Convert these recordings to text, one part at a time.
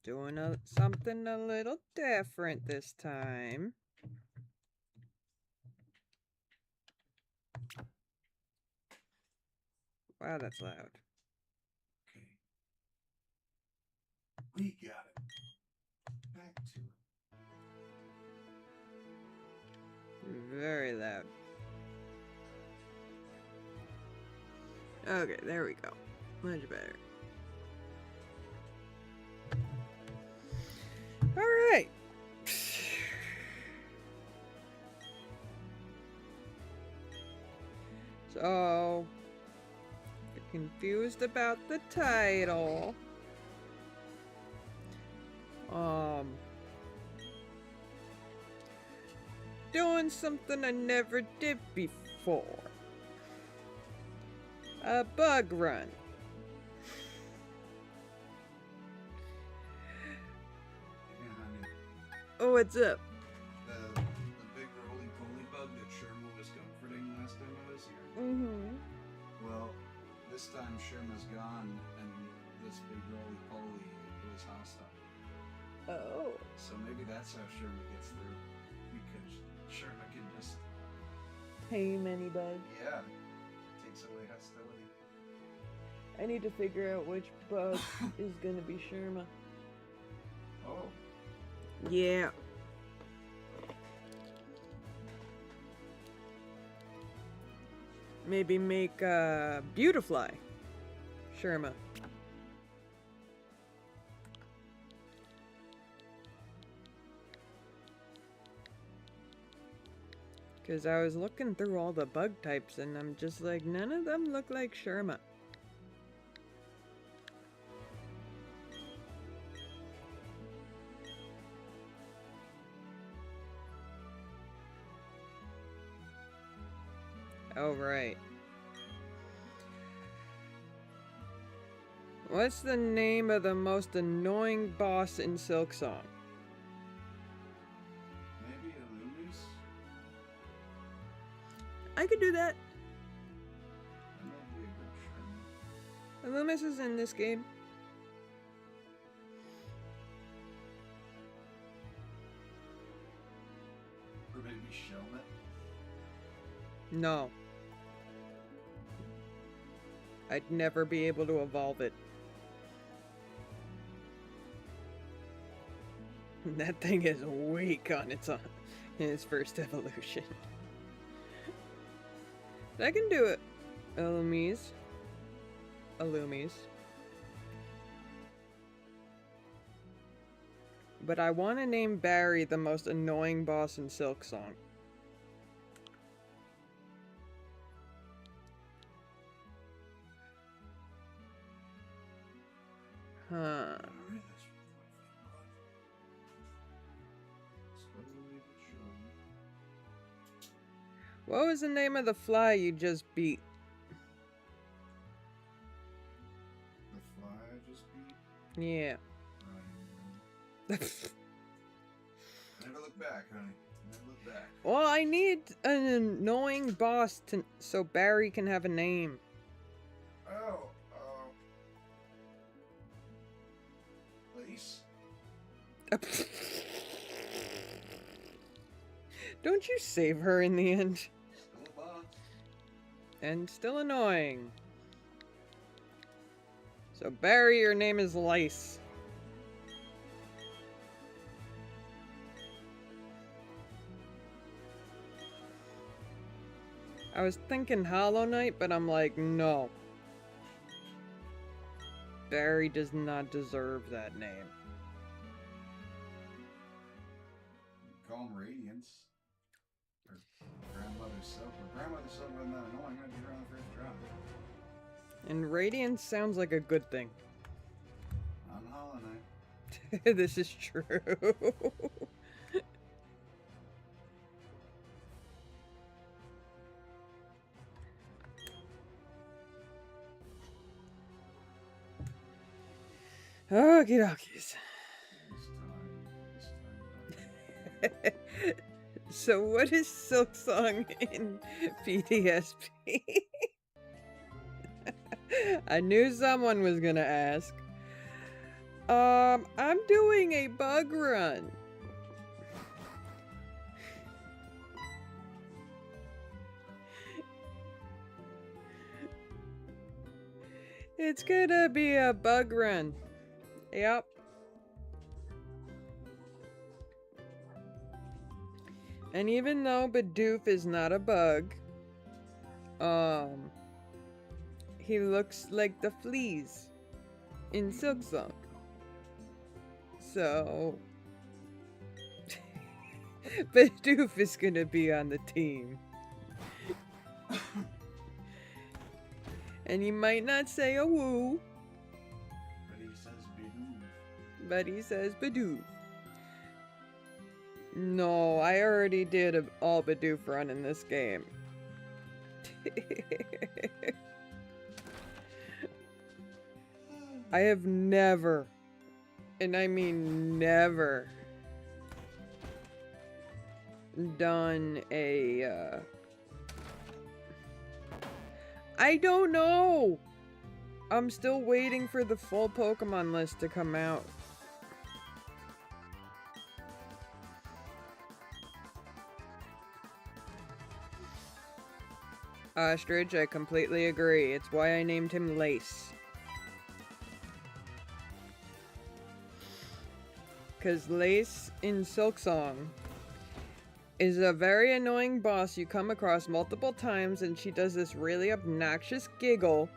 Doing something a little different this time. Wow, that's loud. Okay. We got it. Back to it. Very loud. Okay, there we go. Much better. Alright. So, you're confused about the title. Doing something I never did before. A bug run. Yeah, honey. Oh, what's up? The big roly-poly bug that Sherma was comforting last time I was here. Mm-hmm. Well, this time Sherma's gone, and this big roly-poly was hostile. Oh. So maybe that's how Sherma gets through. Because Sherma can just... Tame any bug. Yeah. Takes away hostility. I need to figure out which bug is gonna be Sherma. Oh. Yeah. Maybe make Beautifly Sherma. Because I was looking through all the bug types and I'm just like, none of them look like Sherma. Oh, right. What's the name of the most annoying boss in Silksong? Maybe Illumis? I could do that. That might be a good Sherma. Loomis is in this game. Or maybe Shelmet? No. I'd never be able to evolve it. That thing is weak on its own in its first evolution. But I can do it. Illumis. But I want to name Barry the most annoying boss in Silksong. Huh. What was the name of the fly you just beat? The fly I just beat? Yeah. Never look back, honey. Never look back. Well, I need an annoying boss so Barry can have a name. Oh, Lace? Don't you save her in the end? Still a boss. And still annoying. So Barry, your name is Lice. I was thinking Hollow Knight, but I'm like, no. Barry does not deserve that name. Call him Radiance. Or Grandmother Silver. Grandmother Silver wasn't that annoying. I'd get her on the first drop. And Radiance sounds like a good thing. On Hollow Knight. This is true. Okie dokies. So what is Silksong in PTSP? I knew someone was gonna ask. I'm doing a bug run. It's gonna be a bug run. Yep. And even though Bidoof is not a bug, he looks like the fleas in Silksong. So, Bidoof is gonna be on the team. And he might not say a woo. But he says Bidoof. But he says Bidoof. No, I already did an all Bidoof run in this game. I have never, and I mean never, done a, I don't know! I'm still waiting for the full Pokemon list to come out. Ostrich, I completely agree. It's why I named him Lace. Because Lace in Silksong is a very annoying boss you come across multiple times, and she does this really obnoxious giggle,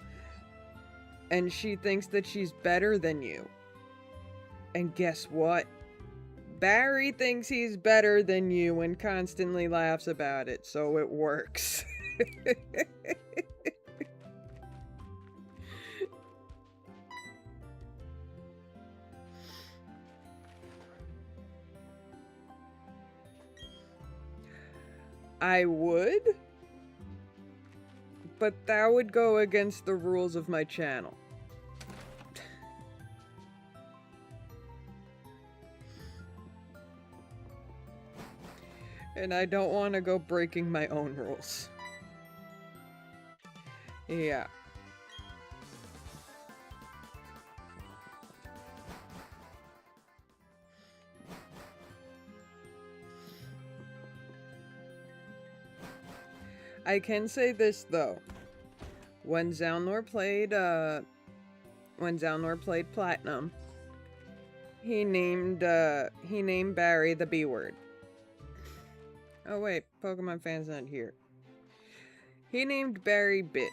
and she thinks that she's better than you. And guess what? Barry thinks he's better than you and constantly laughs about it, so it works. I would, but that would go against the rules of my channel. And I don't want to go breaking my own rules. Yeah. I can say this though. When Zalnor played Platinum, he named Barry the B word. Oh wait, Pokemon fan's not here. He named Barry Bitch.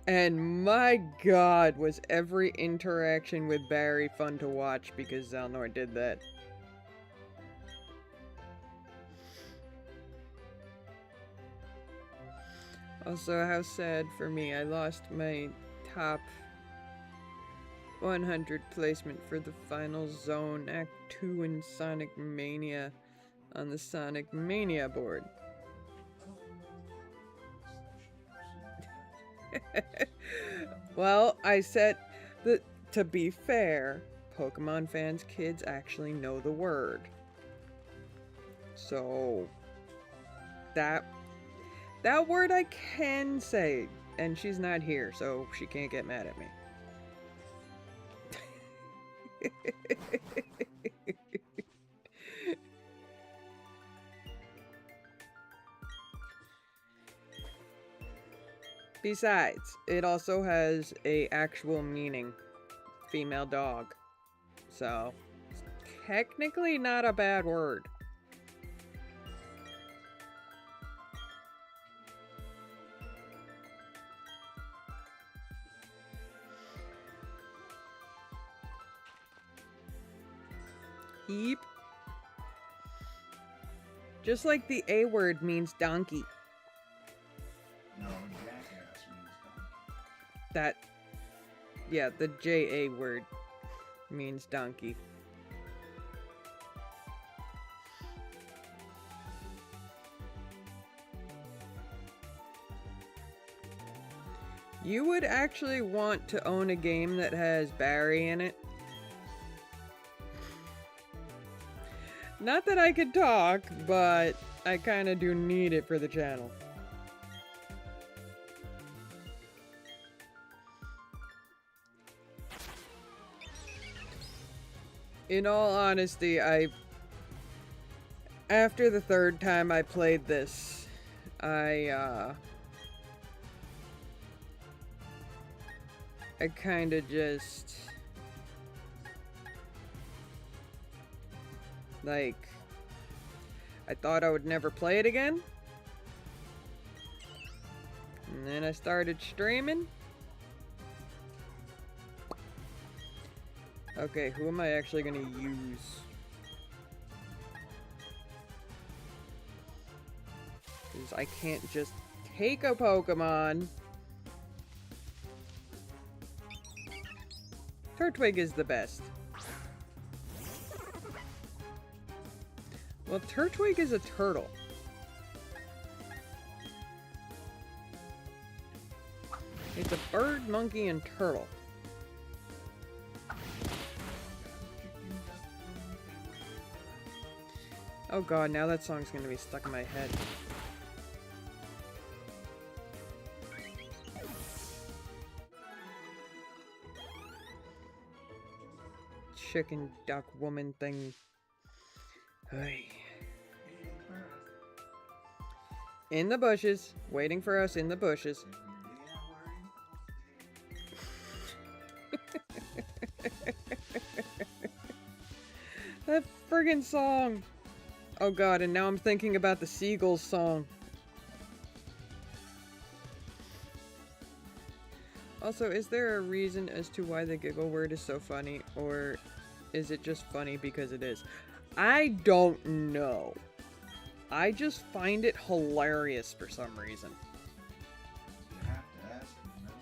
And my god, was every interaction with Barry fun to watch because Zalnor did that. Also, how sad for me, I lost my top 100 placement for the final zone, Act 2 in Sonic Mania on the Sonic Mania board. Well, I said that, to be fair, Pokemon fans' kids actually know the word. So, that word I can say, and she's not here, so she can't get mad at me. Besides, it also has a actual meaning. Female dog. So, it's technically not a bad word. Yep. Just like the A word means donkey. No, jackass means donkey. That, yeah, the J-A word means donkey. You would actually want to own a game that has Barry in it. Not that I could talk, but I kind of do need it for the channel. In all honesty, after the third time I played this, I kind of just, like, I thought I would never play it again. And then I started streaming. Okay, who am I actually gonna use? Because I can't just take a Pokemon. Turtwig is the best. Well, Turtwig is a turtle. It's a bird, monkey, and turtle. Oh god, now that song's gonna be stuck in my head. Chicken duck woman thing. Hey. In the bushes. Waiting for us in the bushes. That friggin' song. Oh god, and now I'm thinking about the Seagulls song. Also, is there a reason as to why the giggle word is so funny, or is it just funny because it is? I don't know. I just find it hilarious for some reason. You have to ask. You never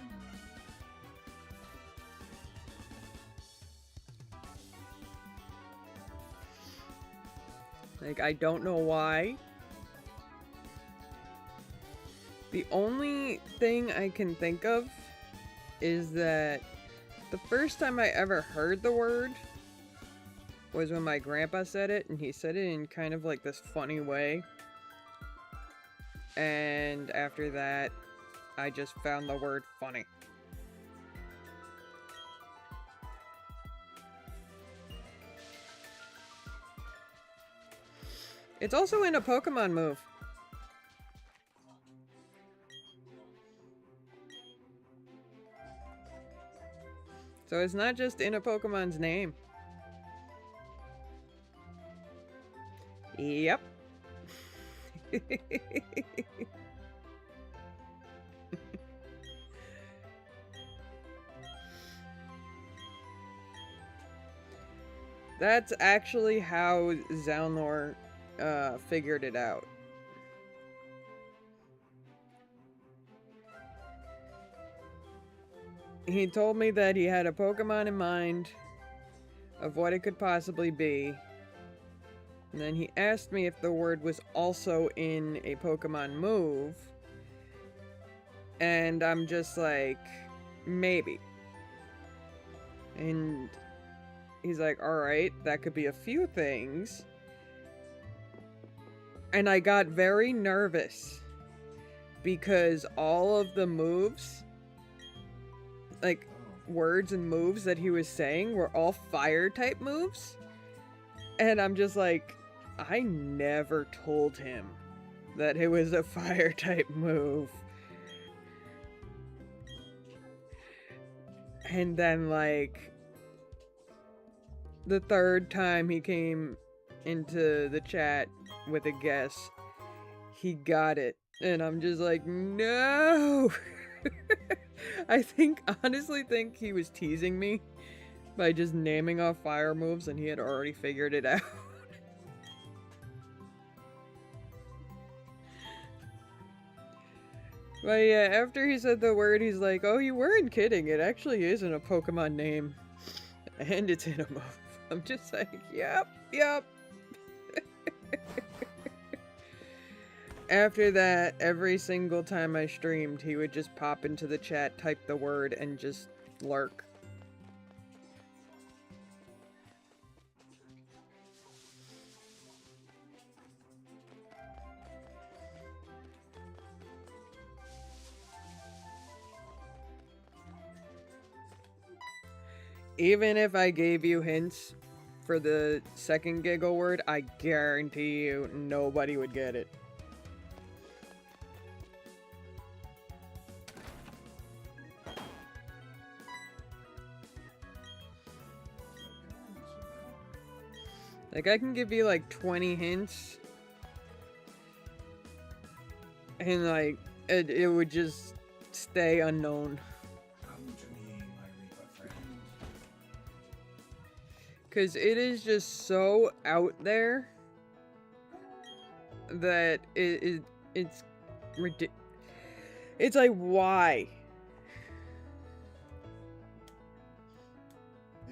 know. Like, I don't know why. The only thing I can think of is that the first time I ever heard the word was when my grandpa said it, and he said it in kind of like this funny way. And after that, I just found the word funny. It's also in a Pokemon move. So it's not just in a Pokemon's name. Yep. That's actually how Zalnor figured it out. He told me that he had a Pokemon in mind of what it could possibly be. And then he asked me if the word was also in a Pokemon move. And I'm just like, maybe. And he's like, alright, that could be a few things. And I got very nervous. Because all of the moves, like, words and moves that he was saying were all fire type moves. And I'm just like, I never told him that it was a fire type move. And then, like, the third time he came into the chat with a guess, he got it. And I'm just like, no! I honestly think he was teasing me by just naming off fire moves, and he had already figured it out. But yeah, after he said the word, he's like, oh, you weren't kidding. It actually isn't a Pokemon name. And it's in a move. I'm just like, yep. After that, every single time I streamed, he would just pop into the chat, type the word, and just lurk. Even if I gave you hints, for the second giggle word, I guarantee you nobody would get it. Like, I can give you like 20 hints, and like, it would just stay unknown. Because it is just so out there that it's ridiculous. It's like, why?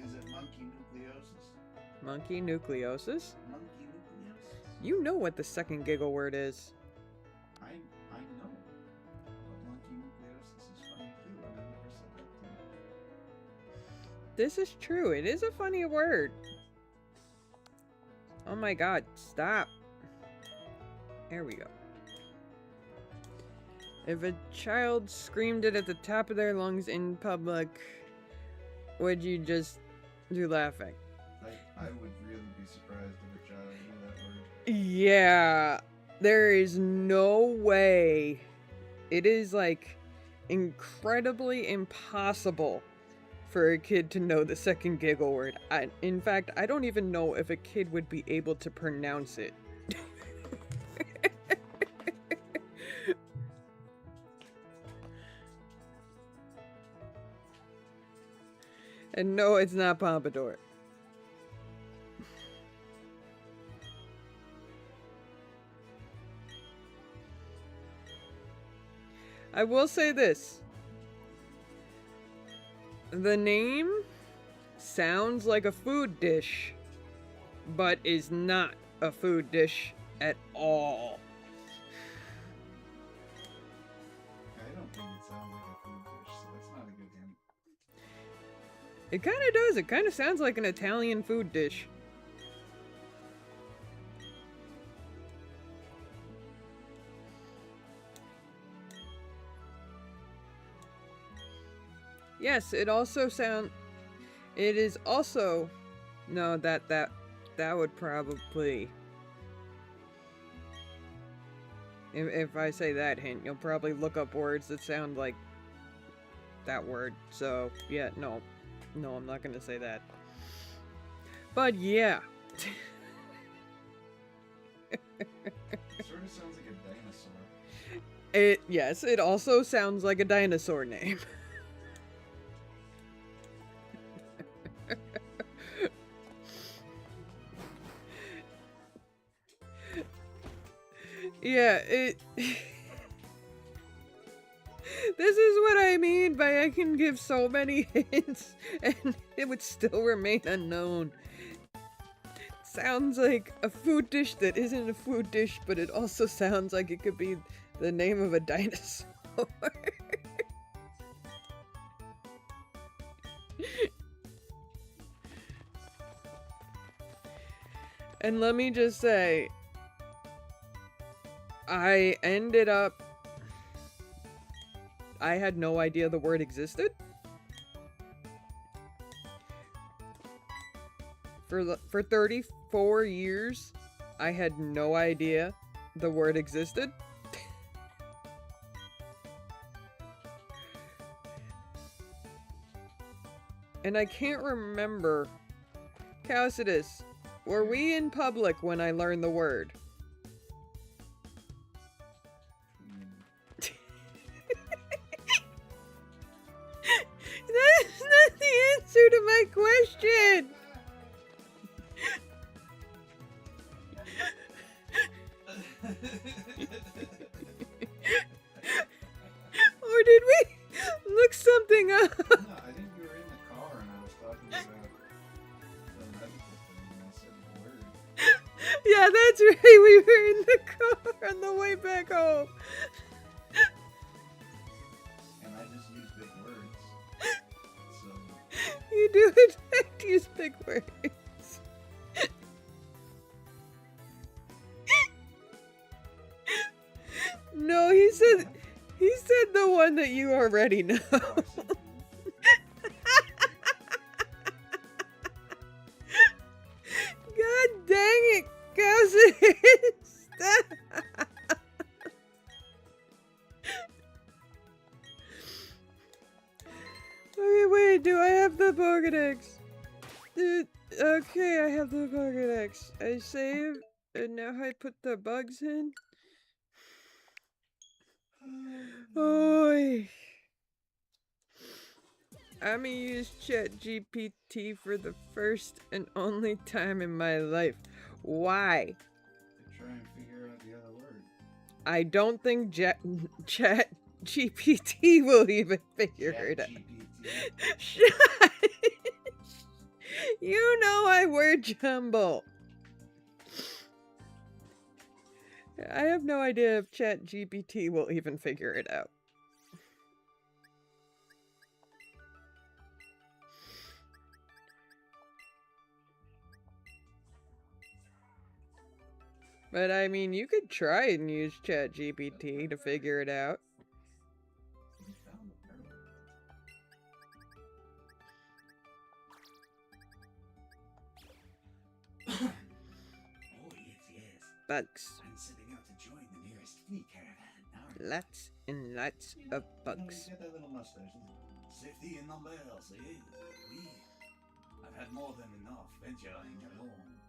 Is it monkey nucleosis? Monkey nucleosis? Monkey nucleosis? You know what the second giggle word is. I know. But monkey nucleosis is funny too, and I never said that to you. This is true. It is a funny word. Oh my god, stop. There we go. If a child screamed it at the top of their lungs in public, would you just do laughing? I would really be surprised if a child knew that word. Yeah. There is no way. It is like incredibly impossible for a kid to know the second giggle word. In fact, I don't even know if a kid would be able to pronounce it. And no, it's not Pompadour. I will say this. The name sounds like a food dish, but is not a food dish at all. I don't think it sounds like a food dish, so that's not a good hint. It kind of does. It kind of sounds like an Italian food dish. Yes, it also it is also, no, that would probably, if I say that hint, you'll probably look up words that sound like that word. So, yeah, no, I'm not gonna say that. But yeah. It sort of sounds like a dinosaur. Yes, it also sounds like a dinosaur name. Yeah, this is what I mean by I can give so many hints and it would still remain unknown. Sounds like a food dish that isn't a food dish, but it also sounds like it could be the name of a dinosaur. And let me just say, I had no idea the word existed. For 34 years, I had no idea the word existed. And I can't remember. Caucidus, were we in public when I learned the word? That's not the answer to my question! Or did we look something up? No, I think we were in the car and I was talking about the medical thing and I said the word. Yeah, that's right. We were in the car on the way back home. And I just use big words. So You do in fact use big words. No, he said the one that you already know. oh, I said Okay, do I have the Pokedex? Okay, I have the Pokedex. I save, and now I put the bugs in. Oi. I'm gonna use ChatGPT for the first and only time in my life. Why? To try and figure out the other word. I don't think ChatGPT will even figure it out. Shut. You know I word jumble. I have no idea if ChatGPT will even figure it out. But I mean, you could try and use ChatGPT to figure it out. Oh, yes. Bugs. I'm setting out to join the nearest flea caravan. Lots and lots of bugs. Get that little mustache. Safety in numbers, eh? Oui. I've had more than enough venturing alone.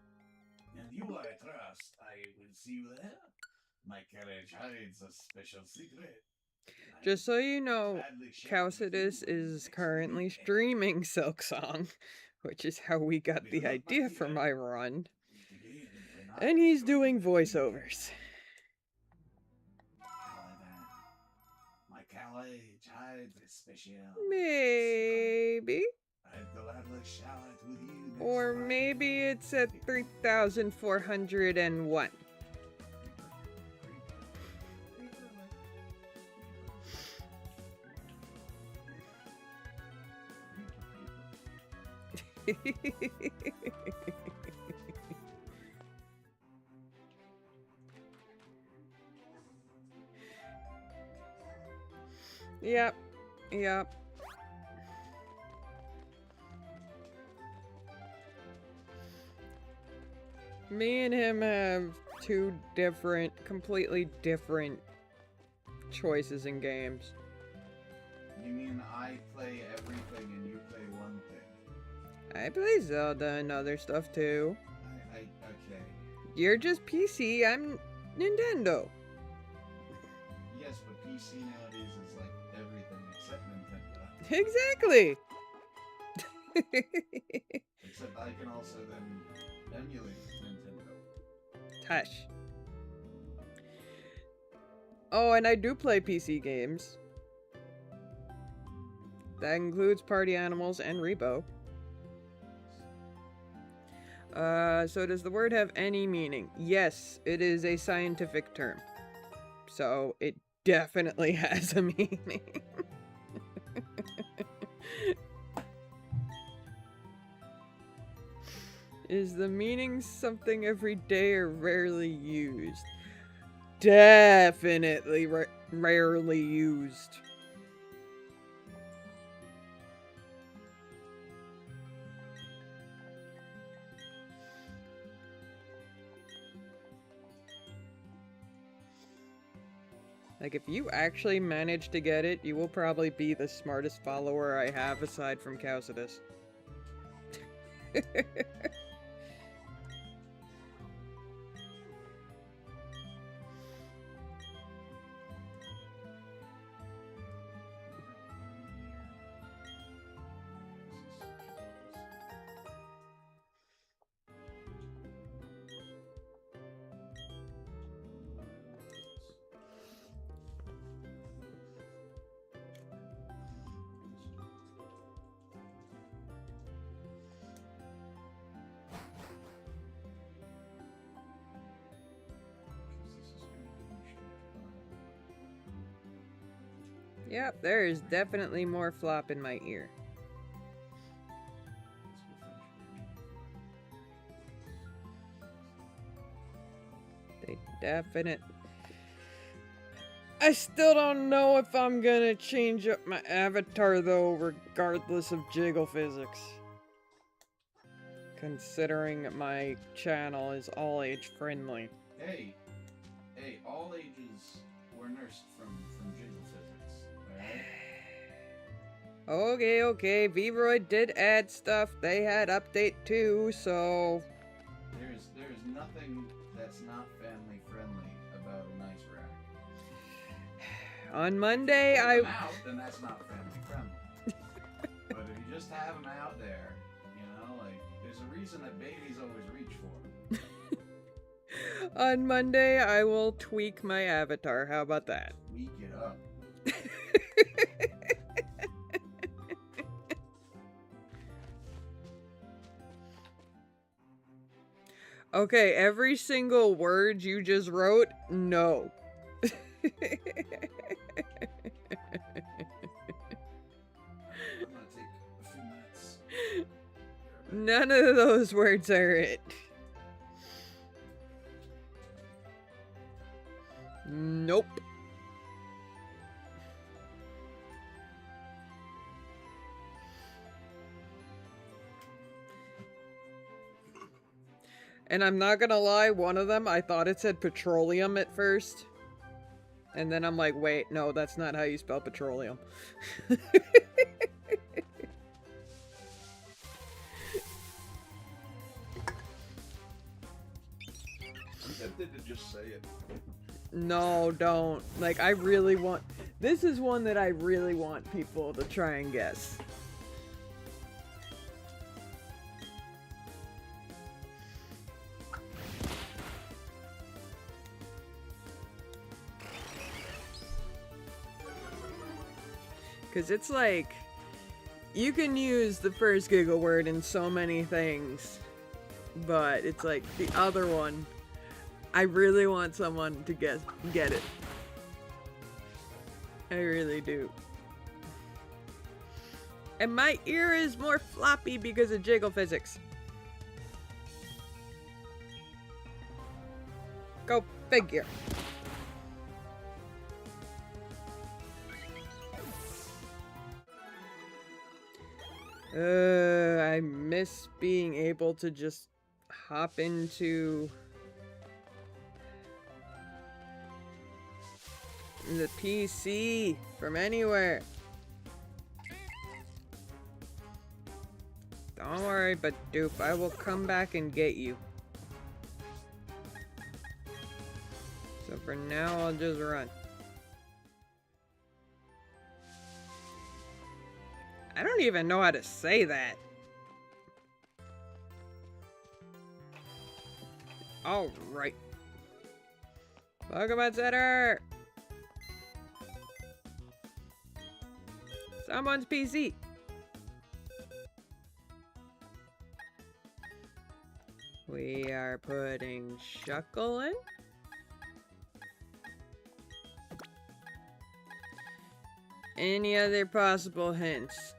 And you I trust. I will see you there. My carriage hides a special secret. Just so you know, Causidus is currently streaming Silksong, which is how we got the idea for my run. And he's doing voiceovers. My carriage hides a special. Maybe. I'd gladly share it with you next Or Friday. maybe it's at 3,401. Yep. Me and him have two completely different choices in games. You mean I play everything and you play one thing? I play Zelda and other stuff too. Okay. You're just PC, I'm Nintendo. Yes, but PC nowadays is like everything except Nintendo. Exactly. Except I can also then emulate Nintendo. Tush. Oh, and I do play PC games. That includes Party Animals and Rebo. So does the word have any meaning? Yes, it is a scientific term. So it definitely has a meaning. Is the meaning something every day or rarely used? Definitely rarely used. Like, if you actually manage to get it, you will probably be the smartest follower I have aside from Causidus. Yep, there is definitely more flop in my ear. They definite. I still don't know if I'm gonna change up my avatar though, regardless of jiggle physics. Considering my channel is all age friendly. Hey, all ages were nursed from jiggle physics, alright? Okay. V-Roid did add stuff. They had update 2, so... There's nothing that's not family friendly about a nice rack. On Monday, If you pull them out, then that's not family friendly. But if you just have them out there, you know, like, there's a reason that babies always reach for them. On Monday, I will tweak my avatar. How about that? Tweak it up. Okay, every single word you just wrote, no. I'm gonna take a few minutes. None of those words are it. Nope. And I'm not gonna lie, one of them, I thought it said petroleum at first. And then I'm like, wait, no, that's not how you spell petroleum. I'm tempted to just say it. No, don't. Like, I really want... This is one that I really want people to try and guess. Because it's like, you can use the first giggle word in so many things, but it's like the other one, I really want someone to get it. I really do. And my ear is more floppy because of jiggle physics. Go figure. I miss being able to just hop into the PC from anywhere. Don't worry, but dupe, I will come back and get you. So for now, I'll just run. I don't even know how to say that. Alright. Pokemon Center! Someone's PC. We are putting Shuckle in. Any other possible hints?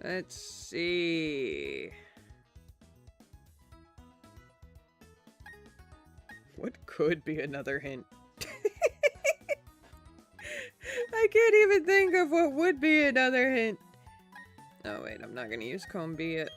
Let's see. What could be another hint? I can't even think of what would be another hint. Oh wait, I'm not gonna use Combi yet.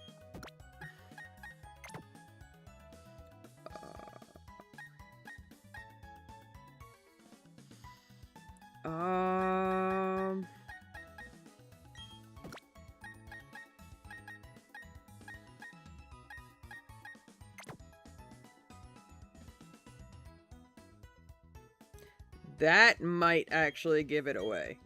That might actually give it away.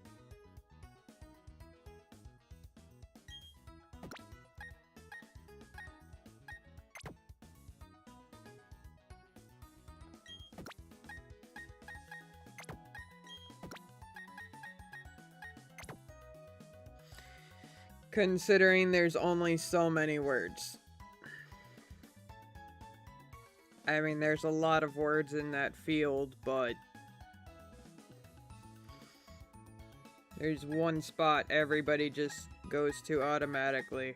Considering there's only so many words. I mean, there's a lot of words in that field, but there's one spot everybody just goes to automatically.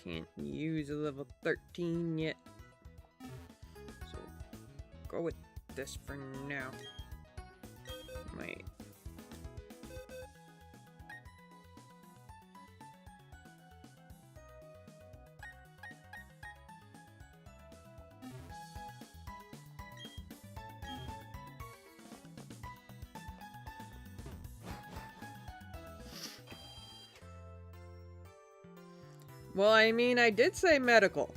Can't use a level 13 yet. So, go with this for now. Wait. Well, I mean, I did say medical.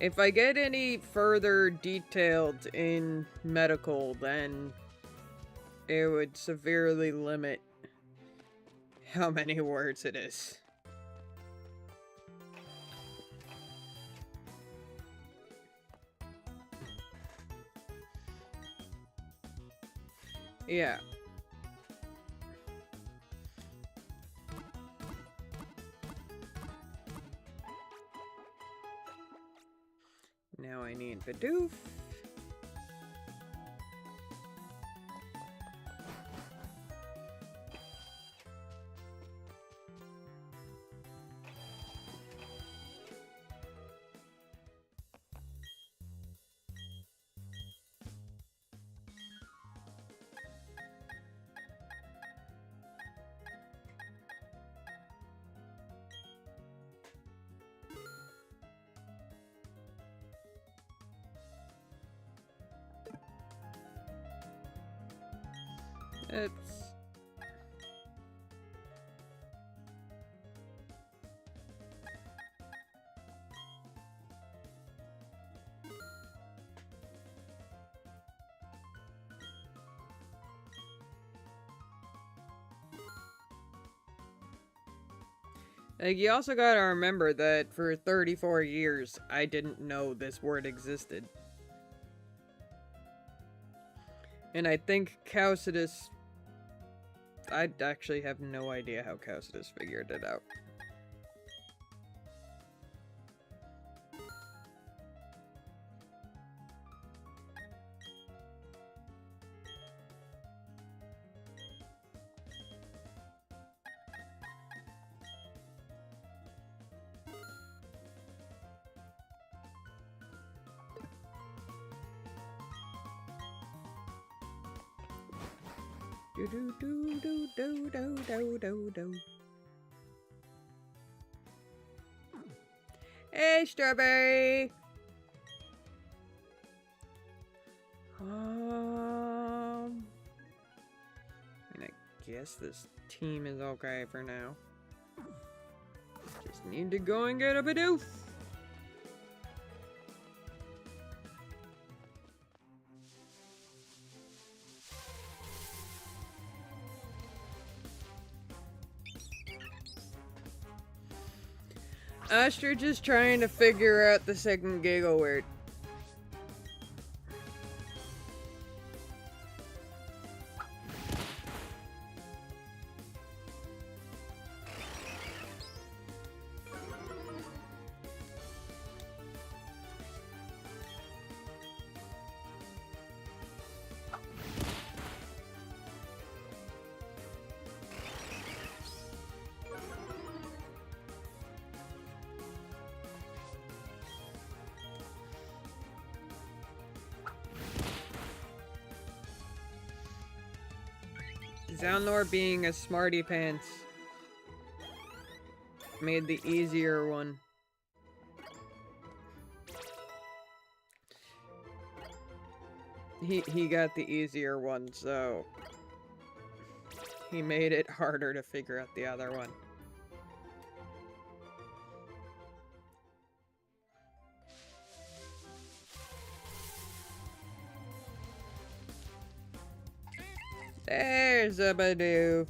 If I get any further detailed in medical, then it would severely limit how many words it is. Yeah. Now I need Bidoof. It's... Like, you also gotta remember that for 34 years, I didn't know this word existed. And I think Caucidus... I actually have no idea how Caucidus figured it out. Do do do do do do do do do. Hey, Strawberry! And I guess this team is okay for now. Just need to go and get a Bidoof! Ostrich is trying to figure out the second giggle word. Zalnor being a smarty pants made the easier one. He got the easier one, so he made it harder to figure out the other one. There's a Bidoof.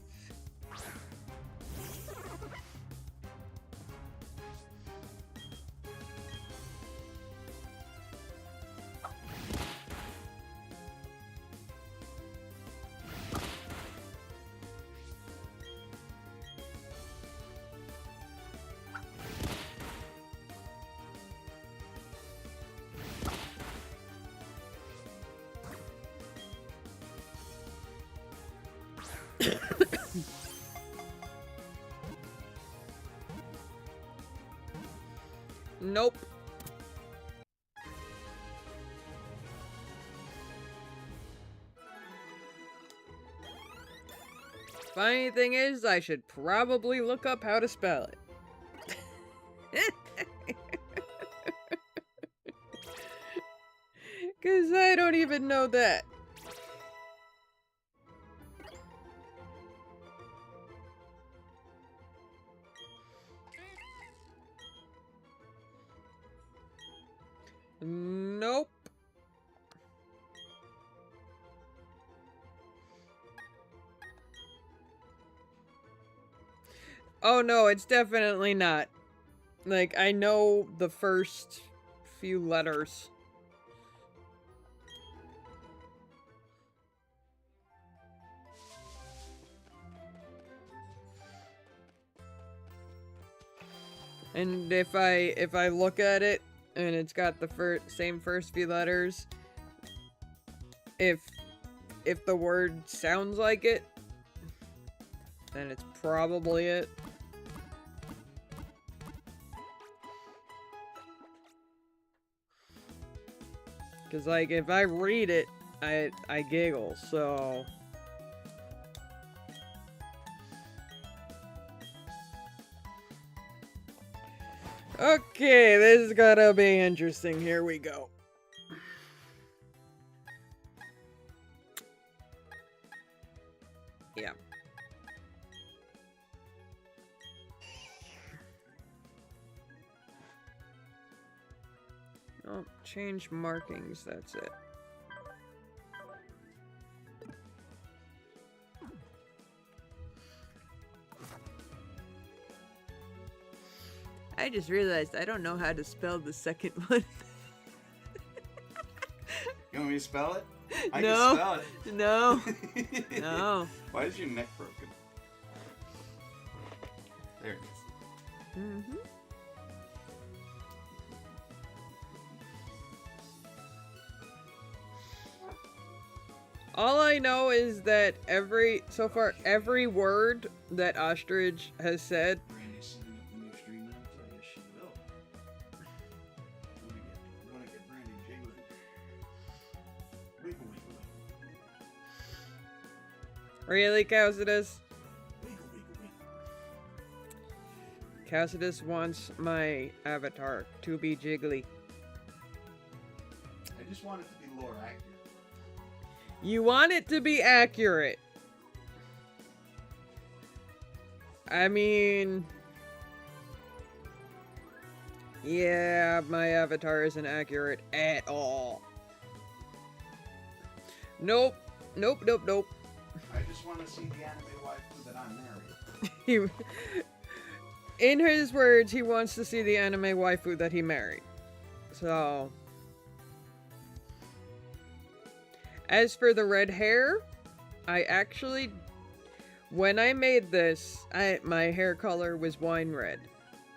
Nope. Funny thing is, I should probably look up how to spell it. Because I don't even know that. Nope. Oh no, it's definitely not. Like, I know the first few letters. And if I look at it and it's got the same first few letters, if the word sounds like it, then it's probably it. Cause like if I read it, I giggle, so okay, this is gonna be interesting. Here we go. Yeah. Oh, change markings, that's it. I just realized I don't know how to spell the second one. You want me to spell it? I No. can spell it. No. No. Why is your neck broken? There it is. Mm-hmm. All I know is that so far every word that Ostrich has said. Brandy's setting up the new stream now, so I guess she will. We're gonna get Brandy jiggling. Wiggle, wiggle, wiggle. Really, Causidus? Wiggle, wiggle, wiggle. Causidus wants my avatar to be jiggly. I just want it to be lore accurate. You want it to be accurate. I mean... yeah, my avatar isn't accurate at all. Nope. Nope, nope, nope. I just want to see the anime waifu that I'm married. In his words, he wants to see the anime waifu that he married. So... as for the red hair, I actually, when I made this, my hair color was wine red.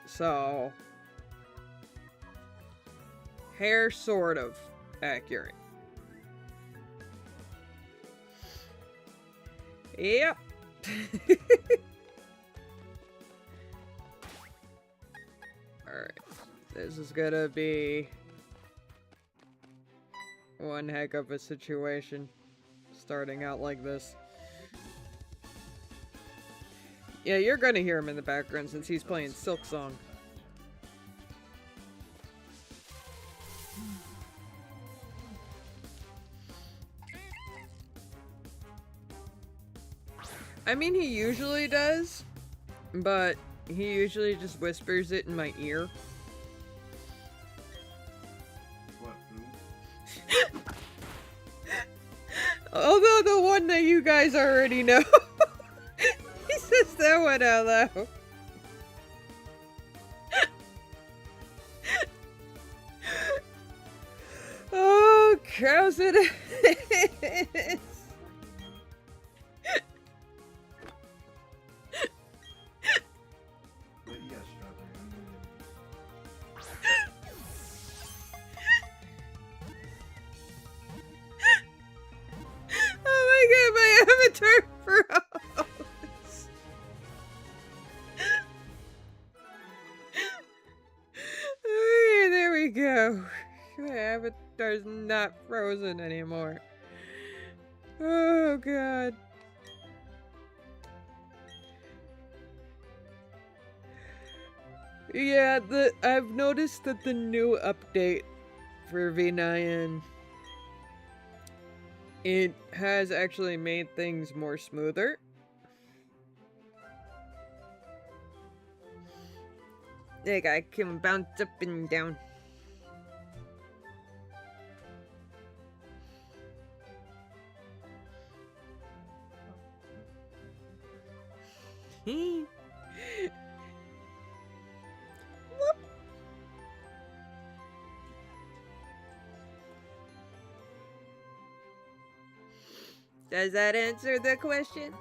So, hair sort of accurate. Yep. Alright. This is gonna be one heck of a situation, starting out like this. Yeah, you're gonna hear him in the background since he's playing Silksong. I mean, he usually does, but he usually just whispers it in my ear. Although the one that you guys already know. He says that one out loud. Oh, cows it is. Oh my god, my avatar froze. avatar's not frozen anymore. Oh god. Yeah, I've noticed that the new update for V9, it has actually made things more smoother. Like I can bounce up and down. Does that answer the question?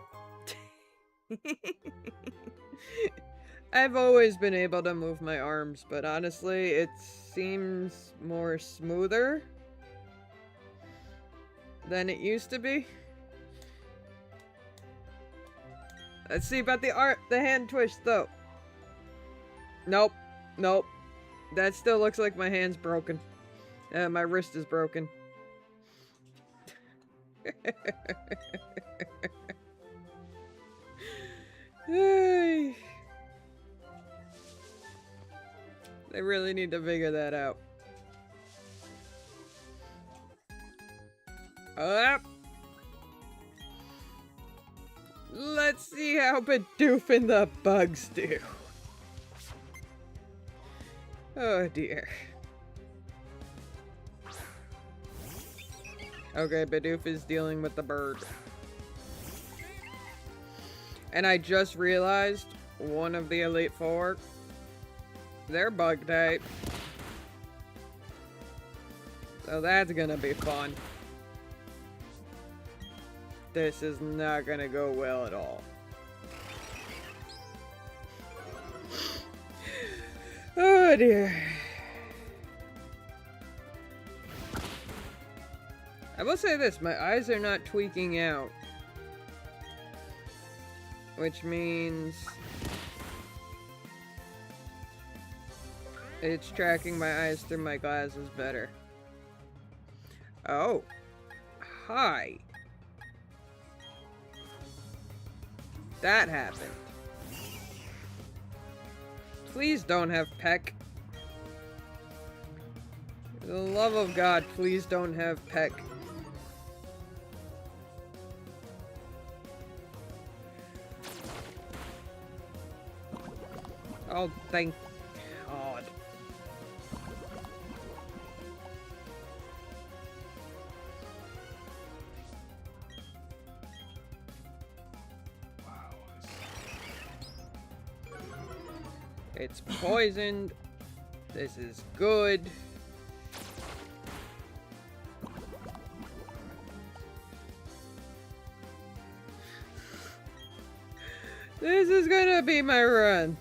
I've always been able to move my arms, but honestly, it seems more smoother than it used to be. Let's see about the hand twist though. Nope. Nope. That still looks like my hand's broken. My wrist is broken. They really need to figure that out. Up. Let's see how Bidoof and the bugs do. Oh dear. Okay, Bidoof is dealing with the bird. And I just realized one of the Elite Four, they're bug type. So that's gonna be fun. This is not gonna go well at all. Oh dear. I will say this, my eyes are not tweaking out. Which means it's tracking my eyes through my glasses better. Oh. Hi. That happened. Please don't have Peck. For the love of God, please don't have Peck. Oh, thank God. Wow. It's poisoned. This is good. This is gonna be my run.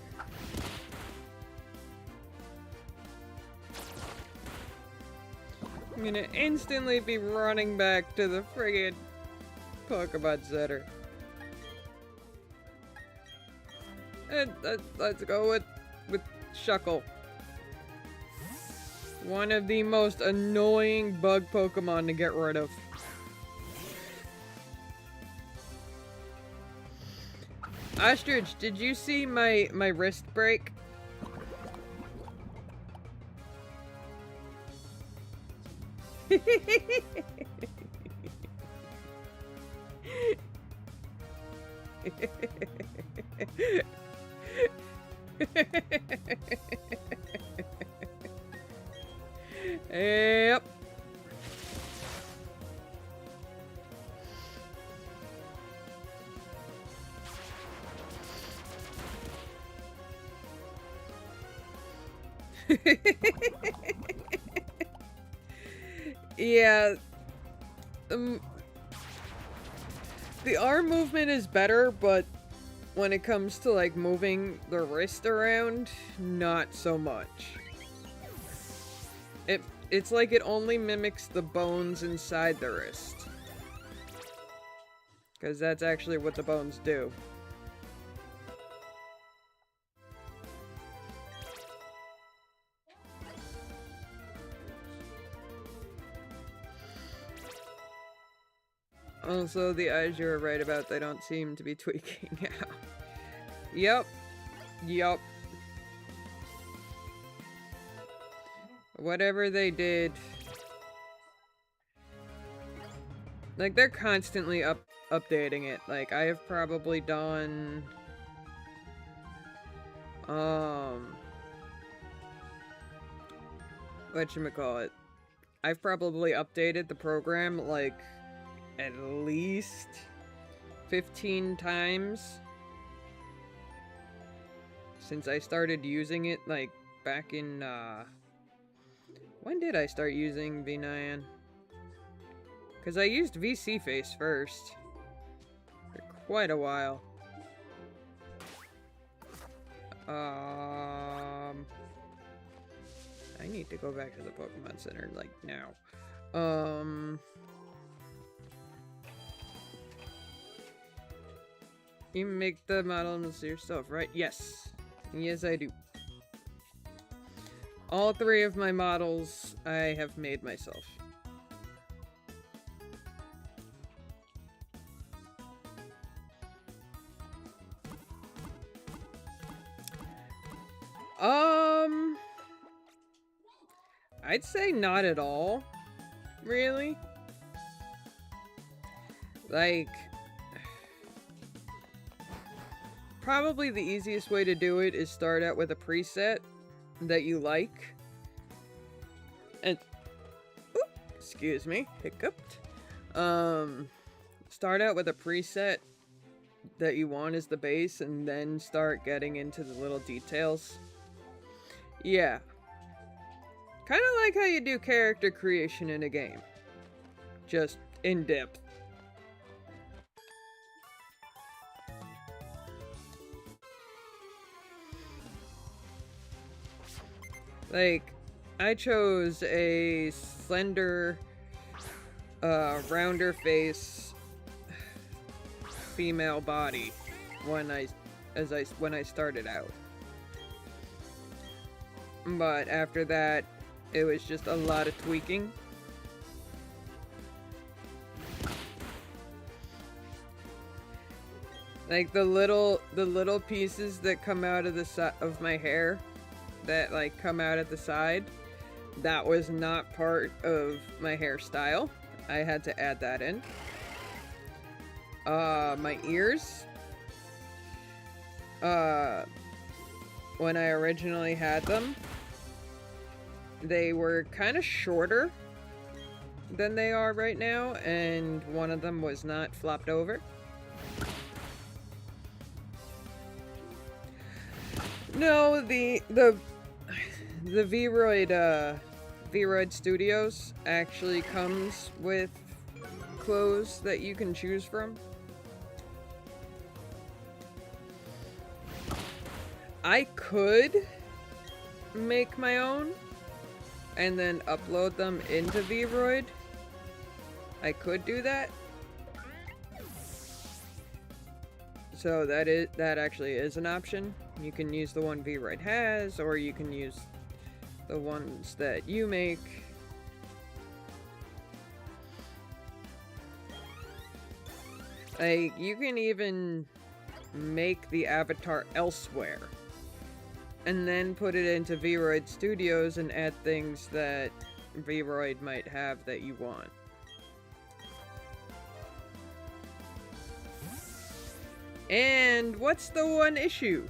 I'm gonna instantly be running back to the friggin' Pokemon Center. And let's go with Shuckle. One of the most annoying bug Pokemon to get rid of. Ostrich, did you see my wrist break? Yep. Yeah. The arm movement is better, but when it comes to like moving the wrist around, not so much. It's like it only mimics the bones inside the wrist. Because that's actually what the bones do. Also, the eyes you were right about, they don't seem to be tweaking out. Yep. Yup. Whatever they did. Like, they're constantly updating it. Like, I have probably done... whatchamacallit? I've probably updated the program, like, at least 15 times since I started using it, like, back in, when did I start using V9? Because I used VC Face first for quite a while. I need to go back to the Pokemon Center, like, now. You make the models yourself, right? Yes. Yes, I do. All 3 of my models I have made myself. I'd say not at all, really. Like, probably the easiest way to do it is start out with a preset that you like. And, excuse me, hiccuped. Start out with a preset that you want as the base and then start getting into the little details. Yeah. Kind of like how you do character creation in a game. Just in depth. Like, I chose a slender, rounder face, female body when I started out. But after that, it was just a lot of tweaking. Like the little pieces that come out of of my hair, that like come out at the side, that was not part of my hairstyle. I had to add that in. My ears. When I originally had them, they were kind of shorter than they are right now, and one of them was not flopped over. No, the V-Roid Studios actually comes with clothes that you can choose from. I could make my own and then upload them into V-Roid. I could do that. So that actually is an option. You can use the one V-Roid has, or you can use the ones that you make. Like, you can even make the avatar elsewhere and then put it into V-Roid Studios and add things that V-Roid might have that you want. And what's the one issue?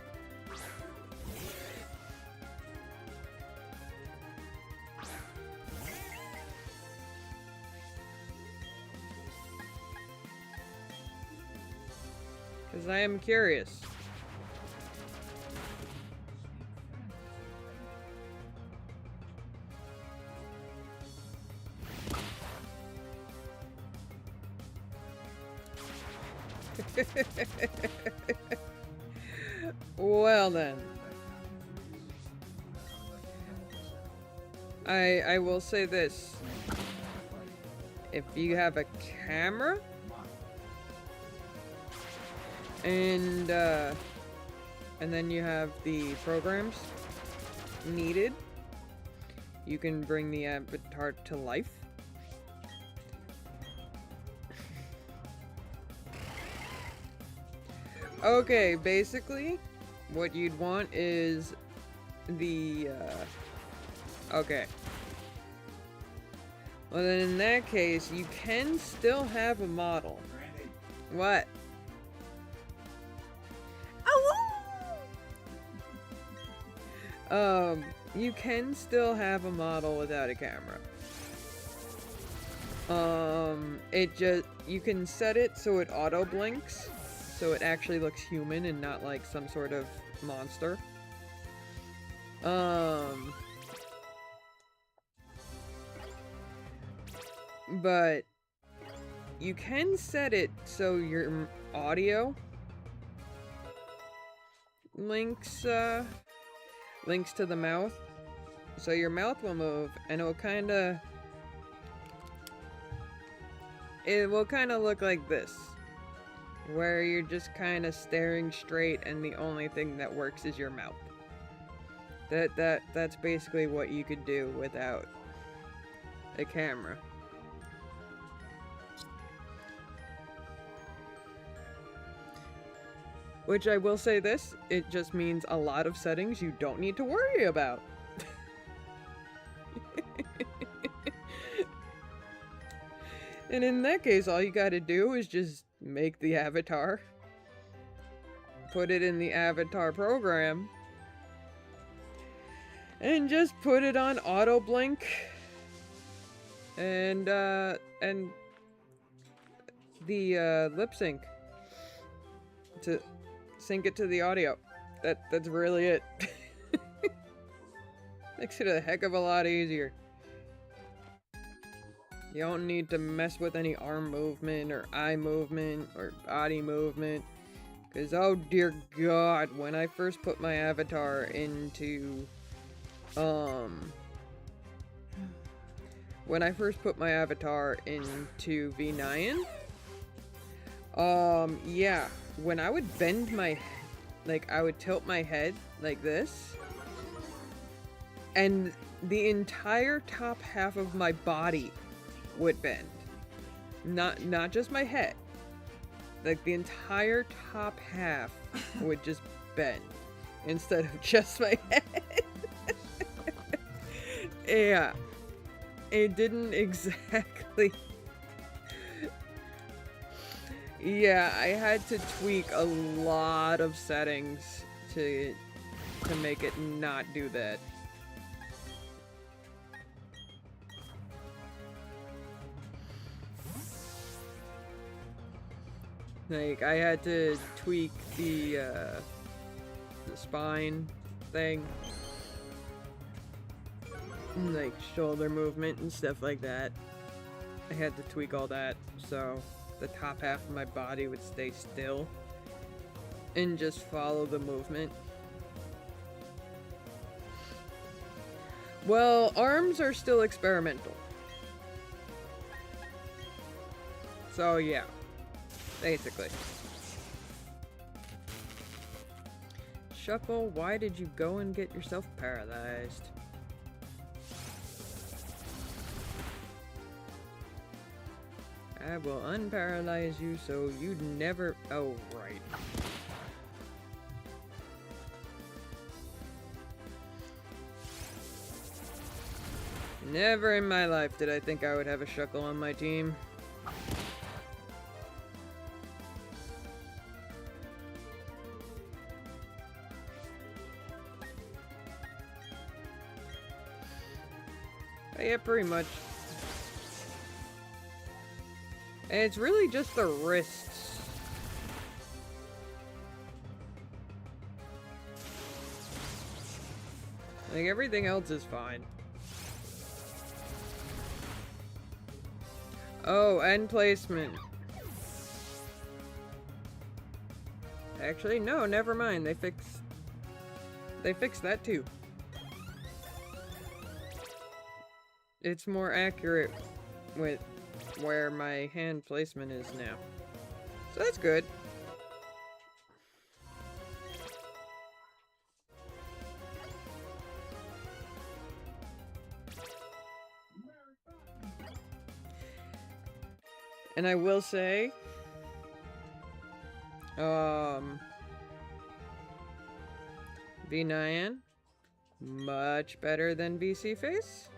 Because I am curious. Well then. I will say this. If you have a camera and then you have the programs needed, you can bring the avatar to life. Okay, basically, what you'd want is the, okay. Well, then in that case, you can still have a model. Randy, What? You can still have a model without a camera. You can set it so it auto blinks, so it actually looks human and not like some sort of monster. But you can set it so your audio links to the mouth. So your mouth will move and it will kind of look like this, where you're just kind of staring straight and the only thing that works is your mouth. That's basically what you could do without a camera. Which I will say this, it just means a lot of settings you don't need to worry about. And in that case, all you gotta do is just make the avatar, put it in the avatar program, and just put it on auto blink, and the lip sync to sync it to the audio. That's really it. Makes it a heck of a lot easier. You don't need to mess with any arm movement or eye movement or body movement. Because, oh dear God, when I first put my avatar into, V9, yeah, when I would bend my, I would tilt my head like this, and the entire top half of my body would bend. Not just my head. Like, the entire top half would just bend instead of just my head. Yeah. It didn't exactly... Yeah, I had to tweak a lot of settings to make it not do that. Like, I had to tweak the spine thing. Like, shoulder movement and stuff like that. I had to tweak all that, so the top half of my body would stay still and just follow the movement. Well, arms are still experimental. So, yeah. Basically. Shuckle, why did you go and get yourself paralyzed? I will unparalyze you so you'd never... Oh, right. Never in my life did I think I would have a Shuckle on my team. Yeah, pretty much. And it's really just the wrists. Like, everything else is fine. Oh, end placement. Actually, no, never mind. They fixed that too. It's more accurate with where my hand placement is now. So that's good. And I will say, V Nyan. Much better than VC Face.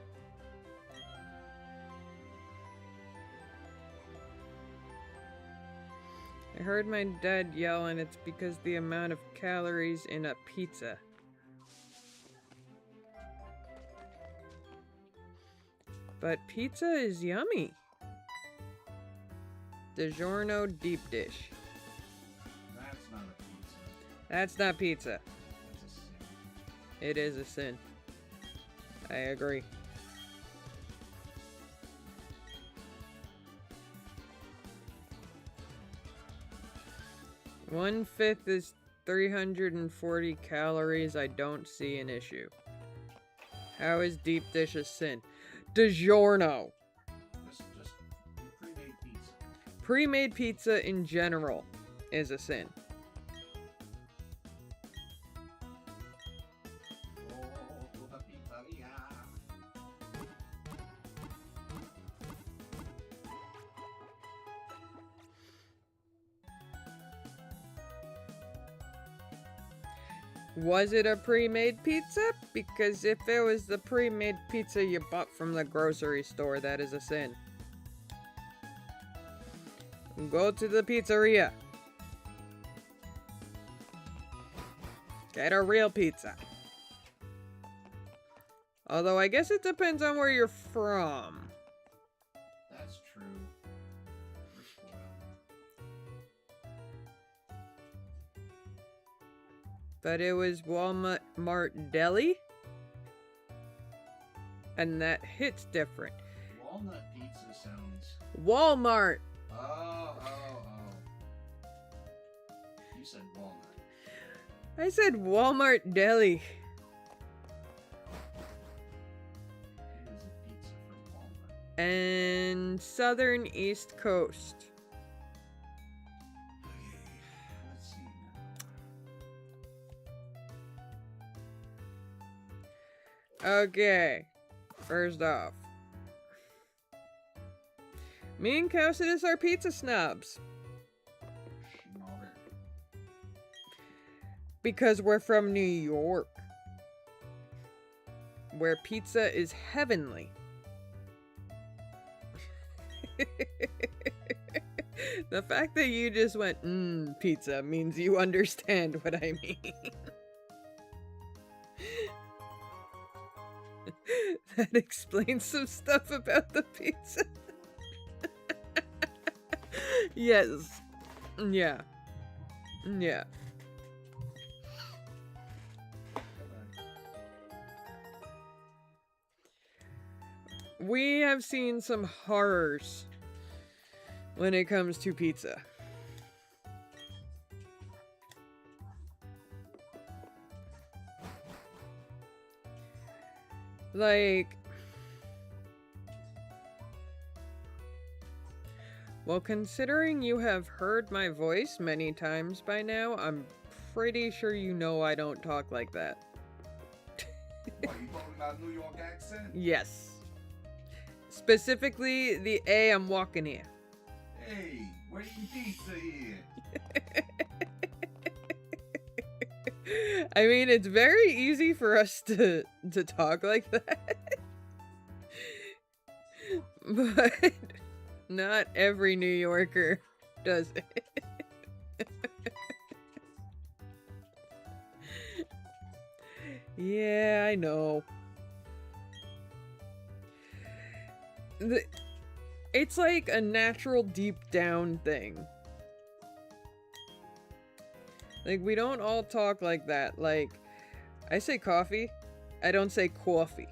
I heard my dad yell, and it's because the amount of calories in a pizza. But pizza is yummy. DiGiorno deep dish. That's not a pizza. That's not pizza. That's a sin. It is a sin. I agree. One-fifth is 340 calories. I don't see an issue. How is deep dish a sin? DiGiorno. Just pre-made pizza. Pre-made pizza in general is a sin. Oh, the pizzeria. Was it a pre-made pizza? Because if it was the pre-made pizza you bought from the grocery store, that is a sin. Go to the pizzeria. Get a real pizza. Although I guess it depends on where you're from. That's true. We're spoiled. But it was Walmart Deli. And that hits different. Walnut pizza sounds. Walmart. Oh. You said walnut. I said Walmart Deli. It is a pizza from Walmart. And Southern East Coast. Okay, let's see now. Okay. First off. Me and Cowsidus are pizza snobs. Schnauber. Because we're from New York. Where pizza is heavenly. The fact that you just went, pizza, means you understand what I mean. That explains some stuff about the pizza. Yes. Yeah. Yeah. We have seen some horrors when it comes to pizza. Like, well, considering you have heard my voice many times by now, I'm pretty sure you know I don't talk like that. What, you talking about New York accent? Yes. Specifically, the A, I'm walking here. Hey, we're eating pizza here. I mean, it's very easy for us to talk like that. But not every New Yorker does it. Yeah, I know. It's like a natural deep down thing. Like, we don't all talk like that. Like, I say coffee, I don't say coffee.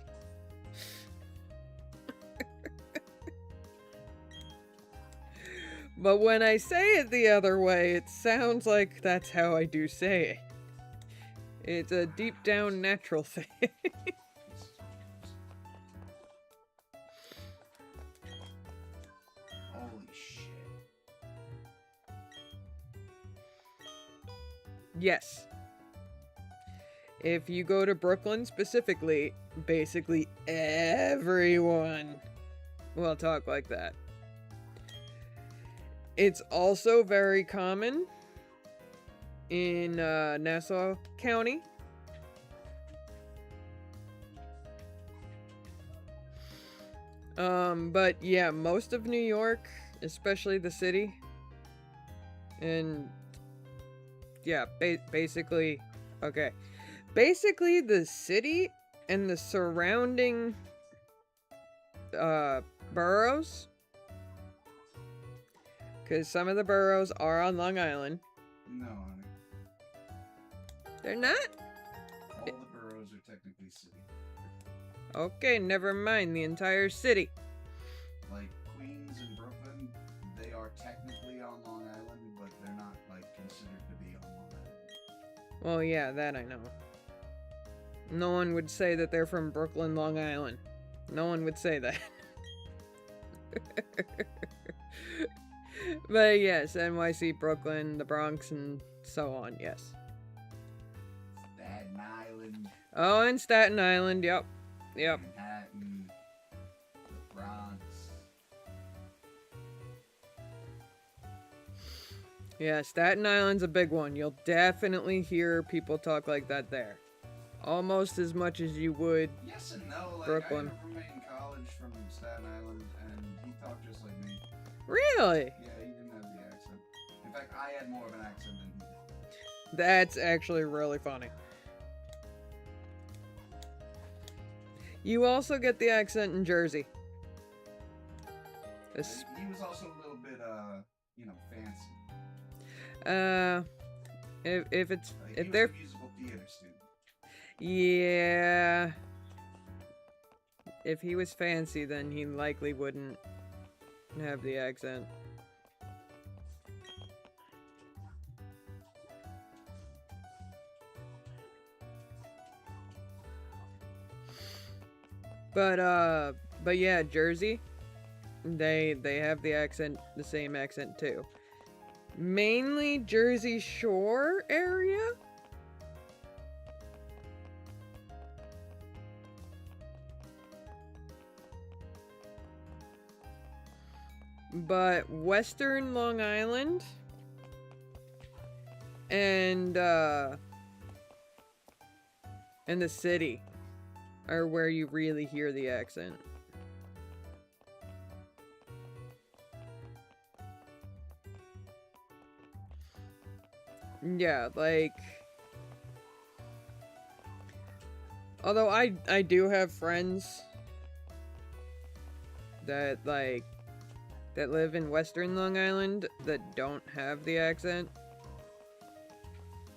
But when I say it the other way, it sounds like that's how I do say it. It's a deep down natural thing. Holy shit. Yes. If you go to Brooklyn specifically, basically everyone will talk like that. It's also very common in Nassau County But yeah, most of New York, especially the city, and yeah, basically, okay. Basically, the city and the surrounding boroughs, because some of the boroughs are on Long Island. No, honey. They're not? All the boroughs are technically city. Okay, never mind. The entire city. Like Queens and Brooklyn, they are technically on Long Island, but they're not like considered to be on Long Island. Well, yeah, that I know. No one would say that they're from Brooklyn, Long Island. No one would say that. But yes, NYC, Brooklyn, the Bronx, and so on, yes. Staten Island. Oh, and Staten Island, yep. Yep. Manhattan. The Bronx. Yeah, Staten Island's a big one. You'll definitely hear people talk like that there. Almost as much as you would Yes and no. Like, Brooklyn. I had a roommate in college from Staten Island, and he talked just like me. Really? Yeah, he didn't have the accent. In fact, I had more of an accent than he did. That's actually really funny. You also get the accent in Jersey. This, He was also a little bit, fancy. if it's Like, if he they're was a musical theater student. yeah, if he was fancy, then he likely wouldn't have the accent. But yeah, Jersey, they have the accent, the same accent too. Mainly Jersey Shore area. But Western Long Island and the city are where you really hear the accent. Yeah, like, although I do have friends that that live in Western Long Island that don't have the accent.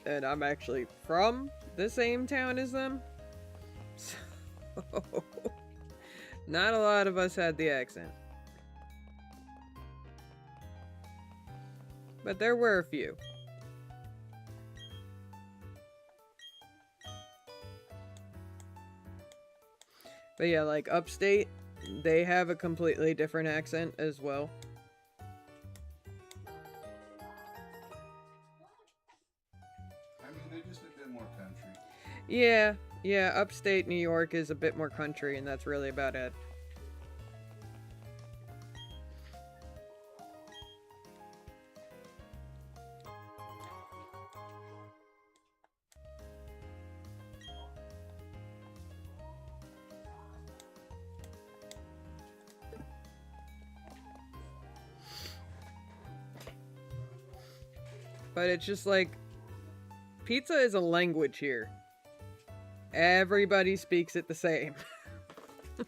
And I'm actually from the same town as them. So, not a lot of us had the accent. But there were a few. But yeah, like upstate, they have a completely different accent as well. I mean, they're just a bit more country. Yeah, upstate New York is a bit more country, and that's really about it. But it's just like, pizza is a language here. Everybody speaks it the same. We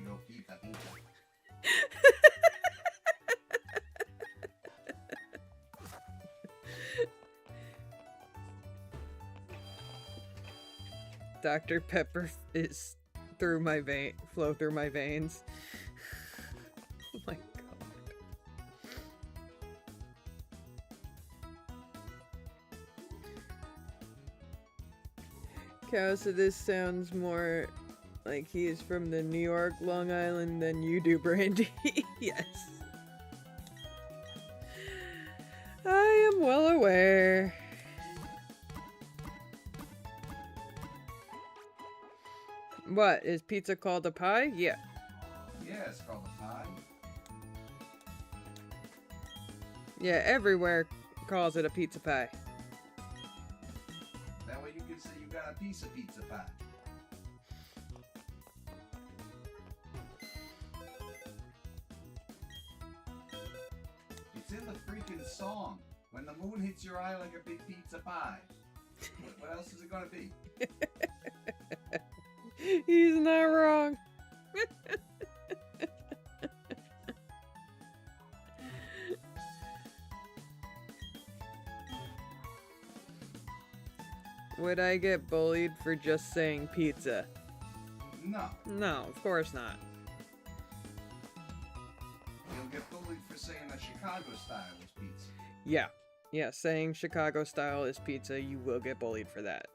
go pizza, pizza. Dr. Pepper is flow through my veins. Oh my god. Cow, so this sounds more like he is from the New York, Long Island than you do, Brandy. Yes. I am well aware. What, is pizza called a pie? Yeah. Yeah, it's called a pie. Yeah, everywhere calls it a pizza pie. That way you can say you got a piece of pizza pie. song. When the moon hits your eye like a big pizza pie. What else is it gonna be? He's not wrong. Would I get bullied for just saying pizza? No. No, of course not. You'll get bullied for saying that Chicago style is pizza. Yeah. Yeah, saying Chicago style is pizza, you will get bullied for that.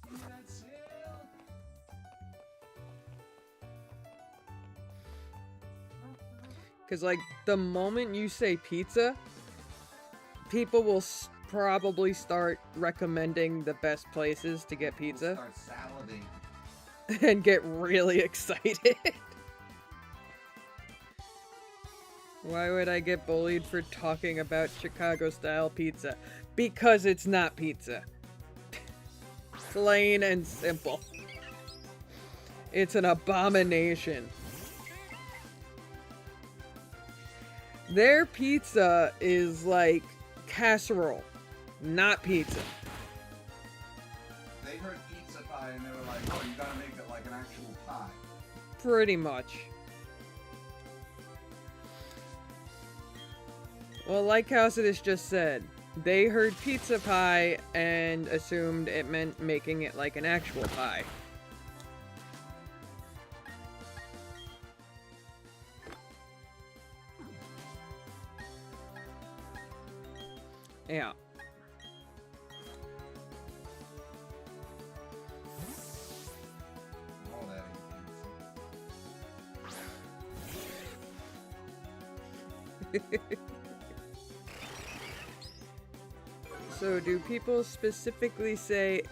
See that sail? Because, like, the moment you say pizza, people will probably start recommending the best places to get pizza. Start salivating. And get really excited. Why would I get bullied for talking about Chicago-style pizza? Because it's not pizza. Plain and simple. It's an abomination. Their pizza is like casserole, not pizza. They heard pizza pie and they were like, oh, you gotta make it like an actual pie. Pretty much. Well, like Calcidus just said, they heard pizza pie and assumed it meant making it like an actual pie. Yeah. All that ain't pizza. So, do people specifically say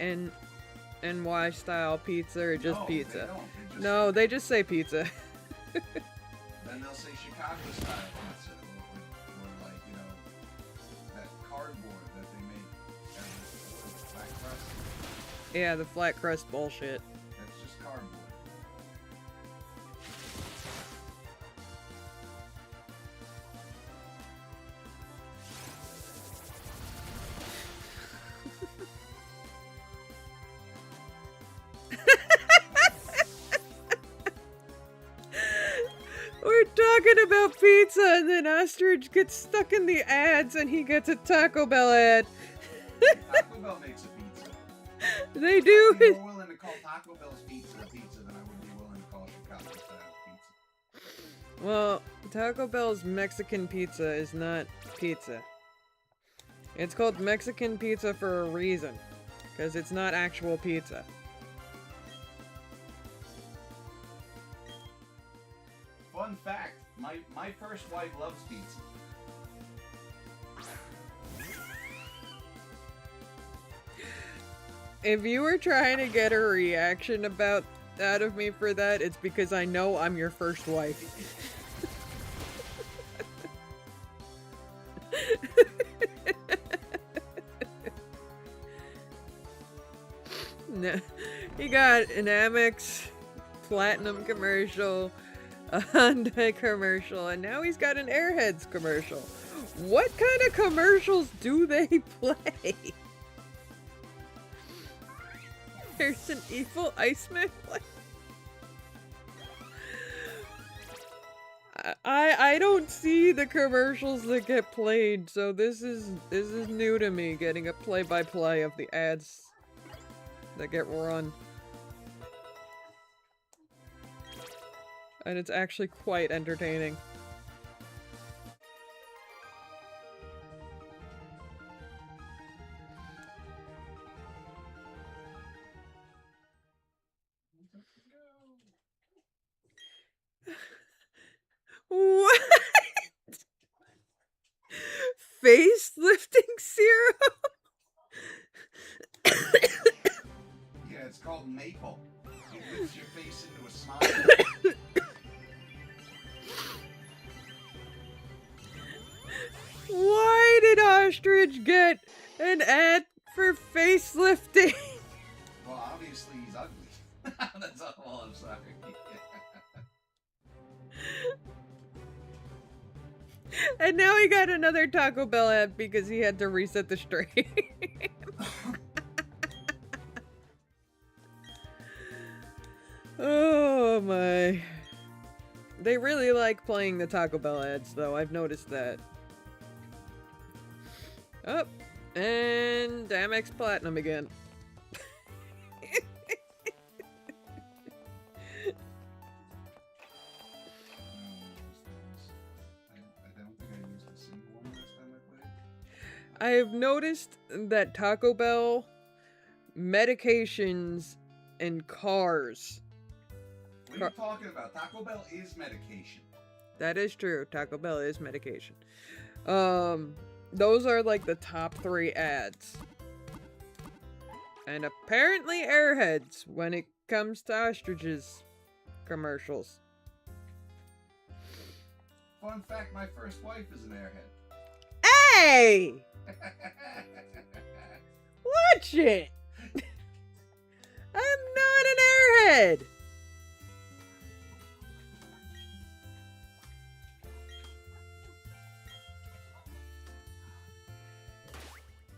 NY style pizza or just No, pizza? They don't. They just No, they just say pizza. Then they'll say Chicago style pizza, or like, you know, that cardboard that they make as a flat crust. Yeah, the flat crust bullshit. That's just cardboard. We're talking about pizza and then Ostrich gets stuck in the ads and he gets a Taco Bell ad. Taco Bell makes a pizza. They do. I'd be more willing to call Taco Bell's pizza a pizza than I would be willing to call Chicago style pizza. Well, Taco Bell's Mexican pizza is not pizza. It's called Mexican pizza for a reason. Because it's not actual pizza. Fun fact, my first wife loves pizza. If you were trying to get a reaction out of me for that, it's because I know I'm your first wife. No, he got an Amex Platinum commercial, a Hyundai commercial, and now he's got an Airheads commercial. What kind of commercials do they play? There's an evil Iceman. I don't see the commercials that get played, so this is new to me, getting a play-by-play of the ads that get run. And it's actually quite entertaining. What? Face-lifting serum? Yeah, it's called maple. It lifts your face into a smile. Why did Ostrich get an ad for facelifting? Well, obviously he's ugly. That's all. I'm sorry. And now he got another Taco Bell ad because he had to reset the stream. Oh my. They really like playing the Taco Bell ads, though. I've noticed that. Oh, and Amex Platinum again. I have noticed that Taco Bell, medications, and cars. What are you talking about? Taco Bell is medication. That is true. Taco Bell is medication. Those are like the top 3 ads. And apparently Airheads when it comes to ostriches commercials. Fun fact, my first wife is an airhead. Hey! Watch it! I'm not an airhead!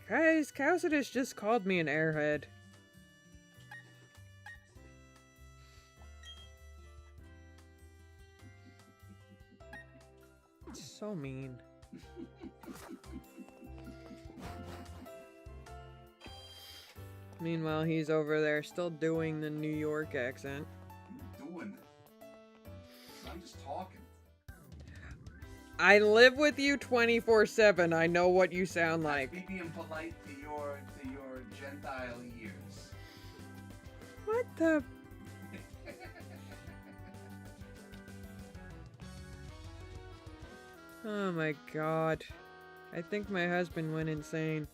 Guys, Cowsidus just called me an airhead. So mean. Meanwhile, he's over there still doing the New York accent. I'm doing it. I'm just talking. I live with you 24/7. I know what you sound like. Be being polite to your Gentile ears. What the? Oh my god. I think my husband went insane.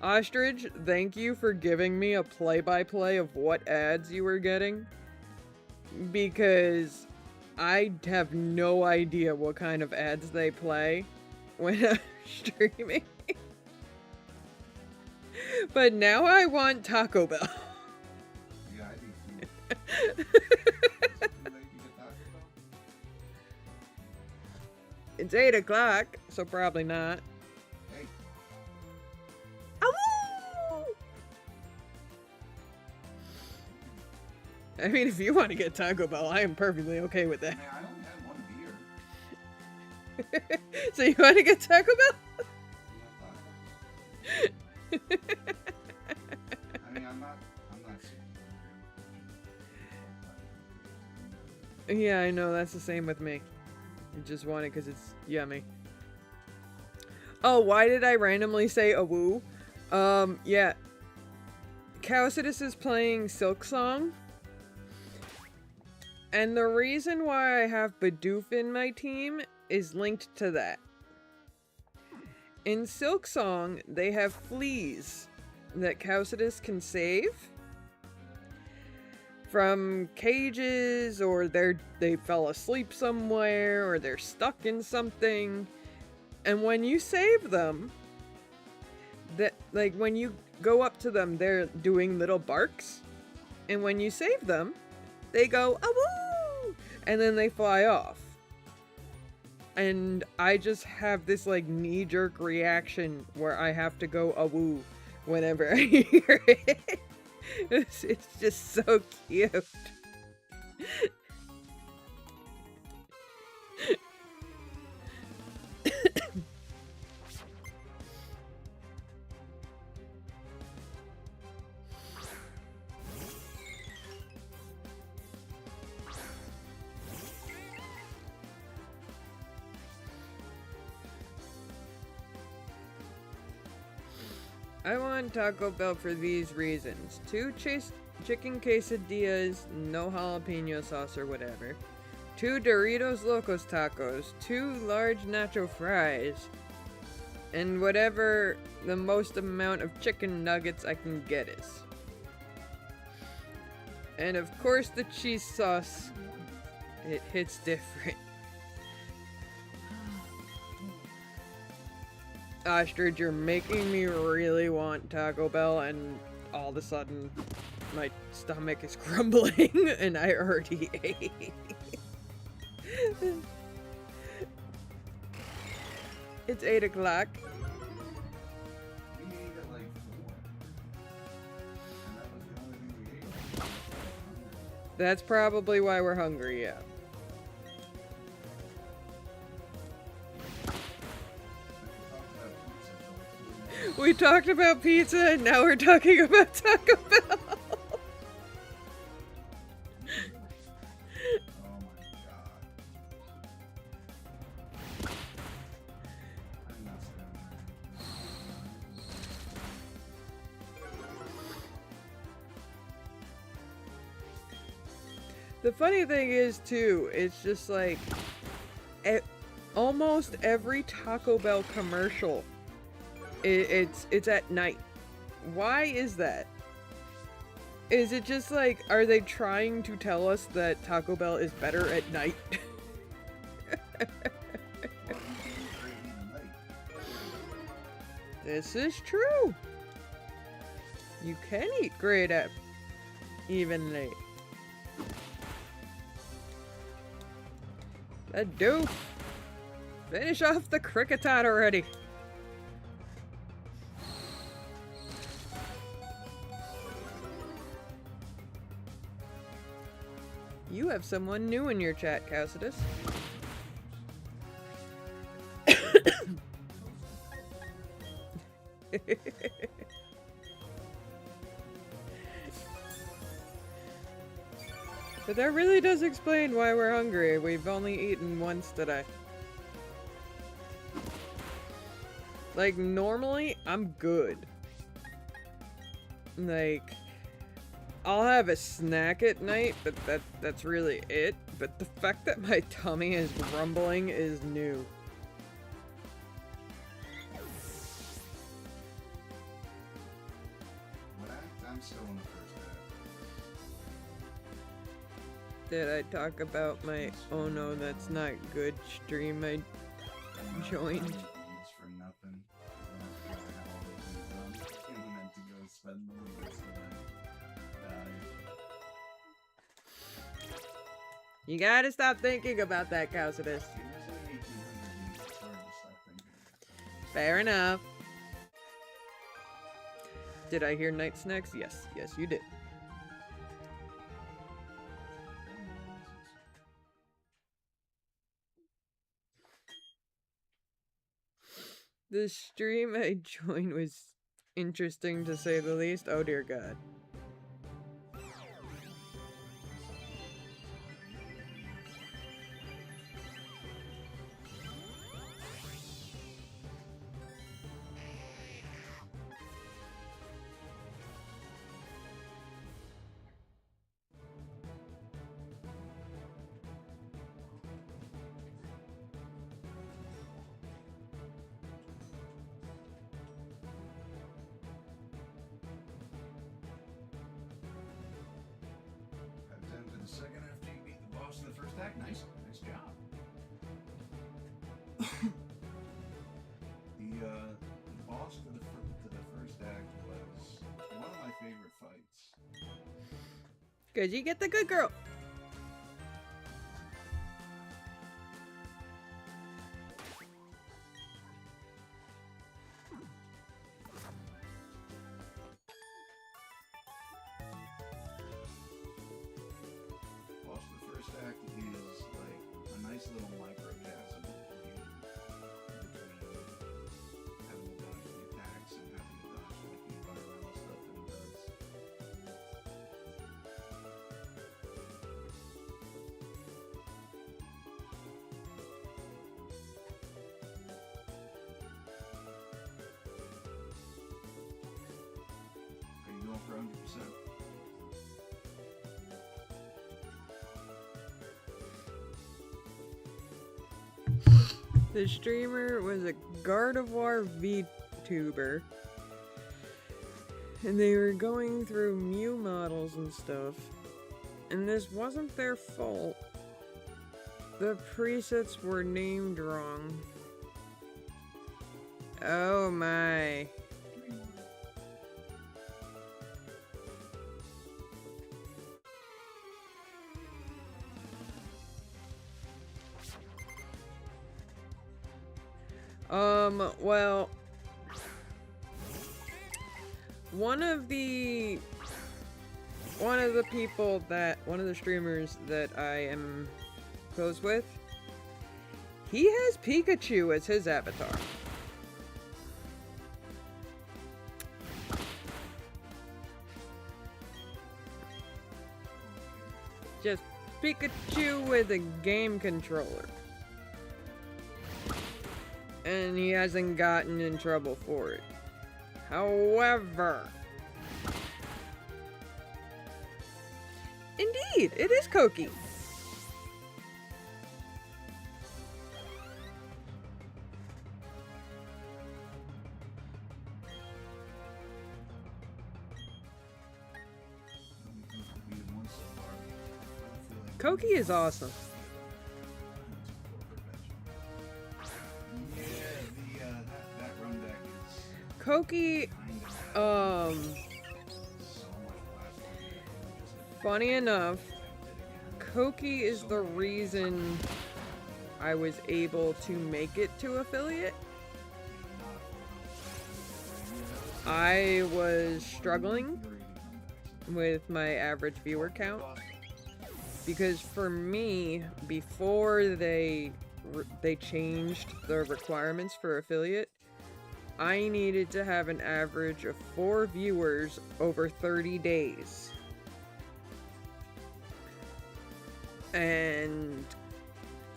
Ostrich, thank you for giving me a play-by-play of what ads you were getting. Because I have no idea what kind of ads they play when I'm streaming. But now I want Taco Bell. Yeah, I do too. It's 8 o'clock, so probably not. Hey. Ow! I mean, if you want to get Taco Bell, I am perfectly okay with that. Man, I only had one beer. So you want to get Taco Bell? I mean, I'm not super Yeah, I know, that's the same with me. I just want it because it's yummy. Oh, why did I randomly say a woo? Yeah. Cowsidus is playing Silksong. And the reason why I have Bidoof in my team is linked to that. In Silksong, they have fleas that Cowsidus can save from cages, or they fell asleep somewhere, or they're stuck in something. And when you save them, when you go up to them, they're doing little barks. And when you save them, they go, "Awoo!" And then they fly off. And I just have this knee-jerk reaction where I have to go awoo whenever I hear it. It's just so cute. I want Taco Bell for these reasons. 2 chicken quesadillas, no jalapeno sauce or whatever. 2 Doritos Locos Tacos. 2 large nacho fries. And whatever the most amount of chicken nuggets I can get is. And of course the cheese sauce. It hits different. Ostrich, you're making me really want Taco Bell, and all of a sudden, my stomach is grumbling, and I already ate. It's 8 o'clock. We ate at like 4. And that was the only thing we ate. That's probably why we're hungry, yeah. We talked about pizza, and now we're talking about Taco Bell. Oh my god. I'm not The funny thing is, too, it's just like almost every Taco Bell commercial, it's at night. Why is that? Is it just like, are they trying to tell us that Taco Bell is better at night? This is true. You can eat great at even late. That doof. Finish off the cricketot already. You have someone new in your chat, Cassidus. But that really does explain why we're hungry. We've only eaten once today. Like, normally, I'm good. Like, I'll have a snack at night, but that's really it. But the fact that my tummy is grumbling is new. What act? I'm still in the first act. Did I talk about my oh no that's not good stream I joined? It's for nothing. I have all the things done. I meant to go spend the weeks and then die. You gotta stop thinking about that, Cassidus. Seriously, 1800 years, it's hard to stop thinking. Fair enough. Did I hear night snacks? Yes, yes, you did. The stream I joined was interesting to say the least. Oh dear God. Attempted the second after you beat the boss in the first act. Nice job. The boss to the first act was one of my favorite fights. Cause you get the good girl. Boss to the first act is like a nice little microcosm between having to dodge the attacks and having to dodge like the environmental stuff that he does. Are you going for 100%? The streamer was a Gardevoir VTuber. And they were going through Mew models and stuff. And this wasn't their fault. The presets were named wrong. Oh my. Well, one of the streamers that I am close with, he has Pikachu as his avatar. Just Pikachu with a game controller. And he hasn't gotten in trouble for it. However, indeed, it is Koki. Koki is awesome. Koki, funny enough, Koki is the reason I was able to make it to affiliate. I was struggling with my average viewer count because for me, before they changed the requirements for affiliate, I needed to have an average of 4 viewers over 30 days. And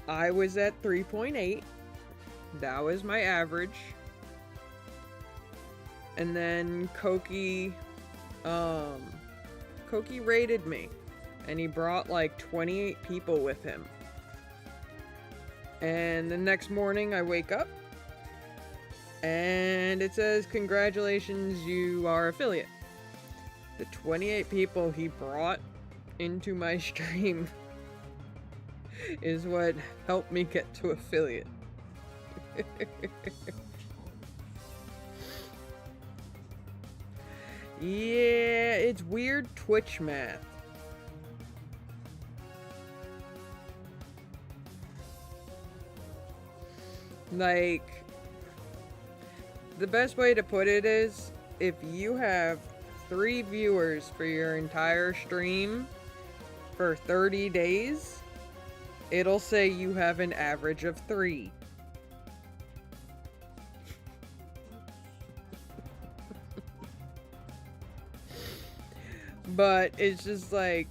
I was at 3.8. That was my average. And then Koki raided me. And he brought like 28 people with him. And the next morning I wake up and it says, congratulations, you are affiliate. The 28 people he brought into my stream is what helped me get to affiliate. Yeah, it's weird Twitch math. Like, the best way to put it is, if you have 3 viewers for your entire stream for 30 days, it'll say you have an average of 3. But it's just like,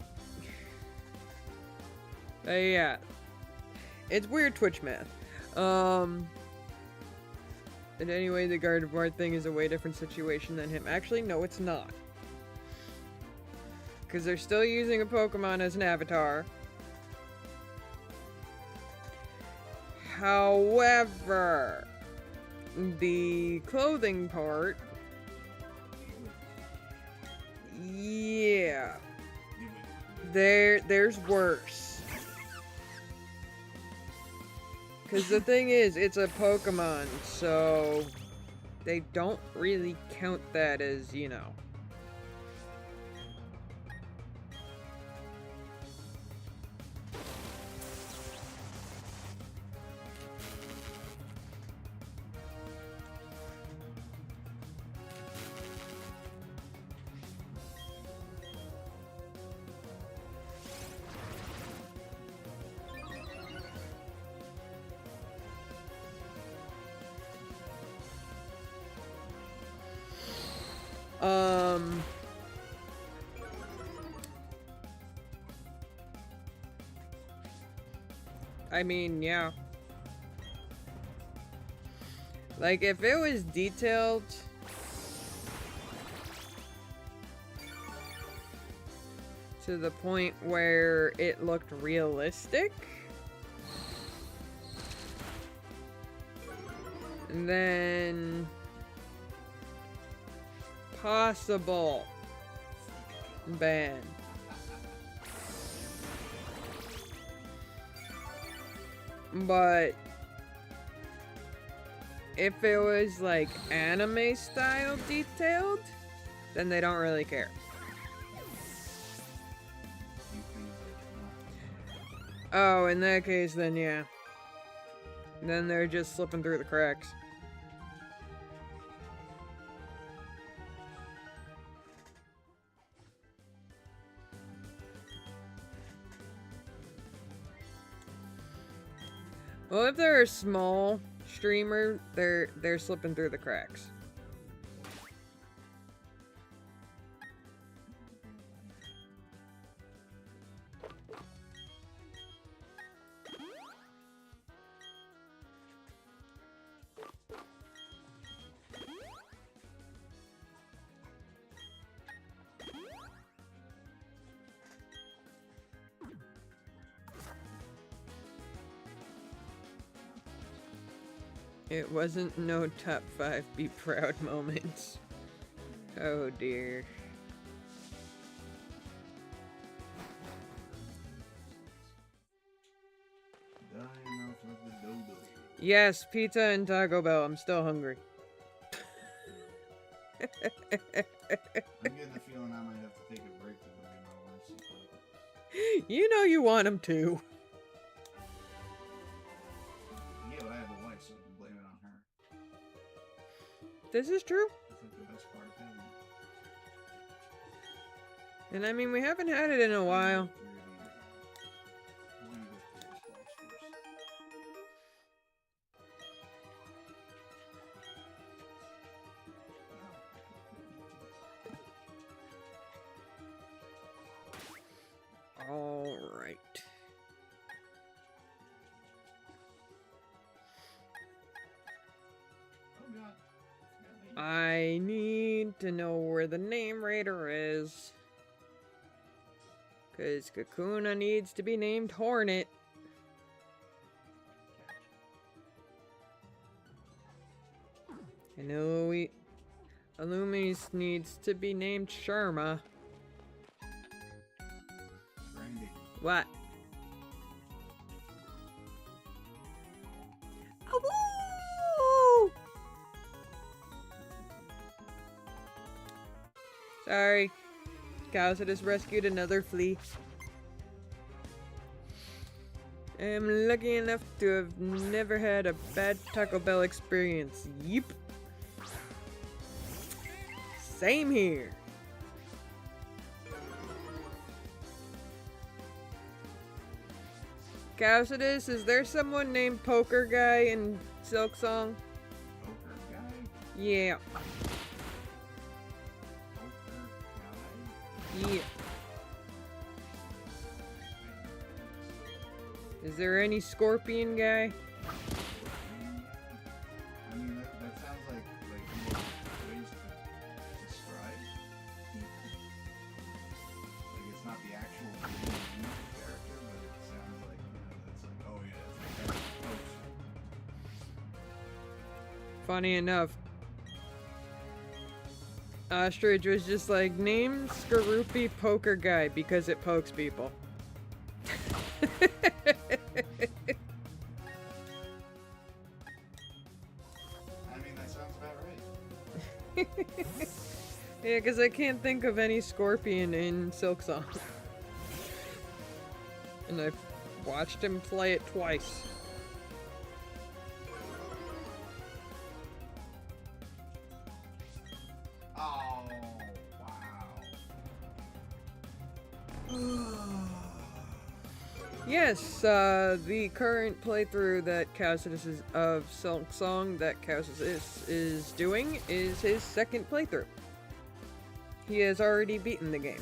yeah, it's weird Twitch math. And anyway, the Gardevoir thing is a way different situation than him. Actually, no, it's not. Because they're still using a Pokemon as an avatar. However, the clothing part, yeah, there's worse. Because the thing is, it's a Pokemon, so they don't really count that as, you know. I mean, yeah. Like, if it was detailed to the point where it looked realistic, then possible ban. But if it was like anime style detailed, then they don't really care. You think that Oh, in that case, then yeah. Then they're just slipping through the cracks. Well, if they're a small streamer, they're slipping through the cracks. It wasn't no top 5 be proud moments. Oh dear. dying off of the dodo. Yes, pizza and Taco Bell. I'm still hungry. I'm getting the feeling I might have to take a break to bring my wife some tacos. You know you want them to. Yeah, but I have a wife, so I can blame it on her. This is true. That's like the best part of having it. And I mean, we haven't had it in a while. We're gonna go through this box first. All right. Oh god. I need to know where the name raider is. Because Kakuna needs to be named Hornet. And Illumis needs to be named Sharma. Brandy. What? Oh, sorry. Cows had just rescued another flea. I'm lucky enough to have never had a bad Taco Bell experience. Yep. Same here. Causidus, is there someone named Poker Guy in Silksong? Poker guy? Yeah. Poker guy? Yeah. Is there any scorpion guy? I mean, that sounds like more ways to describe. Like, it's not the actual character, but it sounds like, that's like, oh yeah, it's like that. Funny enough, Ostrich was just like, name Skaroopy Poker Guy because it pokes people. I mean, that sounds about right. Yeah, because I can't think of any scorpion in Silksong. And I've watched him play it twice. Oh, wow. Yes, the current playthrough that Causidus is of Silksong that Causidus is doing is his second playthrough. He has already beaten the game.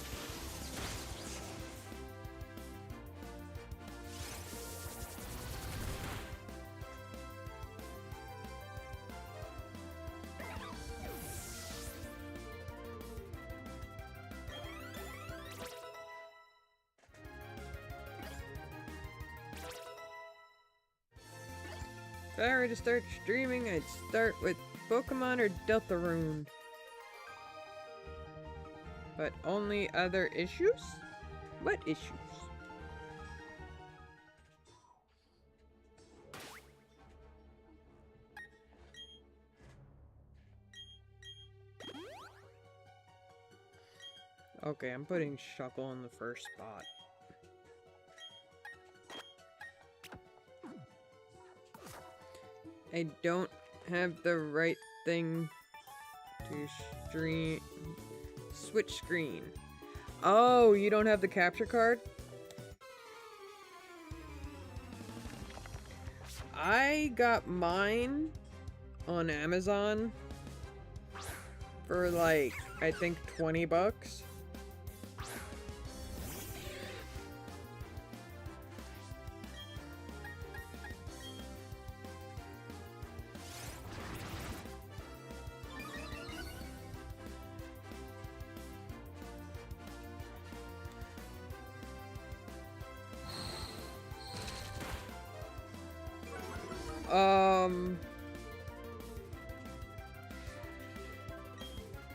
If I were to start streaming, I'd start with Pokemon or Deltarune. But only other issues? What issues? Okay, I'm putting Shuckle in the first spot. I don't have the right thing to switch screen. Oh, you don't have the capture card? I got mine on Amazon for like, I think 20 bucks.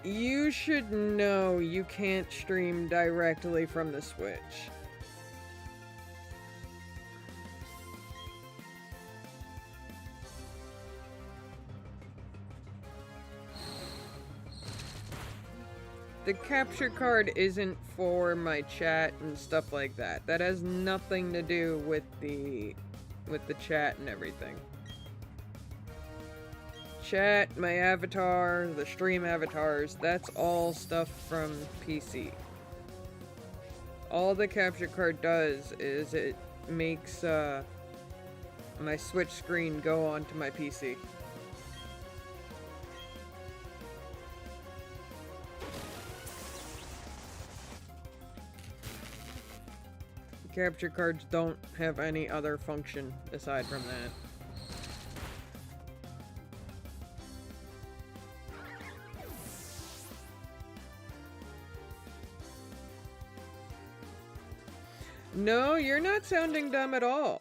You should know you can't stream directly from the Switch. The capture card isn't for my chat and stuff like that. That has nothing to do with the chat and everything. Chat, my avatar, the stream avatars, that's all stuff from PC. All the capture card does is it makes my Switch screen go onto my PC. Capture cards don't have any other function aside from that. No, you're not sounding dumb at all.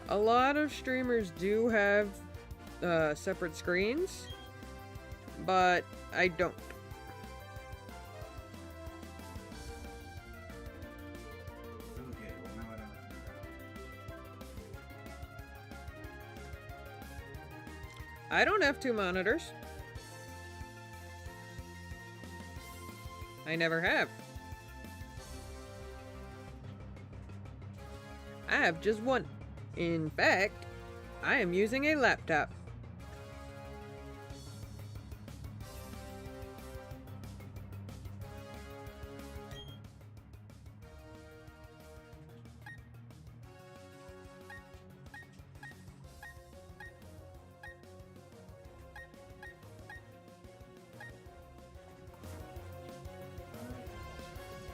A lot of streamers do have separate screens, but I don't. Okay, well now I don't have to do that. I don't have two monitors. I never have. I have just one. In fact, I am using a laptop.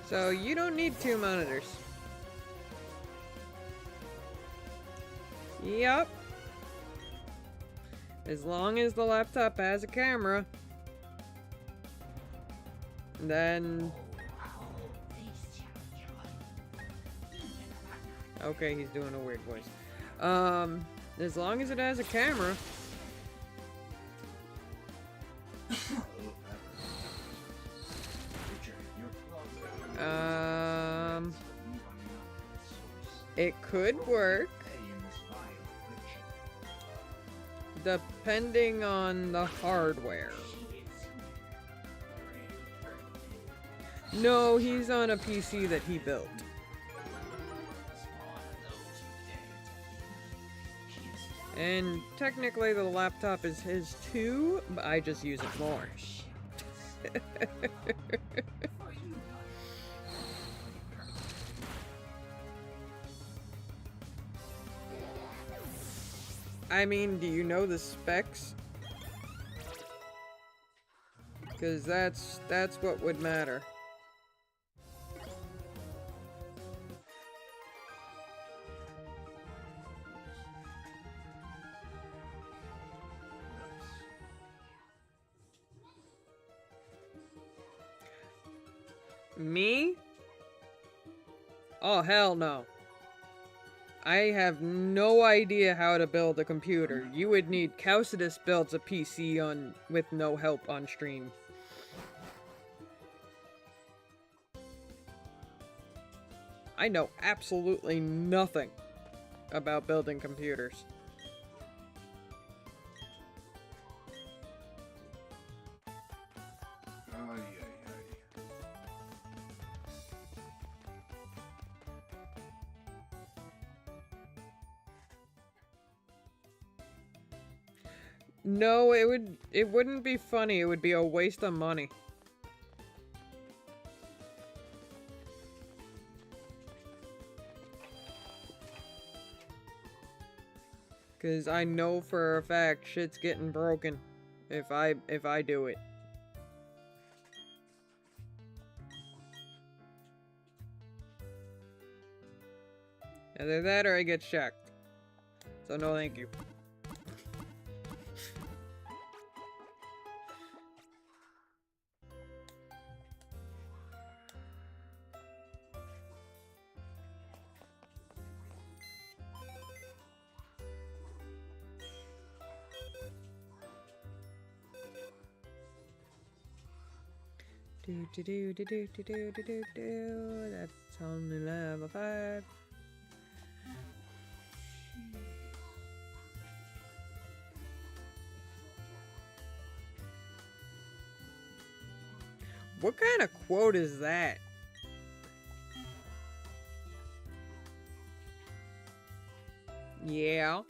So you don't need two monitors. Yep. As long as the laptop has a camera, then... Okay, he's doing a weird voice. As long as it has a camera... It could work. Depending on the hardware. No, he's on a PC that he built. And technically the laptop is his too, but I just use it more. I mean, do you know the specs? Because that's what would matter. Me? Oh, hell no. I have no idea how to build a computer. You would need Causidus builds a PC with no help on stream. I know absolutely nothing about building computers. No, it wouldn't be funny. It would be a waste of money. Cause I know for a fact shit's getting broken if I do it. Either that or I get checked. So no thank you. Do do do do do do do do do do. That's only level 5. What kind of quote is that? Yeah.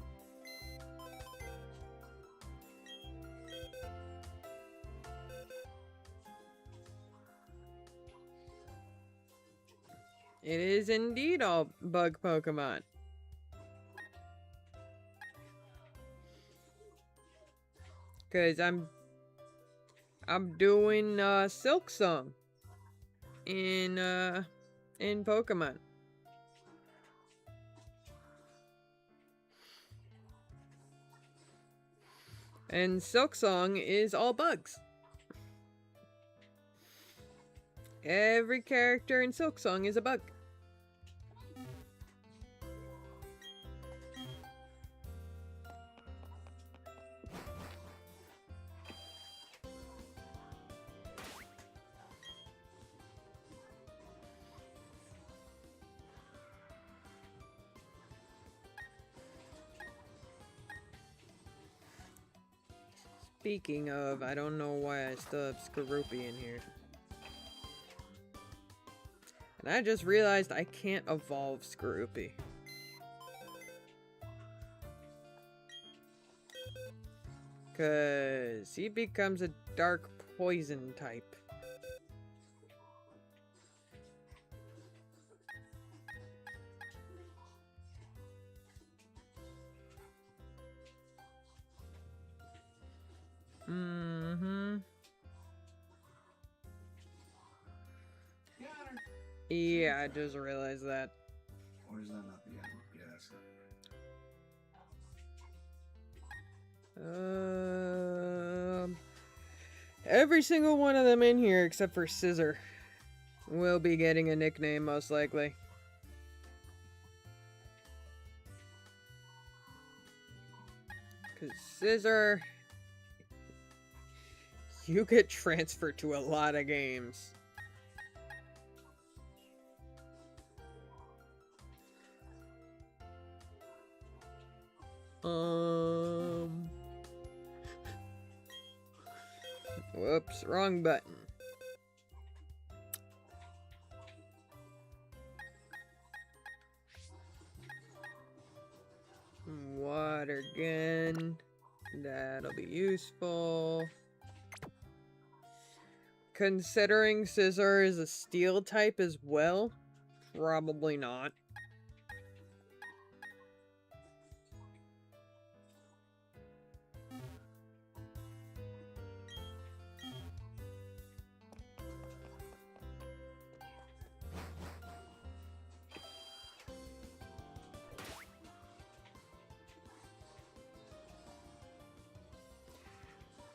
It is indeed all bug Pokemon. Cause I'm doing Silksong in Pokemon. And Silksong is all bugs. Every character in Silksong is a bug. Speaking of, I don't know why I still have Skorupi in here. And I just realized I can't evolve Skorupi. Cause he becomes a dark poison type. Mm-hmm. Yeah, I just realized that. Or is that not the end? Yeah, that's not. Every single one of them in here except for Scissor will be getting a nickname most likely. Cause Scissor, you get transferred to a lot of games. Whoops, wrong button. Water gun. That'll be useful. Considering Scissor is a steel type as well, probably not.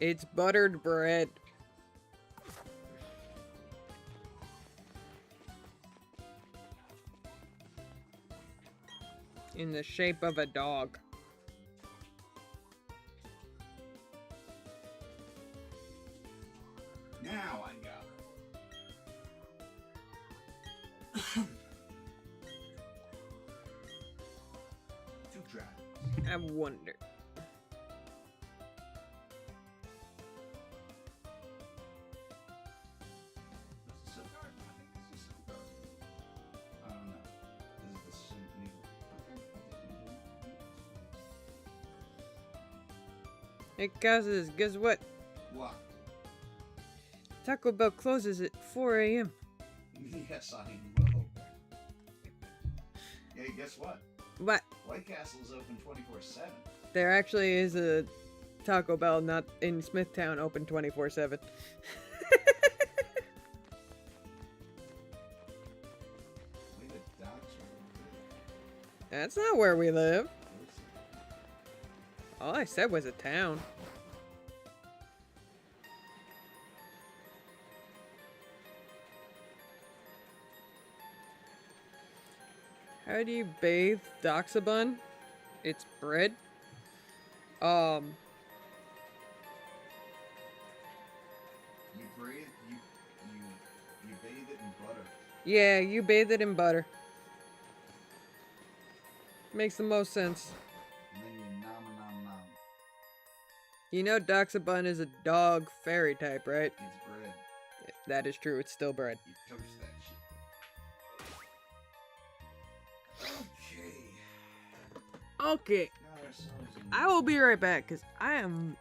It's buttered bread. In the shape of a dog. Now I got it. Two traps. I wonder. This is a card. I think this is a card. I don't know. This is the needle. Okay. Hey, Casas, guess what? What? Taco Bell closes at 4 a.m. Yes, I know. Hey, guess what? What? White Castle's open 24/7. There actually is a Taco Bell not in Smithtown open 24/7. That's not where we live. All I said was a town. How do you bathe Doxabun? It's bread. You bathe you bathe it in butter. Yeah, you bathe it in butter. Makes the most sense. And then you nom nom nom. You know Doxabun is a dog fairy type, right? It's bread. That is true, it's still bread. You toast that shit. Okay. Okay, Got ourselves a I will be right back, because I am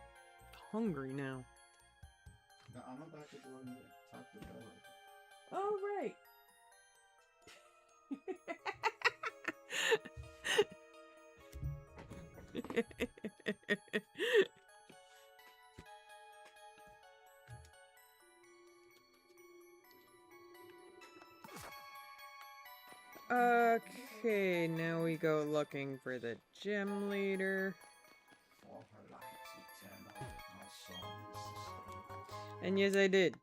hungry now. No, I'm about to go and talk to Bella. All right. Okay, now we go looking for the gym leader. For her light eternal, our songs sustain. And yes, I did.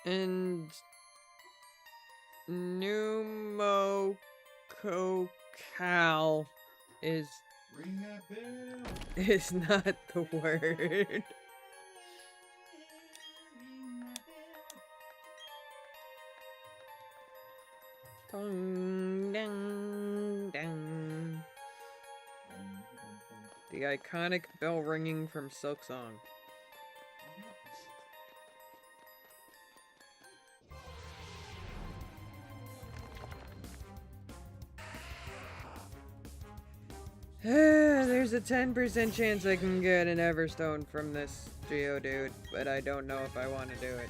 Yes, indeed. And pneumococcal is Ring that bell. not the word. Dong, dang, dang. The iconic bell ringing from Silksong. There's a 10% chance I can get an Everstone from this Geodude, but I don't know if I want to do it.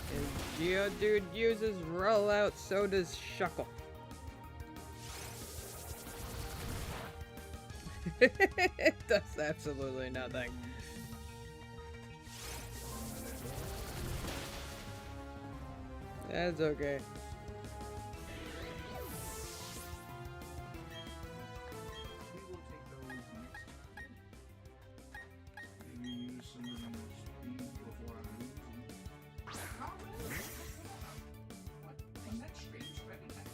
If Geodude uses rollout, so does Shuckle. It does absolutely nothing. That's okay. We will take those next time. Maybe use some of the speed before I lose them. What was that strange red attack?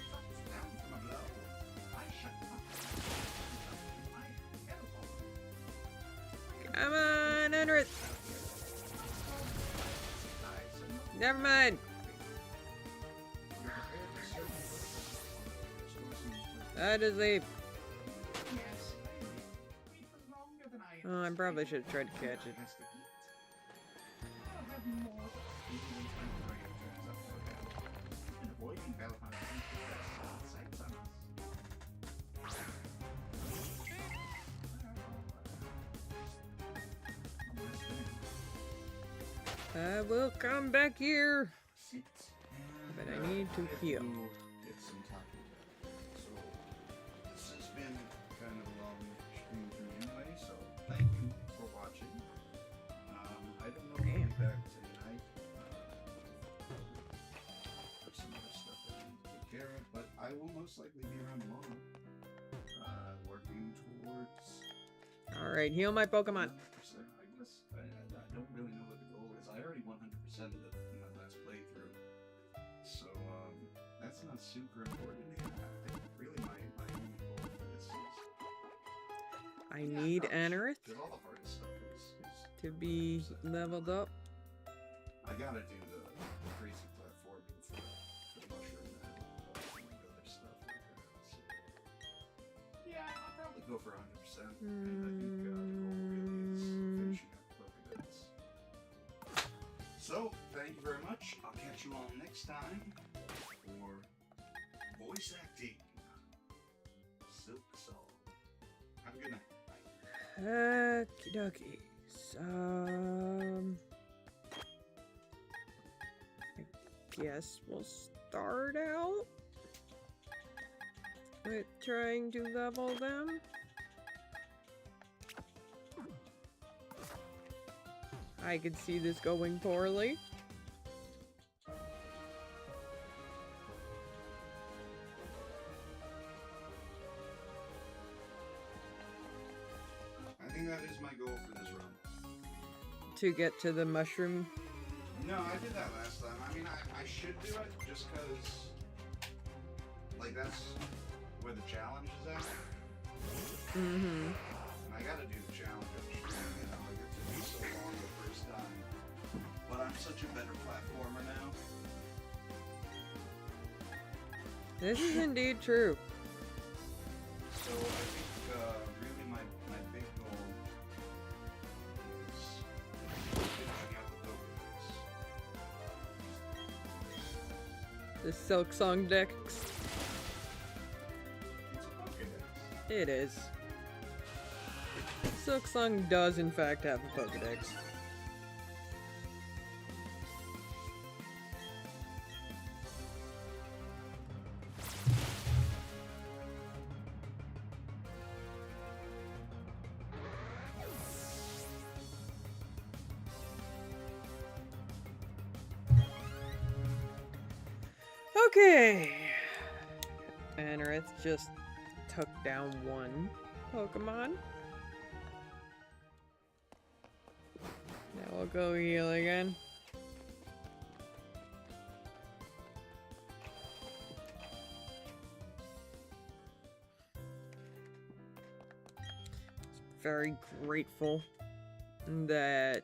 Drops down from a blow. I shut up. My elbow. Come on, under it. Never mind. I just leave. Yes, it was longer than I Oh, I probably should have tried to catch it. has to eat. I'll have more. Even when time turns up for Bell. I've been avoiding Bell hunting because sights on us. I will come back here, Sit. but I need to heal. Get some Taco Bell. So this has been kind of a long stream through anyway. So thank you for watching. I don't know if I'll be back tonight. There's some other stuff that I need to take care of, but I will most likely be around tomorrow. Working towards. Alright, heal my Pokemon. 100%. I guess I don't really know what the goal is. I already 100% of it in my last playthrough, so that's not super important. I think really my only goal for this is I need Anorith Because all the hardest stuff is to be leveled up. I gotta do the crazy platforming for the mushroom now. Some of the other stuff like that. So, yeah, I'll probably go for 100%. And I think the goal really is finishing up Pokedex. So, thank you very much. I'll catch you all next time for voice acting Silksong. Have a good night. Okie dokie. I guess we'll start out with trying to level them. I could see this going poorly. I think that is my goal for this run. To get to the mushroom. No, I did that last time. I mean, I should do it just because, like, that's where the challenge is at. Mm-hmm. And I gotta do the challenge. You know, like, it took me so long the first time. But I'm such a better platformer now. This is indeed true. So I think really my big goal is finishing out the Pokedex. The Silksong Dex. It's a Pokedex. It is. Silksong does in fact have a Pokedex. Okay. Anorith just took down one Pokemon. Now we'll go heal again. Very grateful that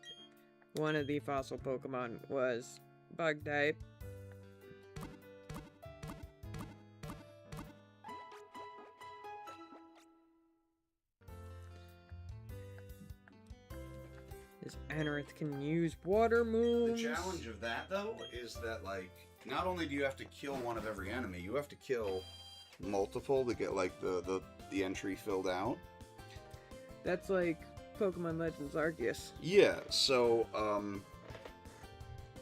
one of the fossil Pokemon was bug type. This Anorith can use water moves. The challenge of that, though, is that, like, not only do you have to kill one of every enemy, you have to kill multiple to get, like, the entry filled out. That's like Pokemon Legends Arceus. Yeah, so,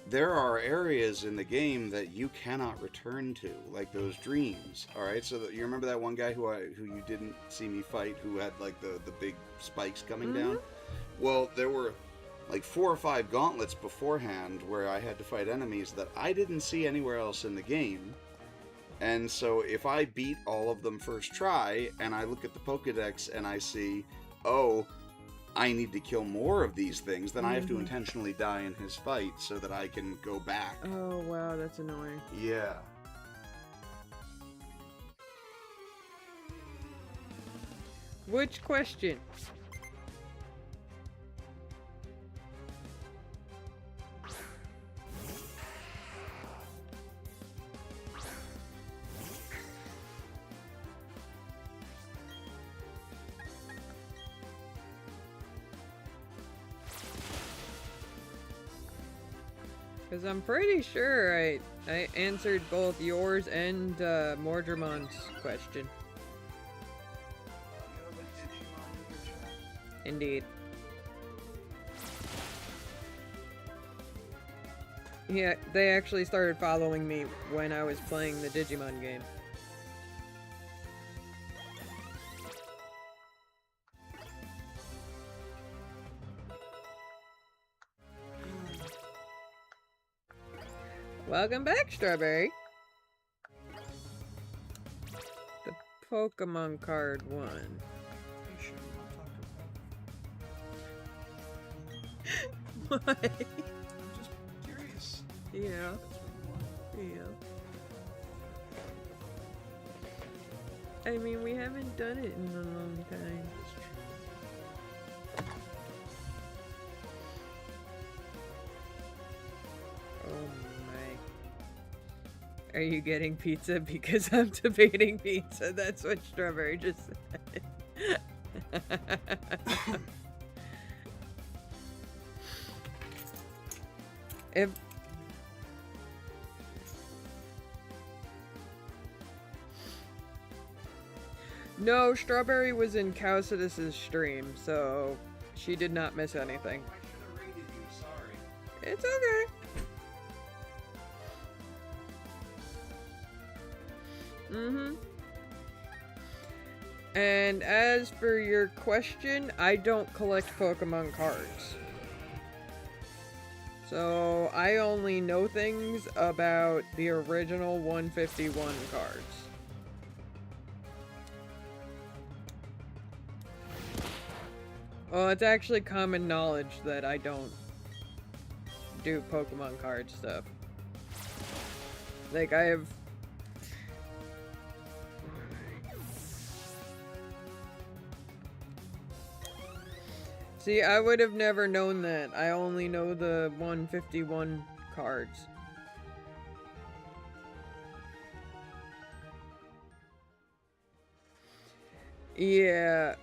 there are areas in the game that you cannot return to, like those dreams, alright? So you remember that one guy who you didn't see me fight, who had, like, the big spikes coming down? Well, there were like 4 or 5 gauntlets beforehand where I had to fight enemies that I didn't see anywhere else in the game. And so if I beat all of them first try, and I look at the Pokedex and I see, oh, I need to kill more of these things, then I have to intentionally die in his fight so that I can go back. Oh, wow, that's annoying. Yeah. Which question? Because I'm pretty sure I answered both yours and Mordremon's question. Indeed. Yeah, they actually started following me when I was playing the Digimon game. Welcome back, Strawberry. The Pokemon card one. What? I'm just curious. Yeah. Yeah. I mean, we haven't done it in a long time. Are you getting pizza? Because I'm debating pizza. That's what Strawberry just said. If no, Strawberry was in Cowcidus's stream, so she did not miss anything. I should have rated you, sorry. It's okay. And as for your question, I don't collect Pokemon cards. So I only know things about the original 151 cards. Well, it's actually common knowledge that I don't do Pokemon card stuff. Like, I have... See, I would have never known that. I only know the 151 cards. Yeah,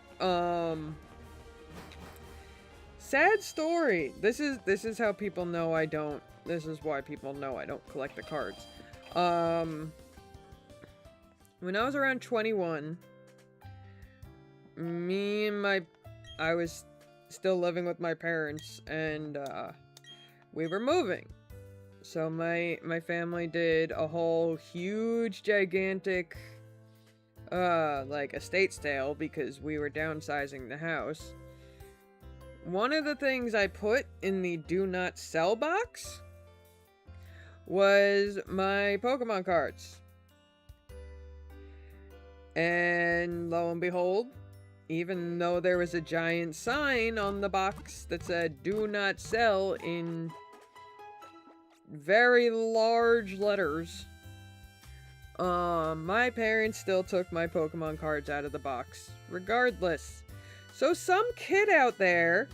sad story. This is how people know I don't. This is why people know I don't collect the cards. When I was around 21, I was still living with my parents, and we were moving. So my family did a whole huge, gigantic, like estate sale because we were downsizing the house. One of the things I put in the do not sell box was my Pokemon cards. And lo and behold, even though there was a giant sign on the box that said do not sell in very large letters, my parents still took my Pokemon cards out of the box, regardless. So some kid out there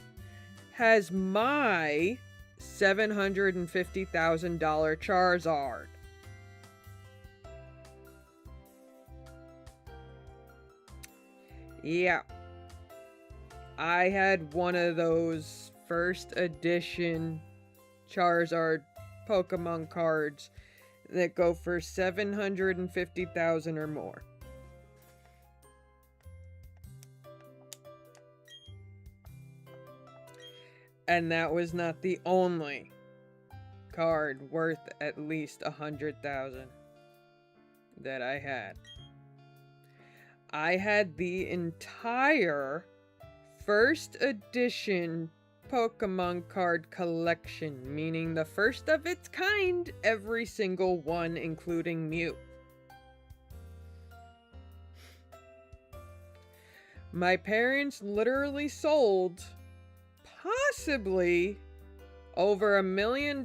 has my $750,000 Charizard. Yeah. I had one of those first edition Charizard Pokemon cards that go for $750,000 or more. And that was not the only card worth at least $100,000 that I had. I had the entire first edition Pokemon card collection, meaning the first of its kind, every single one, including Mew. My parents literally sold possibly over $1 million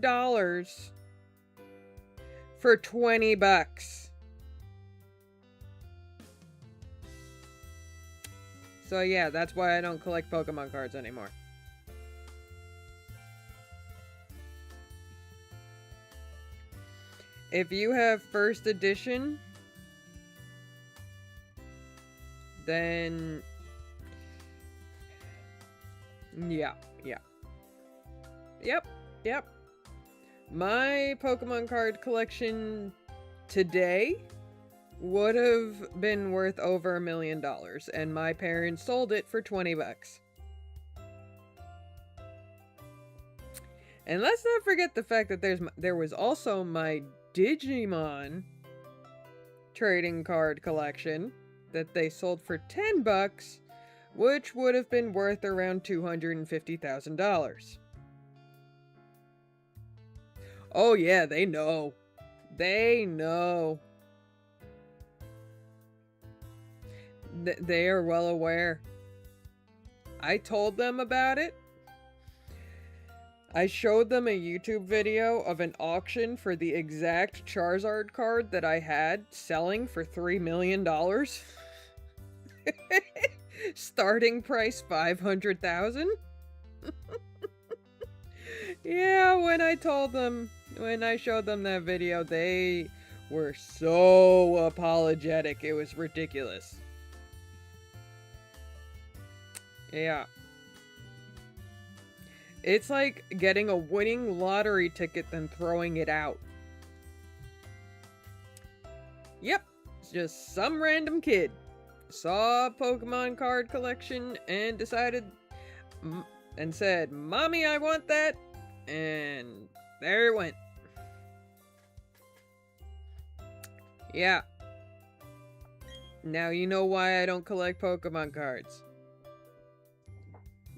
for $20. So yeah, that's why I don't collect Pokemon cards anymore. If you have first edition, then yeah. Yep. My Pokemon card collection today would have been worth over $1 million, and my parents sold it for $20. And let's not forget the fact that there was also my Digimon trading card collection that they sold for $10, which would have been worth around $250,000. Oh yeah, they know. They know. They are well aware. I told them about it. I showed them a YouTube video of an auction for the exact Charizard card that I had selling for $3 million. Starting price $500,000. Yeah, when I showed them that video, they were so apologetic. It was ridiculous. Yeah. It's like getting a winning lottery ticket then throwing it out. Yep. It's just some random kid saw a Pokemon card collection and decided and said, "Mommy, I want that." And there it went. Yeah. Now you know why I don't collect Pokemon cards.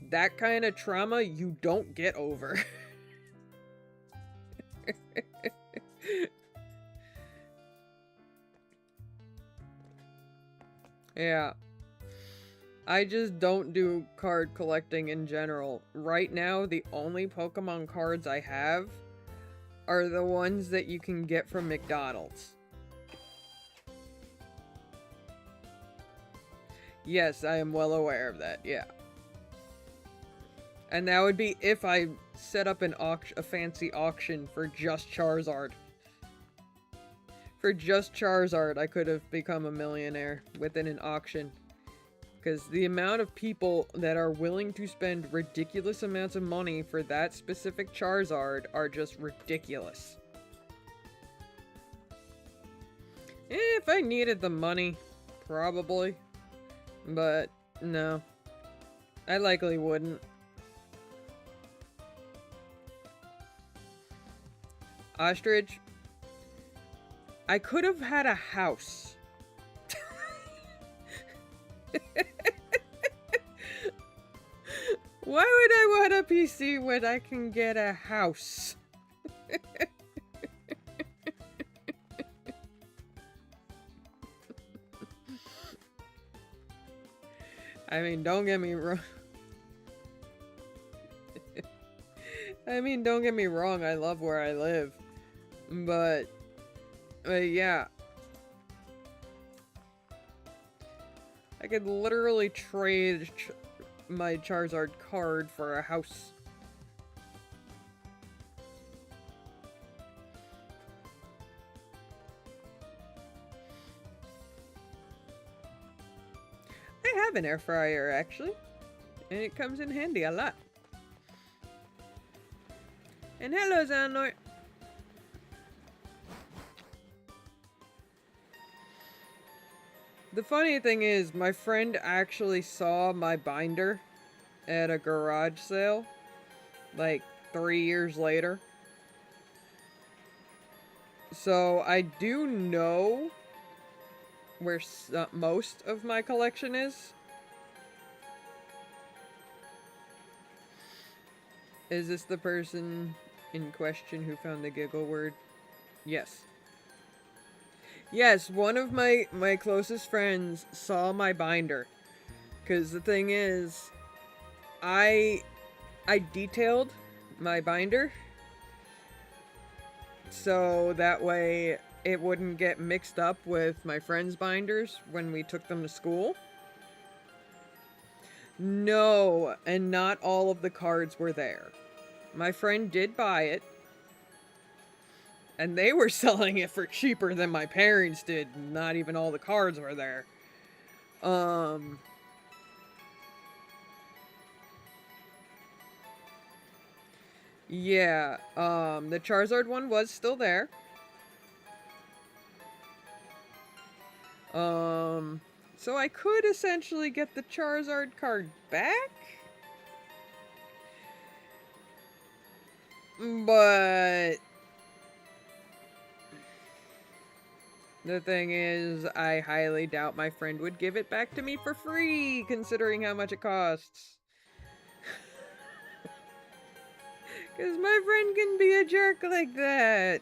That kind of trauma you don't get over. Yeah. I just don't do card collecting in general. Right now, the only Pokemon cards I have are the ones that you can get from McDonald's. Yes, I am well aware of that, yeah. And that would be if I set up a fancy auction for just Charizard. For just Charizard, I could have become a millionaire within an auction. Because the amount of people that are willing to spend ridiculous amounts of money for that specific Charizard are just ridiculous. If I needed the money, probably. But, no. I likely wouldn't. Ostrich, I could have had a house. Why would I want a PC when I can get a house? I mean, don't get me wrong. Don't get me wrong, I love where I live. But yeah. I could literally trade my Charizard card for a house. I have an air fryer, actually. And it comes in handy a lot. And hello, Xandor. The funny thing is, my friend actually saw my binder at a garage sale, like 3 years later. So I do know where most of my collection is. Is this the person in question who found the giggle word? Yes. Yes, one of my closest friends saw my binder. Because the thing is, I detailed my binder. So that way it wouldn't get mixed up with my friends' binders when we took them to school. No, and not all of the cards were there. My friend did buy it. And they were selling it for cheaper than my parents did. Not even all the cards were there. Yeah, the Charizard one was still there. So I could essentially get the Charizard card back. But the thing is, I highly doubt my friend would give it back to me for free, considering how much it costs. Because my friend can be a jerk like that.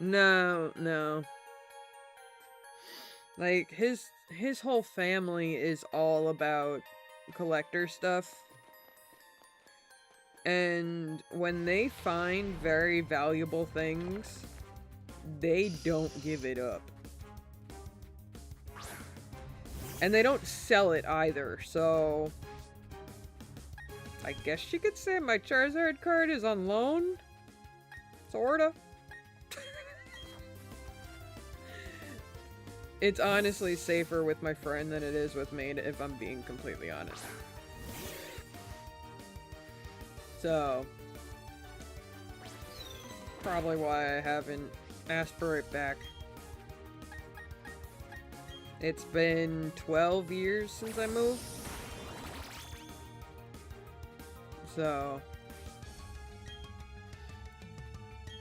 No. Like, his whole family is all about collector stuff. And when they find very valuable things, they don't give it up. And they don't sell it either, so I guess you could say my Charizard card is on loan? Sorta. It's honestly safer with my friend than it is with me, if I'm being completely honest. So, probably why I haven't asked for it back. It's been 12 years since I moved. So,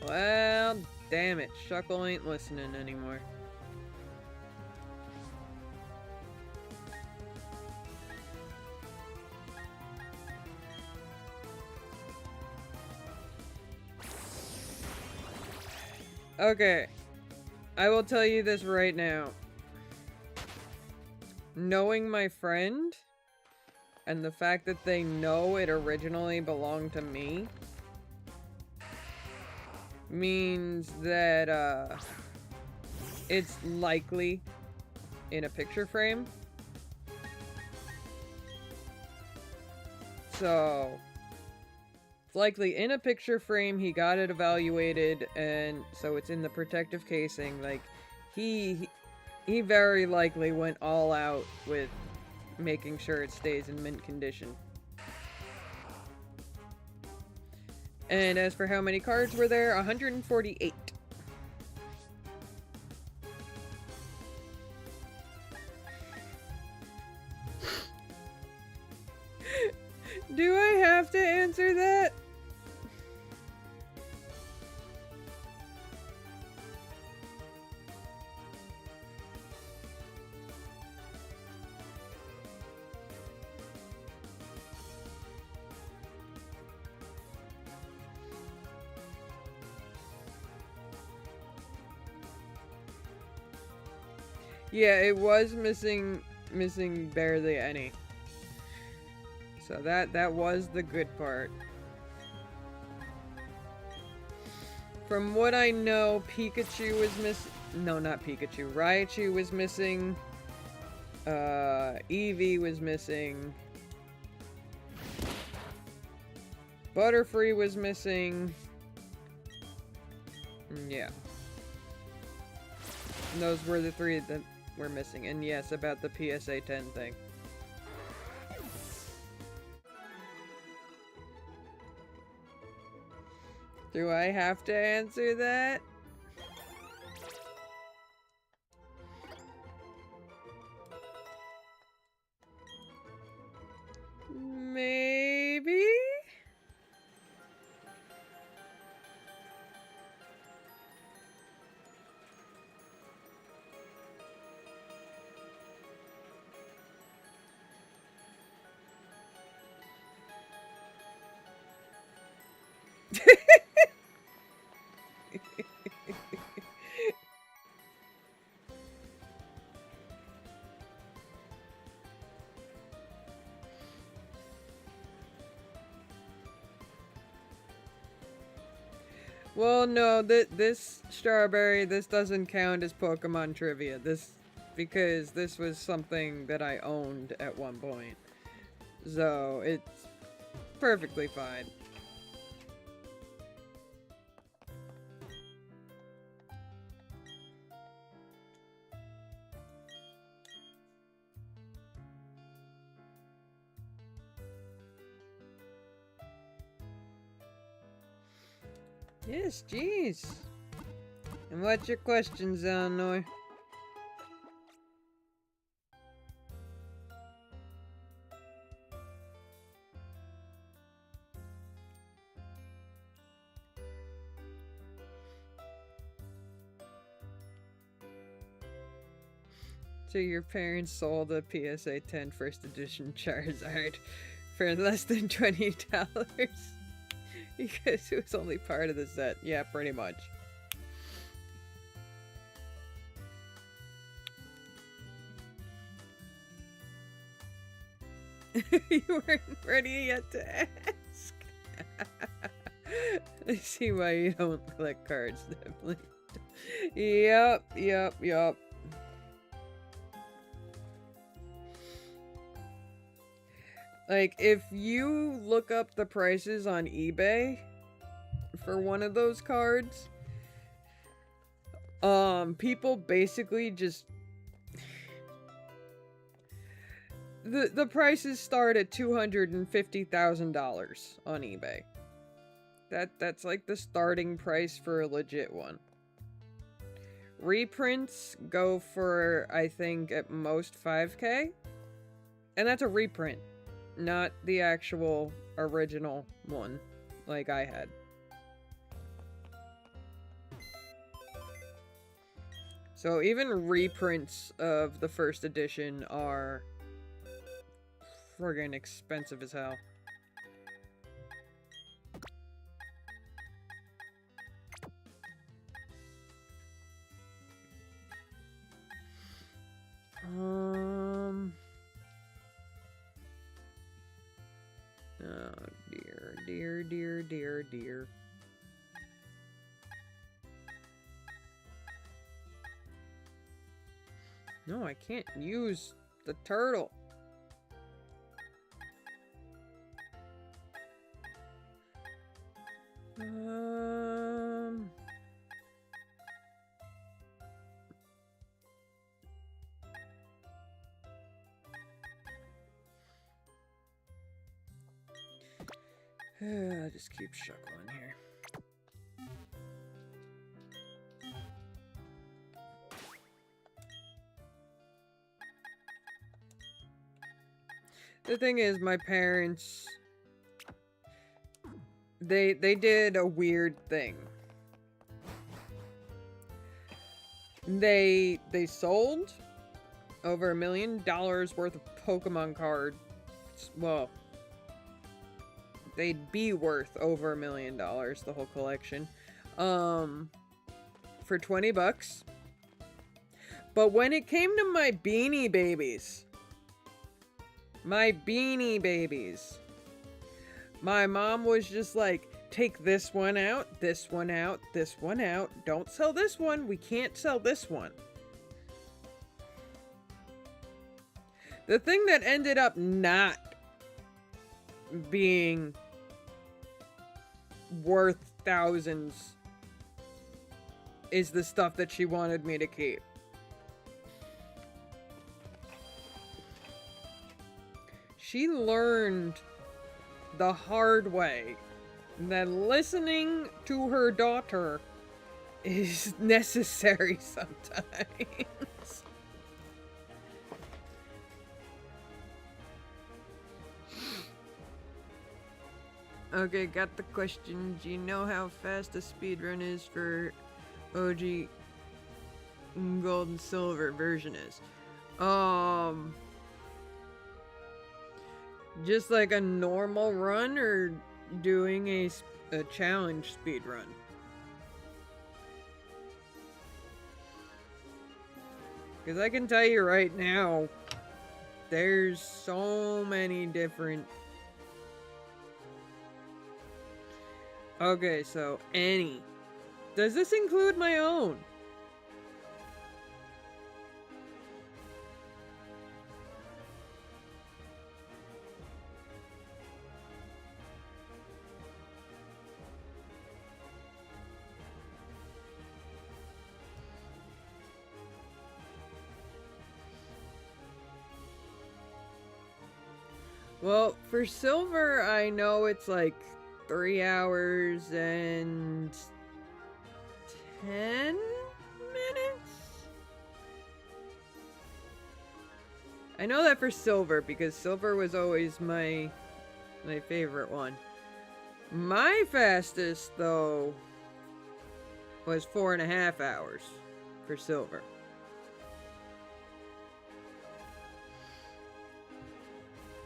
well, damn it, Shuckle ain't listening anymore. Okay, I will tell you this right now. Knowing my friend, and the fact that they know it originally belonged to me, means that, it's likely in a picture frame. So, it's likely in a picture frame, he got it evaluated, and so it's in the protective casing. Like, he very likely went all out with making sure it stays in mint condition. And as for how many cards were there, 148. Do I have to answer that? Yeah, it was missing barely any. So that was the good part. From what I know, Pikachu was missing. No, not Pikachu. Raichu was missing. Eevee was missing. Butterfree was missing. Yeah. And those were the three that were missing. And yes, about the PSA 10 thing. Do I have to answer that? Maybe? Well, no, this strawberry, this doesn't count as Pokemon trivia. Because this was something that I owned at one point. So, it's perfectly fine. Yes, jeez. And what's your question, Zelnor? So your parents sold a PSA 10 first edition Charizard for less than $20 because it was only part of the set. Yeah, pretty much. You weren't ready yet to ask. I see why you don't collect cards, definitely. Yep. Like, if you look up the prices on eBay for one of those cards, people basically just... The prices start at $250,000 on eBay. That's like the starting price for a legit one. Reprints go for, I think, at most $5K. And that's a reprint, not the actual original one like I had. So even reprints of the first edition are friggin' expensive as hell. Oh dear. No, I can't use the turtle. I'll just keep shuckling here. The thing is, my parents, they did a weird thing. They sold over $1 million worth of Pokemon cards. Well, they'd be worth over $1 million, the whole collection, for $20. But when it came to my Beanie Babies, my mom was just like, take this one out, this one out, this one out. Don't sell this one. We can't sell this one. The thing that ended up not being worth thousands is the stuff that she wanted me to keep. She learned the hard way that listening to her daughter is necessary sometimes. Okay, got the question. Do you know how fast a speedrun is for OG Gold and Silver version is? Just like a normal run, or doing a challenge speed run? Because I can tell you right now, there's so many different... Okay, so any. Does this include my own? Well, for silver, I know it's like 3 hours and 10 minutes? I know that for silver, because silver was always my favorite one. My fastest, though, was 4.5 hours for silver.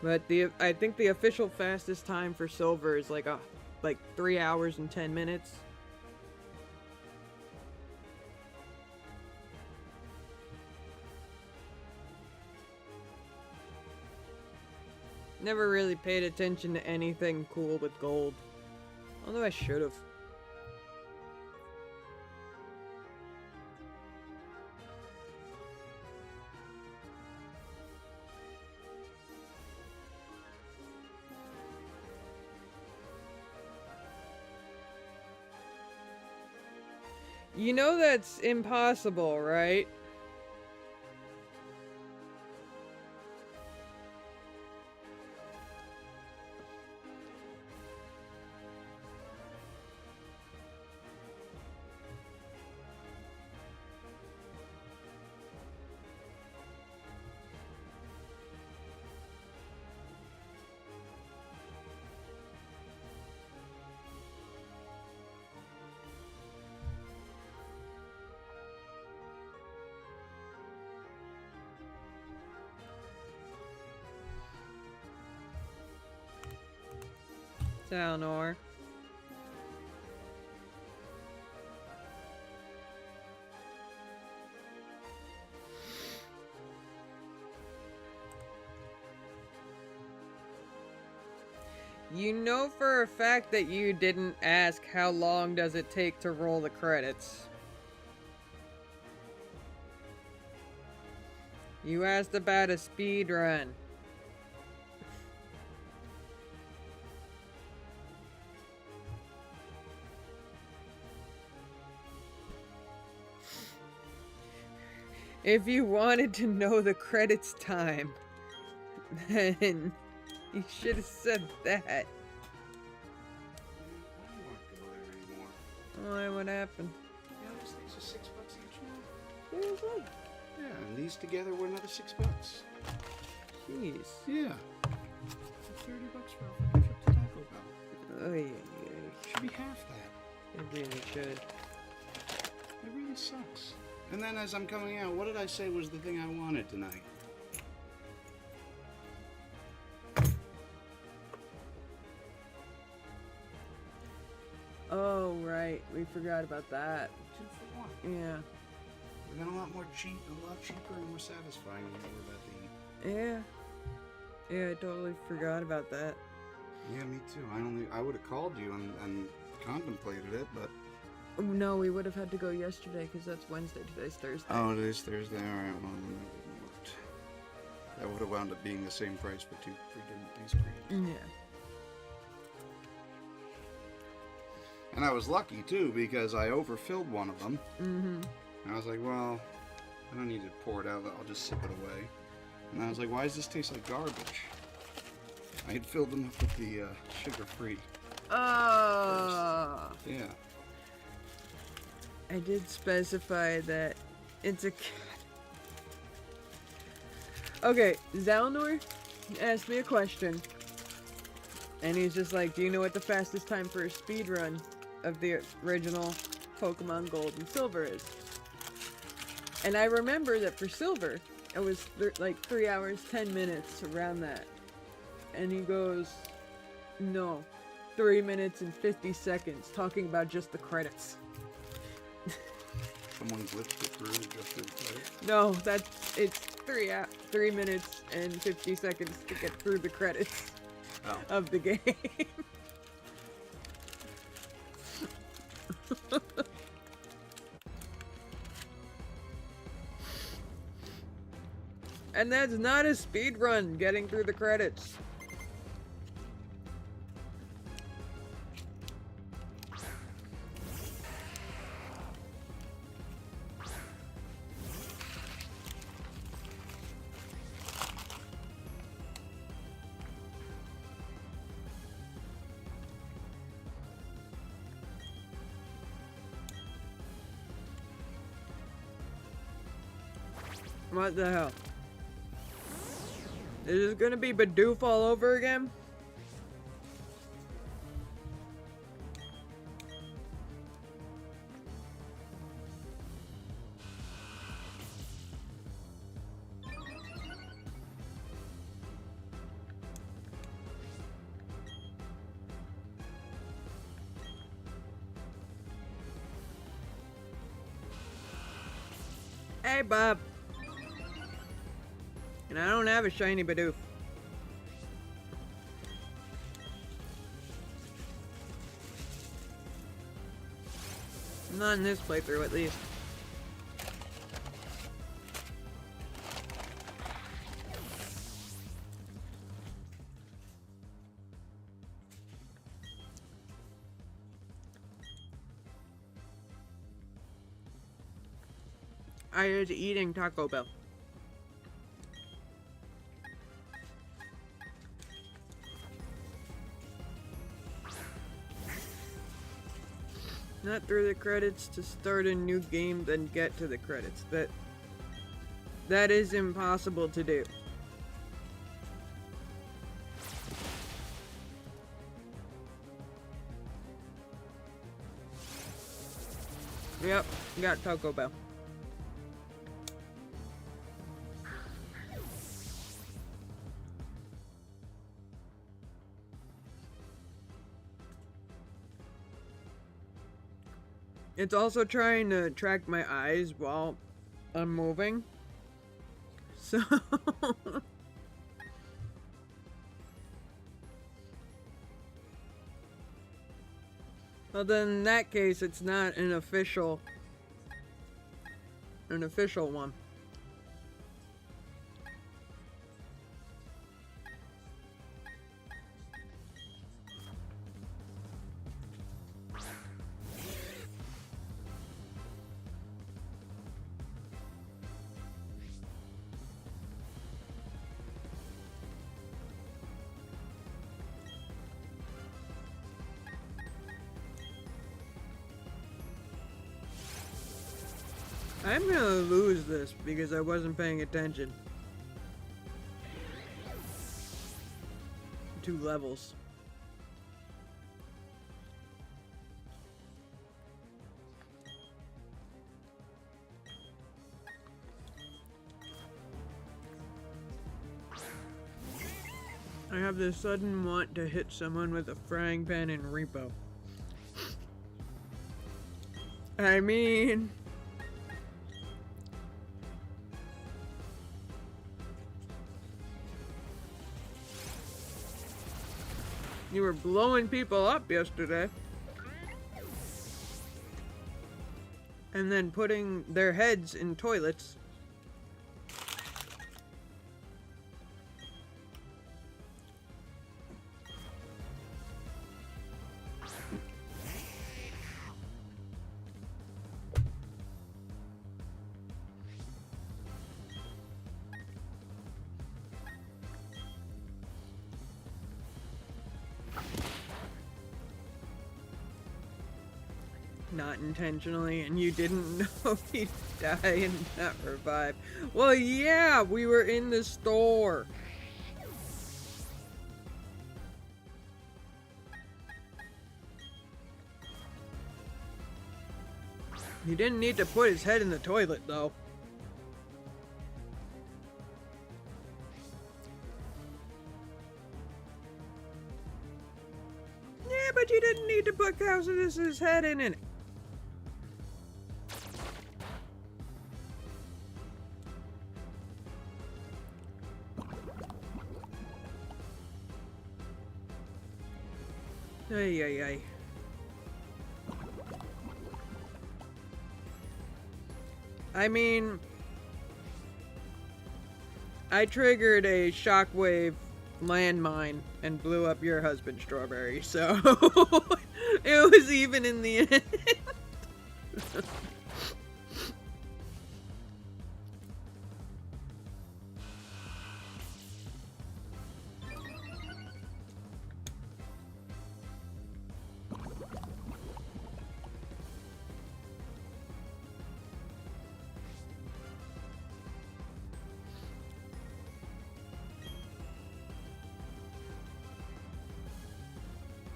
But I think the official fastest time for silver is like 3 hours and 10 minutes. Never really paid attention to anything cool with gold. Although I should have. You know that's impossible, right? Eleanor. You know for a fact that you didn't ask how long does it take to roll the credits. You asked about a speed run. If you wanted to know the credits time, then you should have said that. I don't want to go there anymore. Why, what happened? Yeah, those things are $6 each now. Seriously? Yeah, and these together were another $6. Jeez. Yeah. $30 for a fucking trip to Taco Bell. Oh, yeah. Should be half that. It really should. It really sucks. And then as I'm coming out, what did I say was the thing I wanted tonight? Oh, right. We forgot about that. 2 for 1. Yeah. And then a lot cheaper and more satisfying when you were about to eat. Yeah. Yeah, I totally forgot about that. Yeah, me too. I would have called you and contemplated it, but... No, we would have had to go yesterday because that's Wednesday. Today's Thursday. Oh, it is Thursday. Alright, well, then that wouldn't have worked. That would have wound up being the same price for 2 freaking ice creams. Yeah. And I was lucky, too, because I overfilled one of them. Mm-hmm. And I was like, well, I don't need to pour it out. I'll just sip it away. And I was like, why does this taste like garbage? I had filled them up with the sugar-free. Yeah. I did specify that it's a... Okay, Zalnor asked me a question. And he's just like, do you know what the fastest time for a speed run of the original Pokemon Gold and Silver is? And I remember that for Silver, it was like 3 hours, 10 minutes around that. And he goes, no, 3 minutes and 50 seconds, talking about just the credits. Someone glitched it through just through the credits? No, it's 3 minutes and 50 seconds to get through the credits of the game. And that's not a speed run, getting through the credits. What the hell? Is this gonna be Bidoof all over again? Hey, Bob. And I don't have a shiny Bidoof. Not in this playthrough, at least. I was eating Taco Bell. Not through the credits to start a new game, then get to the credits. That is impossible to do. Yep, got Taco Bell. It's also trying to track my eyes while I'm moving. So well, then in that case, it's not an official one. I'm gonna lose this because I wasn't paying attention. 2 levels. I have this sudden want to hit someone with a frying pan in Repo. I mean... you were blowing people up yesterday. And then putting their heads in toilets. Not intentionally, and you didn't know he'd die and not revive. Well, yeah, we were in the store. He didn't need to put his head in the toilet, though. Yeah, but you didn't need to put Calcidus's head in it. Ay, ay, ay. I mean, I triggered a shockwave landmine and blew up your husband, Strawberry, so it was even in the end.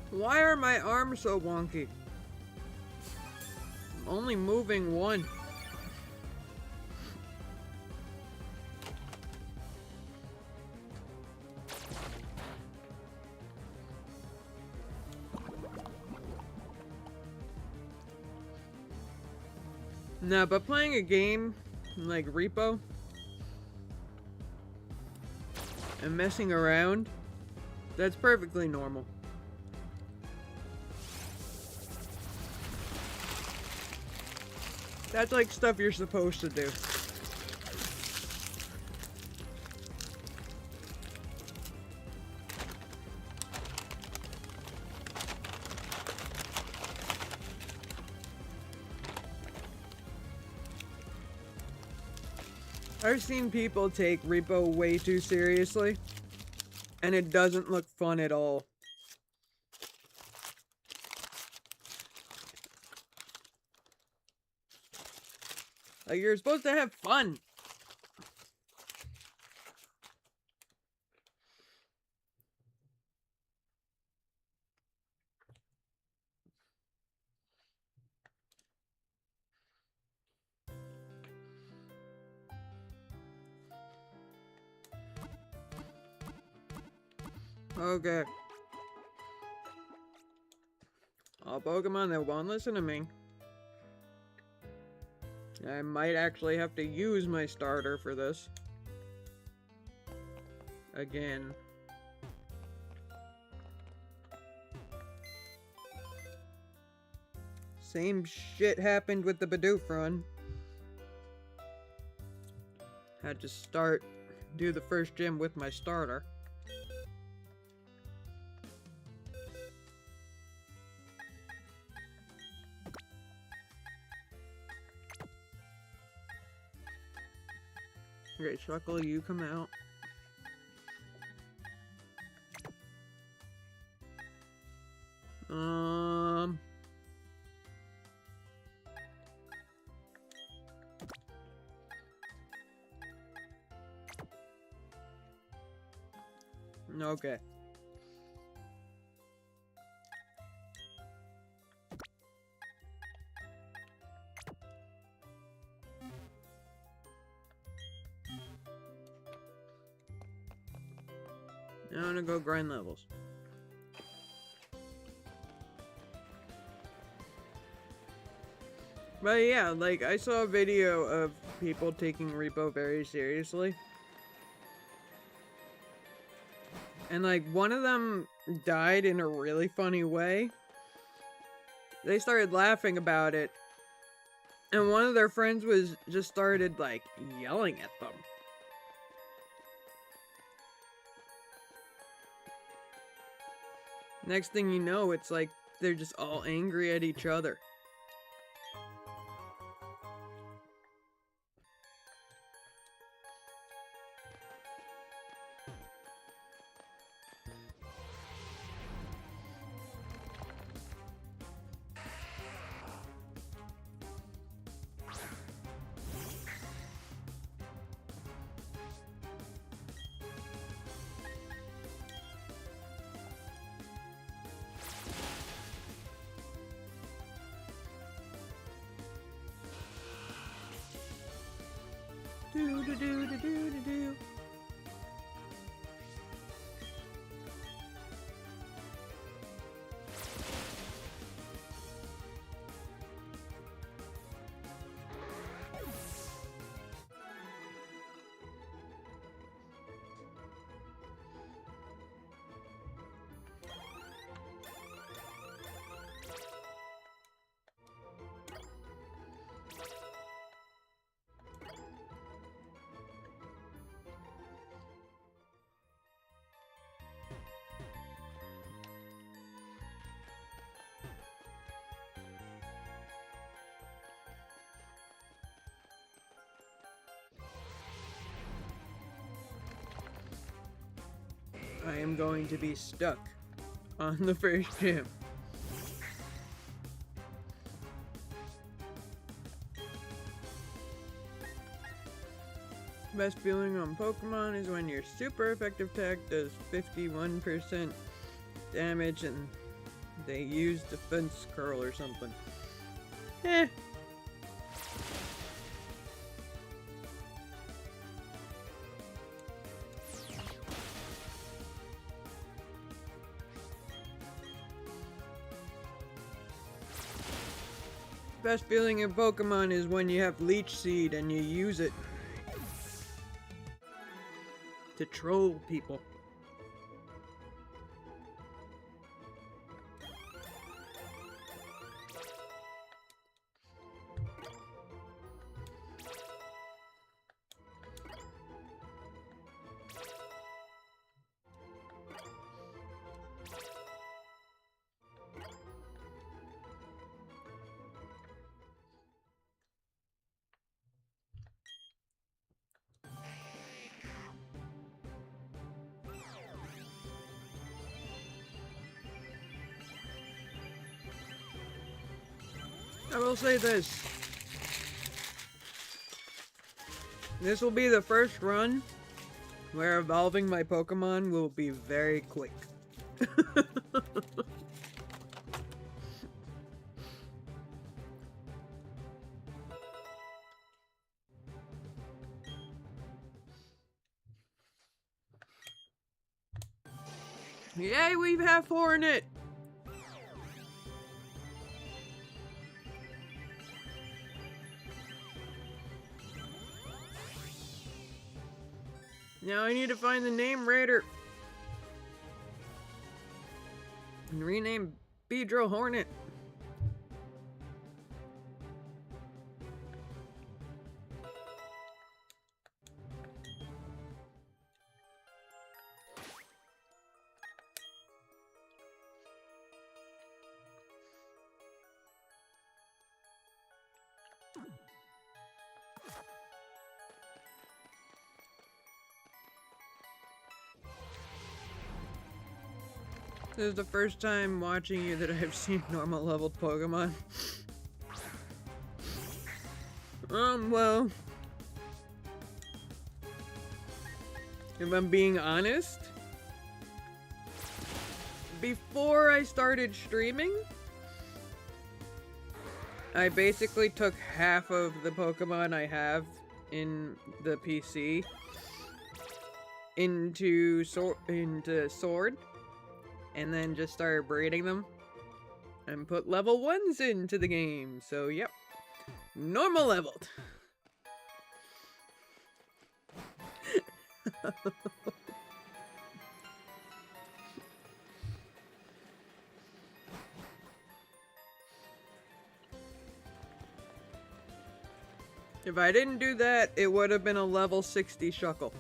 Why are my arms so wonky? I'm only moving one. No, but playing a game like Repo and messing around, that's perfectly normal. That's like stuff you're supposed to do. I've seen people take repo way too seriously, and it doesn't look fun at all. Like, you're supposed to have fun. Okay. All Pokemon that won't listen to me. I might actually have to use my starter for this. Again. Same shit happened with the Bidoof run. Had to do the first gym with my starter. Okay, Shuckle, you come out. Okay. Now I'm gonna go grind levels. But yeah, like, I saw a video of people taking repo very seriously. And like, one of them died in a really funny way. They started laughing about it. And one of their friends just started like yelling at them. Next thing you know, it's like they're just all angry at each other. Do do do do do do do. I am going to be stuck on the first gym. Best feeling on Pokemon is when your super effective attack does 51% damage and they use defense curl or something. Eh. Best feeling in Pokemon is when you have Leech Seed and you use it to troll people. I will say this. This will be the first run where evolving my Pokemon will be very quick. Yay, we have 4 in it! Now I need to find the name Raider. And rename Beedrill Hornet. This is the first time watching you that I've seen normal leveled Pokemon. Well, if I'm being honest, before I started streaming, I basically took half of the Pokemon I have in the PC into Sword, and then just started breeding them and put level 1s into the game. So yep, normal leveled. If I didn't do that, it would have been a level 60 Shuckle.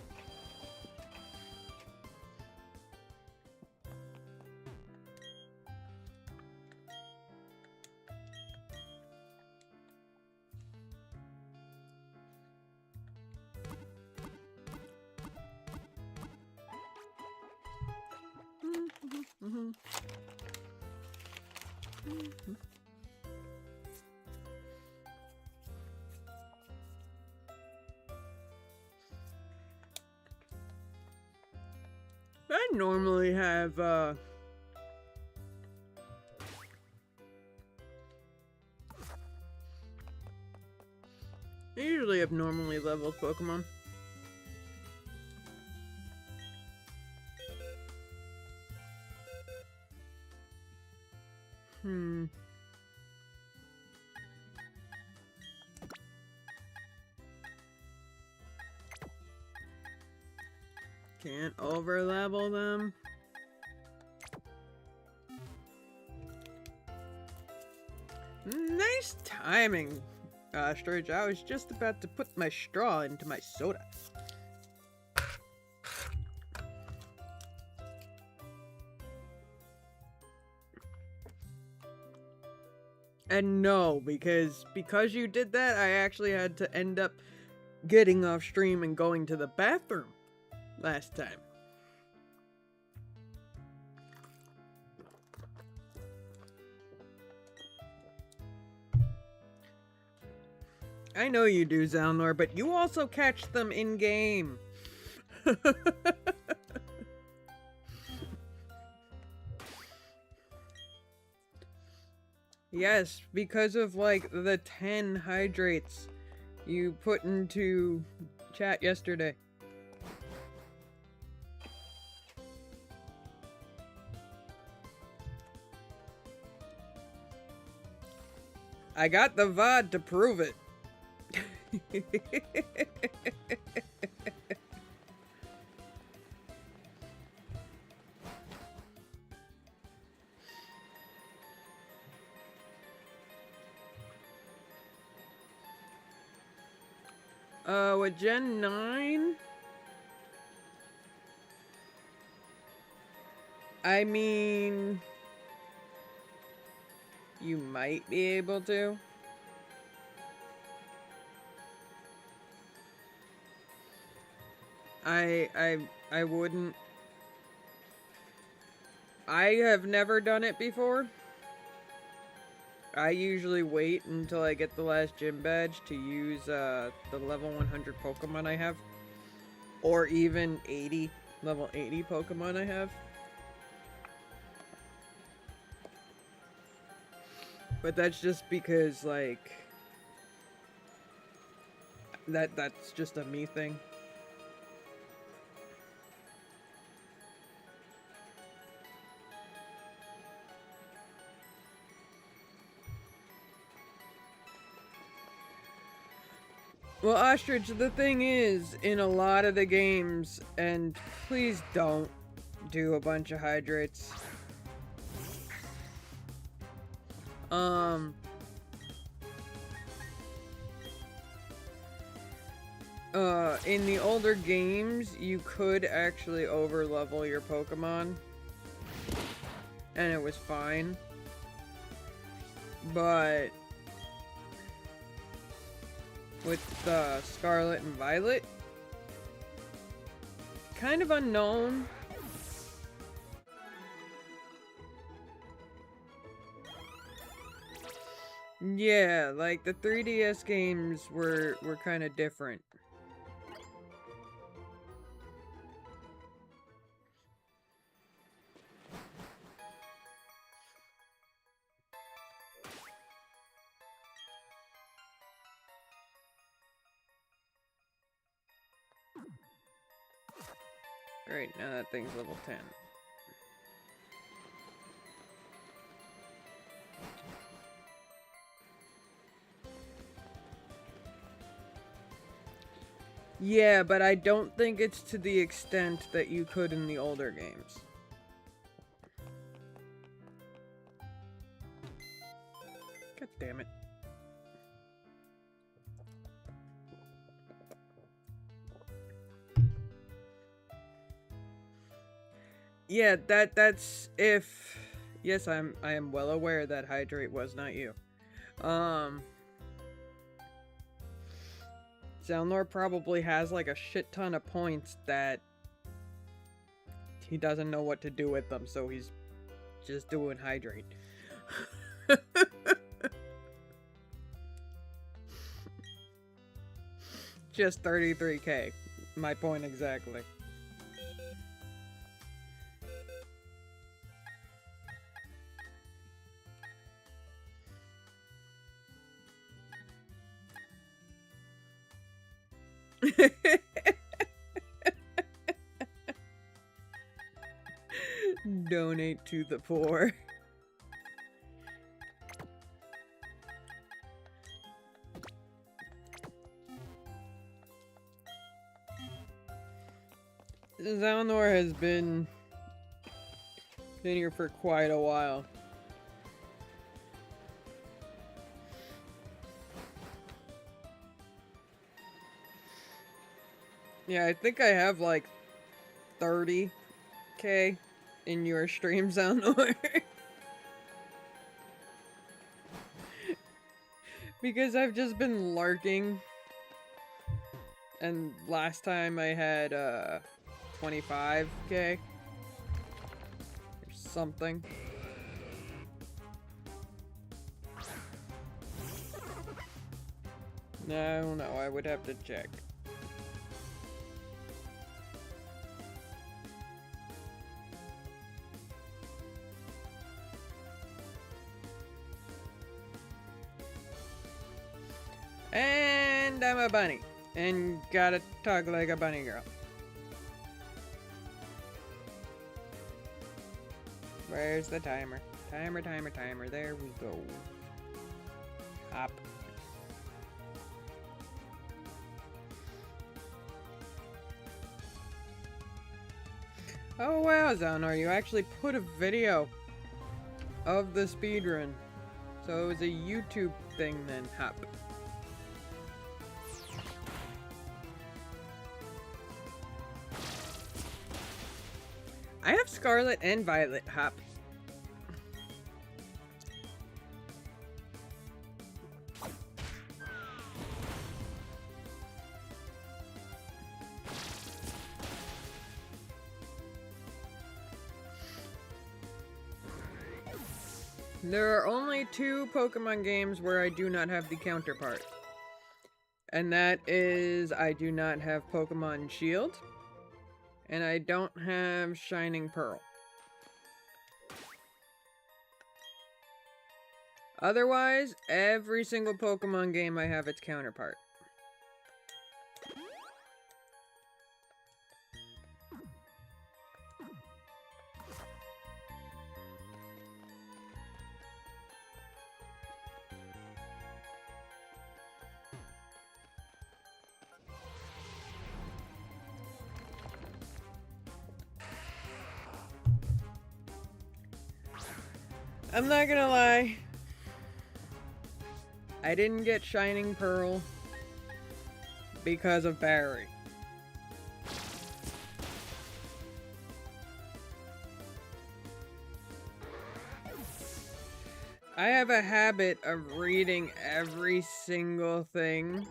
I normally have, I usually have normally leveled Pokemon. Can't over-level them. Nice timing, Ostrich. I was just about to put my straw into my soda. And no, because you did that, I actually had to end up getting off stream and going to the bathroom last time. I know you do, Zalnor, but you also catch them in-game. Yes, because of, like, the 10 hydrates you put into chat yesterday. I got the VOD to prove it. With Gen 9? I mean, you might be able to. I wouldn't. I have never done it before. I usually wait until I get the last gym badge to use the level 100 Pokemon I have. Or even level 80 Pokemon I have. But that's just because, like, that's just a me thing. Well, Ostrich, the thing is, in a lot of the games, and please don't do a bunch of hydrates. In the older games, you could actually overlevel your Pokemon, and it was fine. But with Scarlet and Violet, kind of unknown. Yeah, like the 3DS games were kind of different. Alright, now that thing's level 10. Yeah, but I don't think it's to the extent that you could in the older games. God damn it. Yeah, that's if... Yes, I am well aware that Hydrate was not you. Zelnor probably has like a shit ton of points that he doesn't know what to do with them, so he's just doing Hydrate. Just 33k. My point exactly. Donate to the poor. Zelnor has been here for quite a while. Yeah, I think I have like 30k in your stream, Zelnor. Because I've just been lurking. And last time I had 25k. Or something. No, I would have to check. And I'm a bunny. And gotta talk like a bunny girl. Where's the timer? Timer. There we go. Hop. Oh wow, Zelnor, you actually put a video of the speedrun. So it was a YouTube thing then, Hop. I have Scarlet and Violet, Hop. There are only 2 Pokemon games where I do not have the counterpart. And that is, I do not have Pokemon Shield, and I don't have Shining Pearl. Otherwise, every single Pokemon game I have its counterpart. I'm not gonna lie. I didn't get Shining Pearl because of Barry. I have a habit of reading every single thing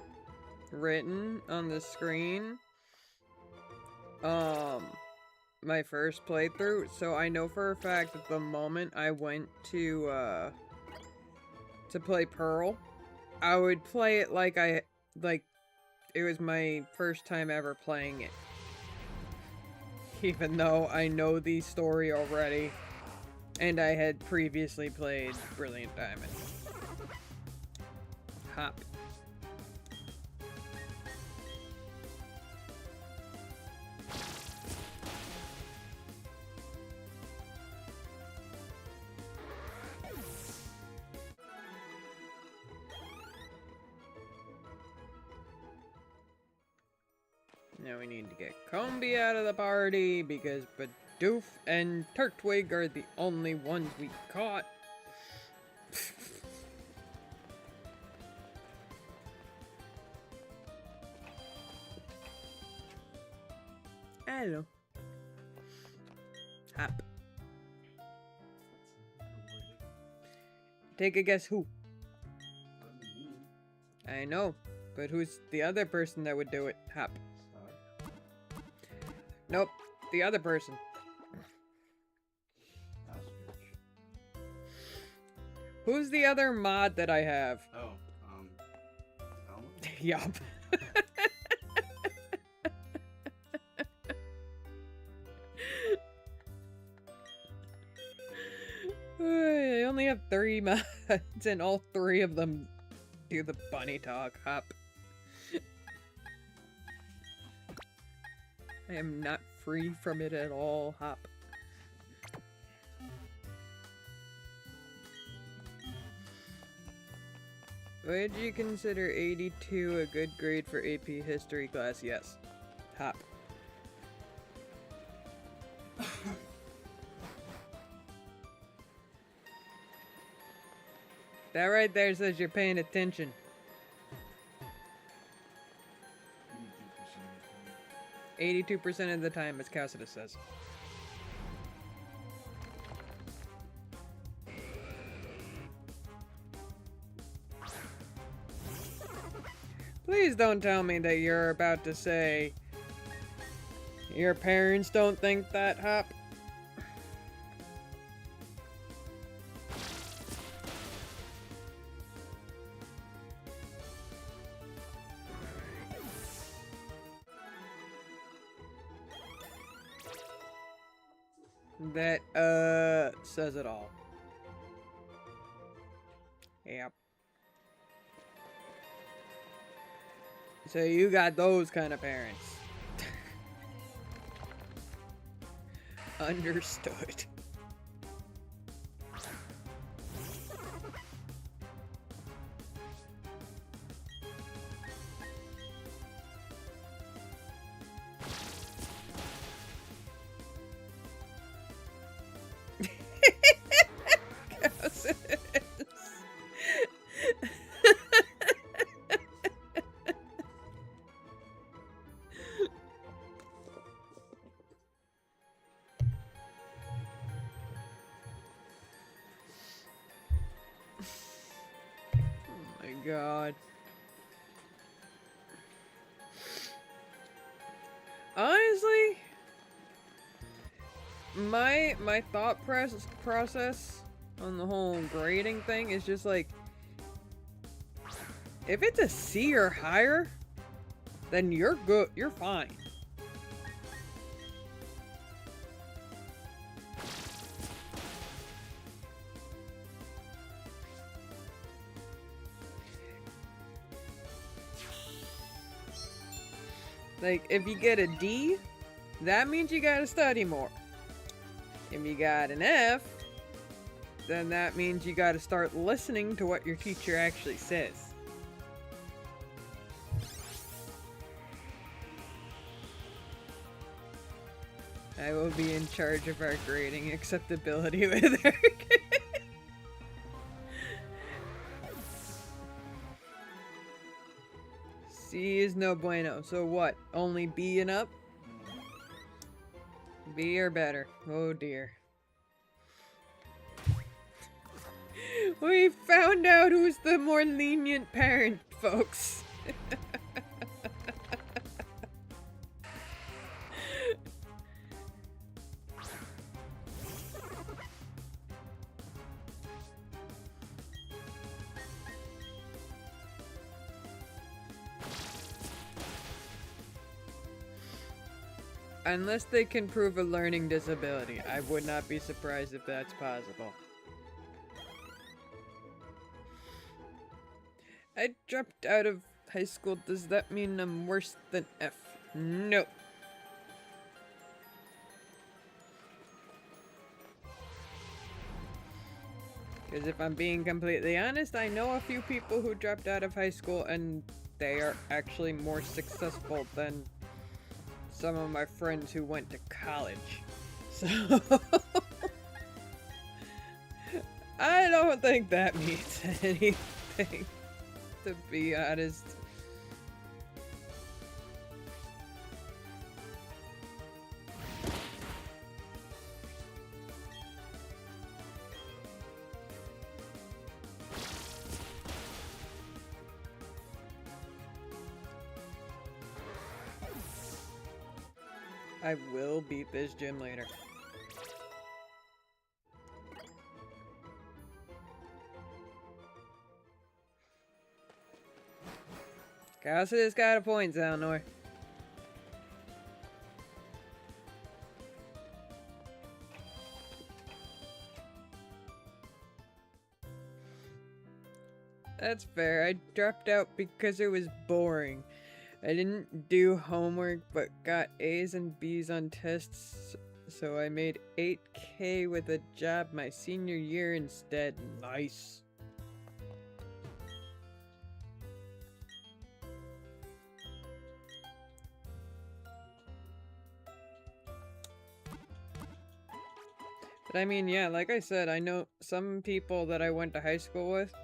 written on the screen. My first playthrough, so I know for a fact that the moment I went to play Pearl, I would play it like it was my first time ever playing it. Even though I know the story already, and I had previously played Brilliant Diamond. Hop. Now we need to get Combi out of the party because Bidoof and Turtwig are the only ones we caught. Hello. Hop. Take a guess who? I know, but who's the other person that would do it? Hop. Nope, the other person. Who's the other mod that I have? Oh, Yup. I only have 3 mods, and all 3 of them do the bunny talk. Hop. I am not free from it at all. Hop. Would you consider 82 a good grade for AP History class? Yes. Hop. That right there says you're paying attention. 82% of the time, as Cassidy says. Please don't tell me that you're about to say your parents don't think that, Hop. That, says it all. Yep. So you got those kind of parents. Understood. God. Honestly, my thought process on the whole grading thing is just like, if it's a C or higher, then you're good, you're fine. Like, if you get a D, that means you gotta study more. If you got an F, then that means you gotta start listening to what your teacher actually says. I will be in charge of our grading acceptability with her. C is no bueno. So what? Only B and up? B or better. Oh dear. We found out who's the more lenient parent, folks. Unless they can prove a learning disability, I would not be surprised if that's possible. I dropped out of high school. Does that mean I'm worse than F? No. Because if I'm being completely honest, I know a few people who dropped out of high school and they are actually more successful than some of my friends who went to college. So I don't think that means anything, to be honest. I will beat this gym later. Cassidy's got a point, Zalnor. That's fair. I dropped out because it was boring. I didn't do homework, but got A's and B's on tests, so I made 8K with a job my senior year instead. Nice. But I mean, yeah, like I said, I know some people that I went to high school with.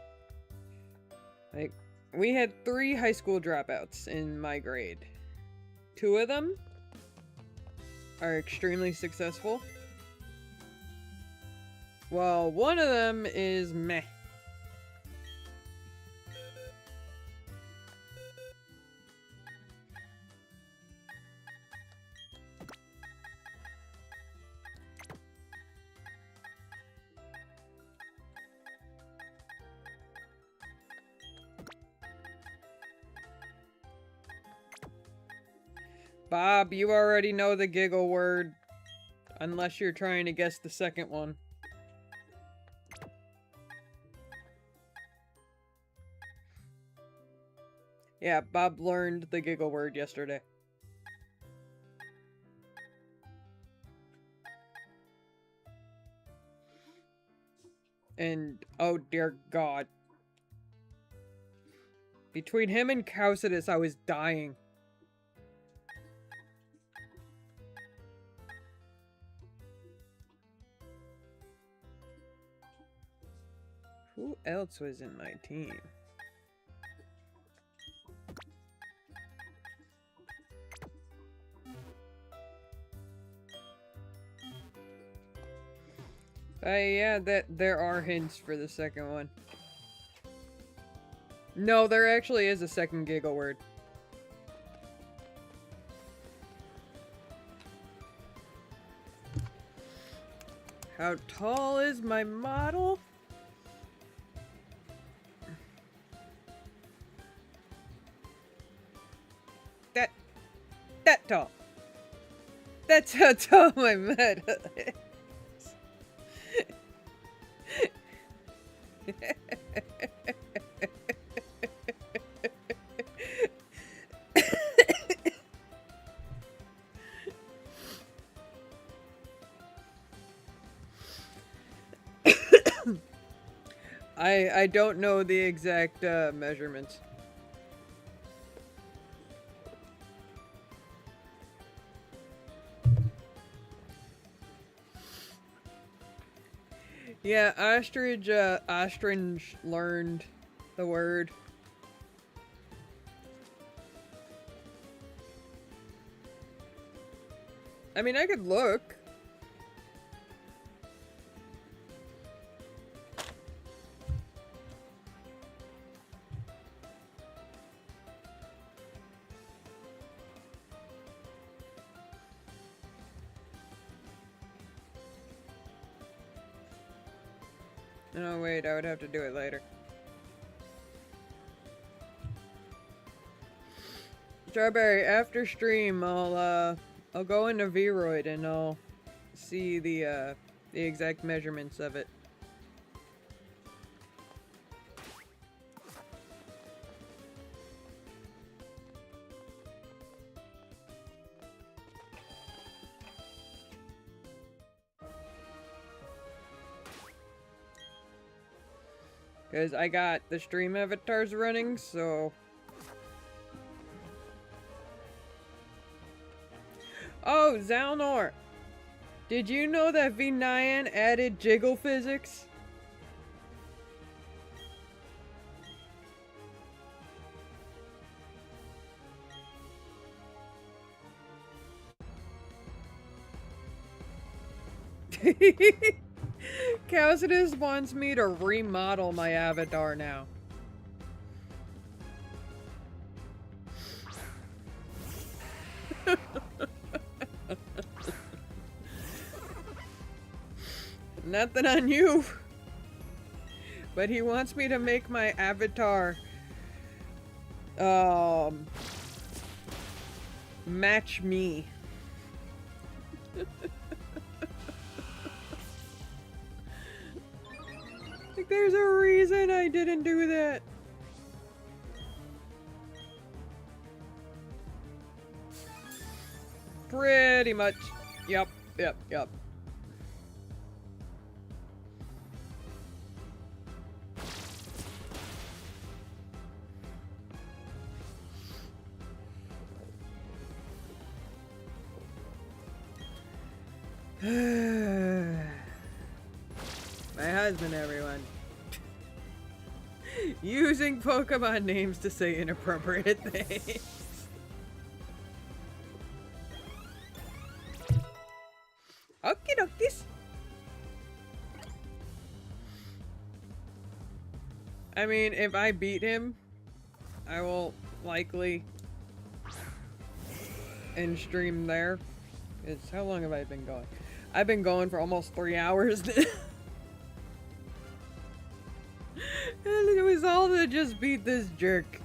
Like, we had 3 high school dropouts in my grade. 2 of them are extremely successful. Well, one of them is meh. Bob, you already know the giggle word. Unless you're trying to guess the second one. Yeah, Bob learned the giggle word yesterday. And, oh dear God. Between him and Caucidus, I was dying. Who else was in my team? Yeah, there are hints for the second one. No, there actually is a second giggle word. How tall is my model? That tall. That's how tall my model is. I don't know the exact measurements. Yeah, ostrich learned the word. I mean, I could look. No, wait, I would have to do it later. Strawberry, after stream, I'll go into Vroid and I'll see the exact measurements of it. Because I got the stream avatars running, so... Oh, Zalnor! Did you know that V9 added jiggle physics? Calcidus wants me to remodel my avatar now. Nothing on you. But he wants me to make my avatar match me. Like, there's a reason I didn't do that. Pretty much. Yep. My husband, everyone. Using Pokemon names to say inappropriate things. Okie dokies. I mean, if I beat him, I will likely end stream there. It's how long have I been going? I've been going for almost 3 hours now. And it was all to just beat this jerk.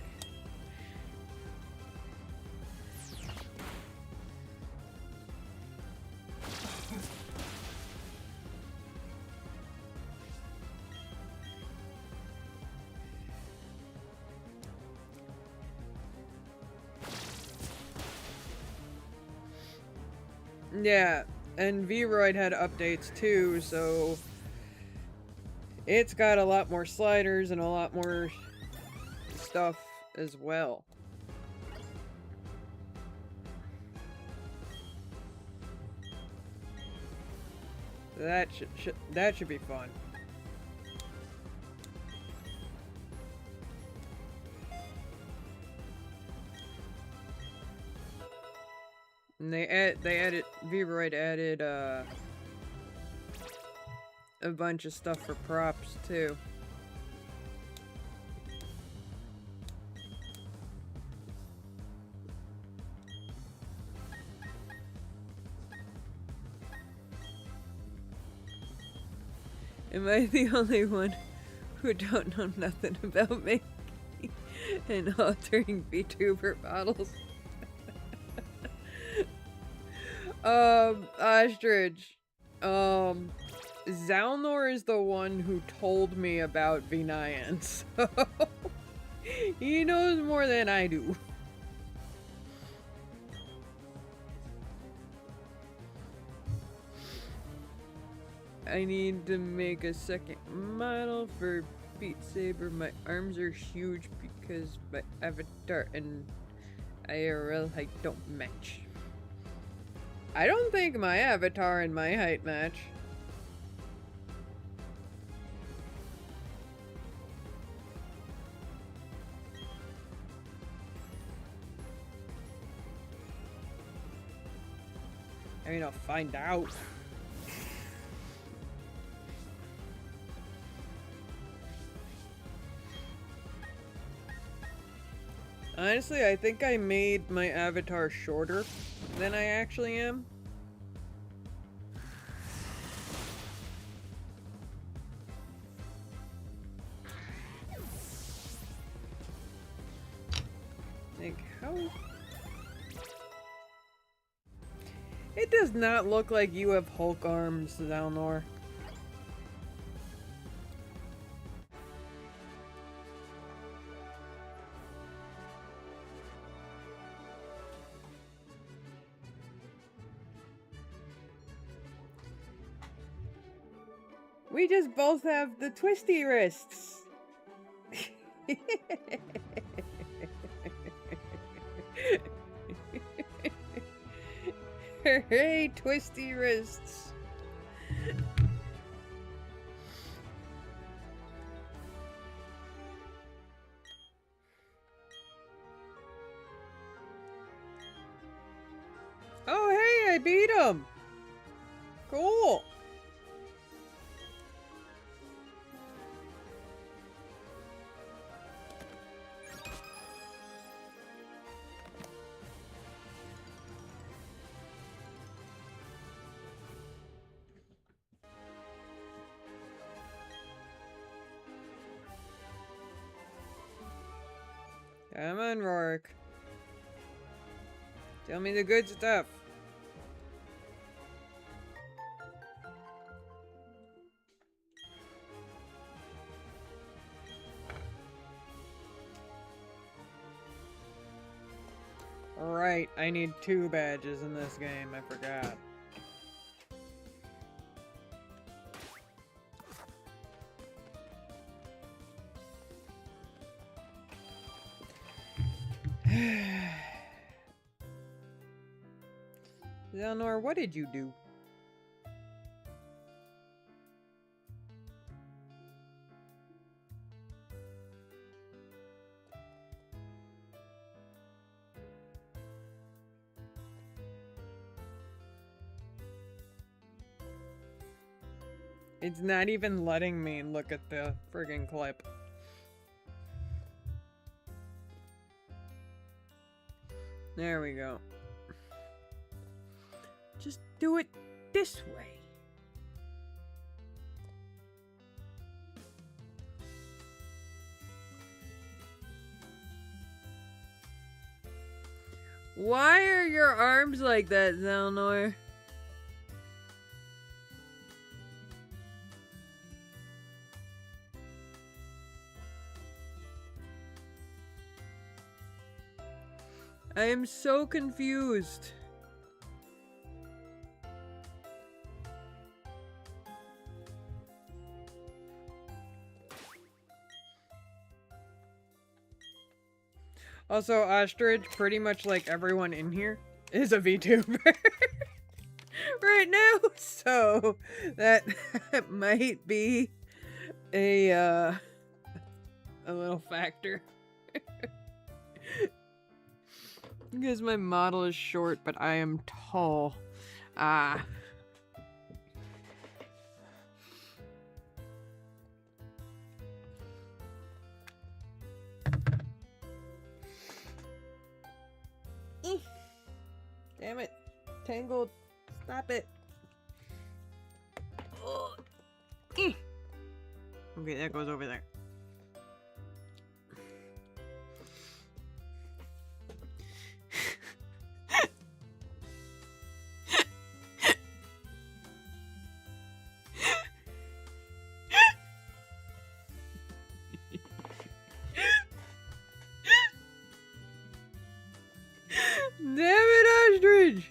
Yeah, and Vroid had updates too, so it's got a lot more sliders and a lot more stuff as well. That should be fun. And Vroid added a bunch of stuff for props too. Am I the only one who don't know nothing about making and altering VTuber models? Ostrich. Zalnor is the one who told me about Vinayan, so he knows more than I do. I need to make a second model for Beat Saber. My arms are huge because my avatar and IRL height don't match. I don't think my avatar and my height match. I mean, I'll find out. Honestly, I think I made my avatar shorter than I actually am. Like, how? It does not look like you have Hulk arms, Zalnor. We just both have the twisty wrists. Hooray, twisty wrists. Oh, hey, I beat him. Cool. Come on, Rourke. Tell me the good stuff. Right, I need 2 badges in this game, I forgot. Zalnor, what did you do? It's not even letting me look at the friggin' clip. There we go. Just do it this way. Why are your arms like that, Zalnor? I am so confused. Also, Ostrich, pretty much like everyone in here, is a VTuber right now, so that might be a little factor. Because my model is short, but I am tall. Ah. Damn it. Tangled. Stop it. Okay, that goes over there. Damn it, ostrich!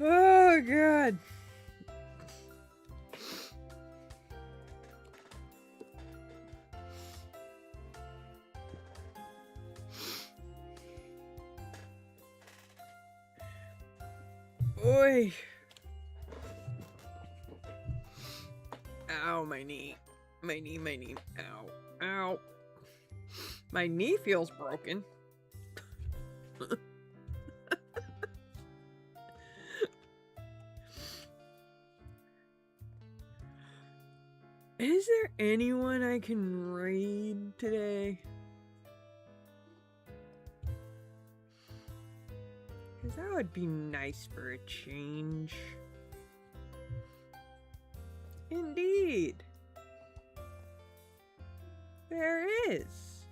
Oh, God. Oi. Ow, my knee. My knee, my knee. Ow. Ow. My knee feels broken. Is there anyone I can raid today? Because that would be nice for a change. Indeed. There is.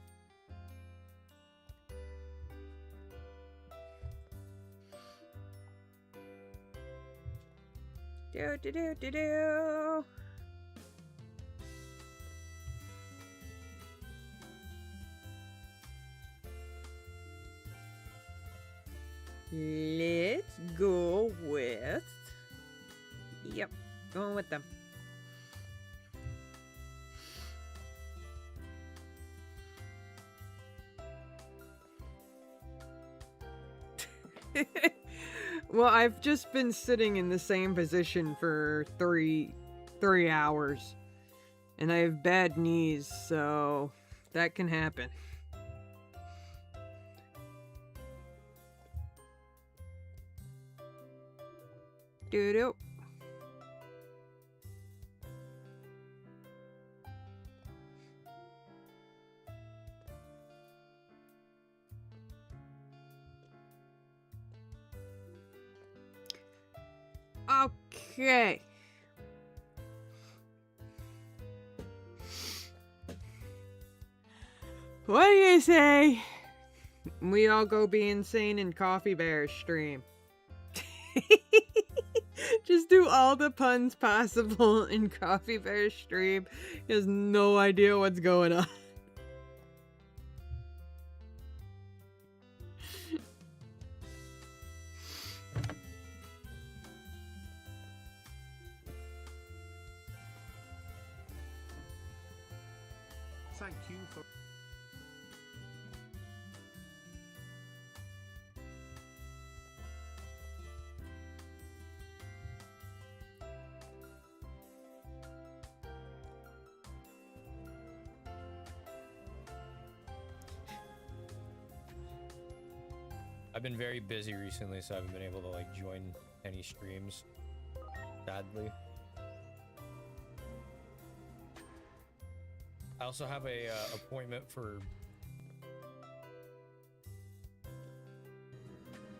Do do do do do. Let's go with... Yep, going with them. Well, I've just been sitting in the same position for three hours. And I have bad knees, so that can happen. Doo-doo. Okay. What do you say? We all go be insane in Coffee Bear's stream. Just do all the puns possible in Coffee Bear's stream. He has no idea what's going on. Thank you for... I've been very busy recently, so I haven't been able to like join any streams, sadly. I also have a appointment for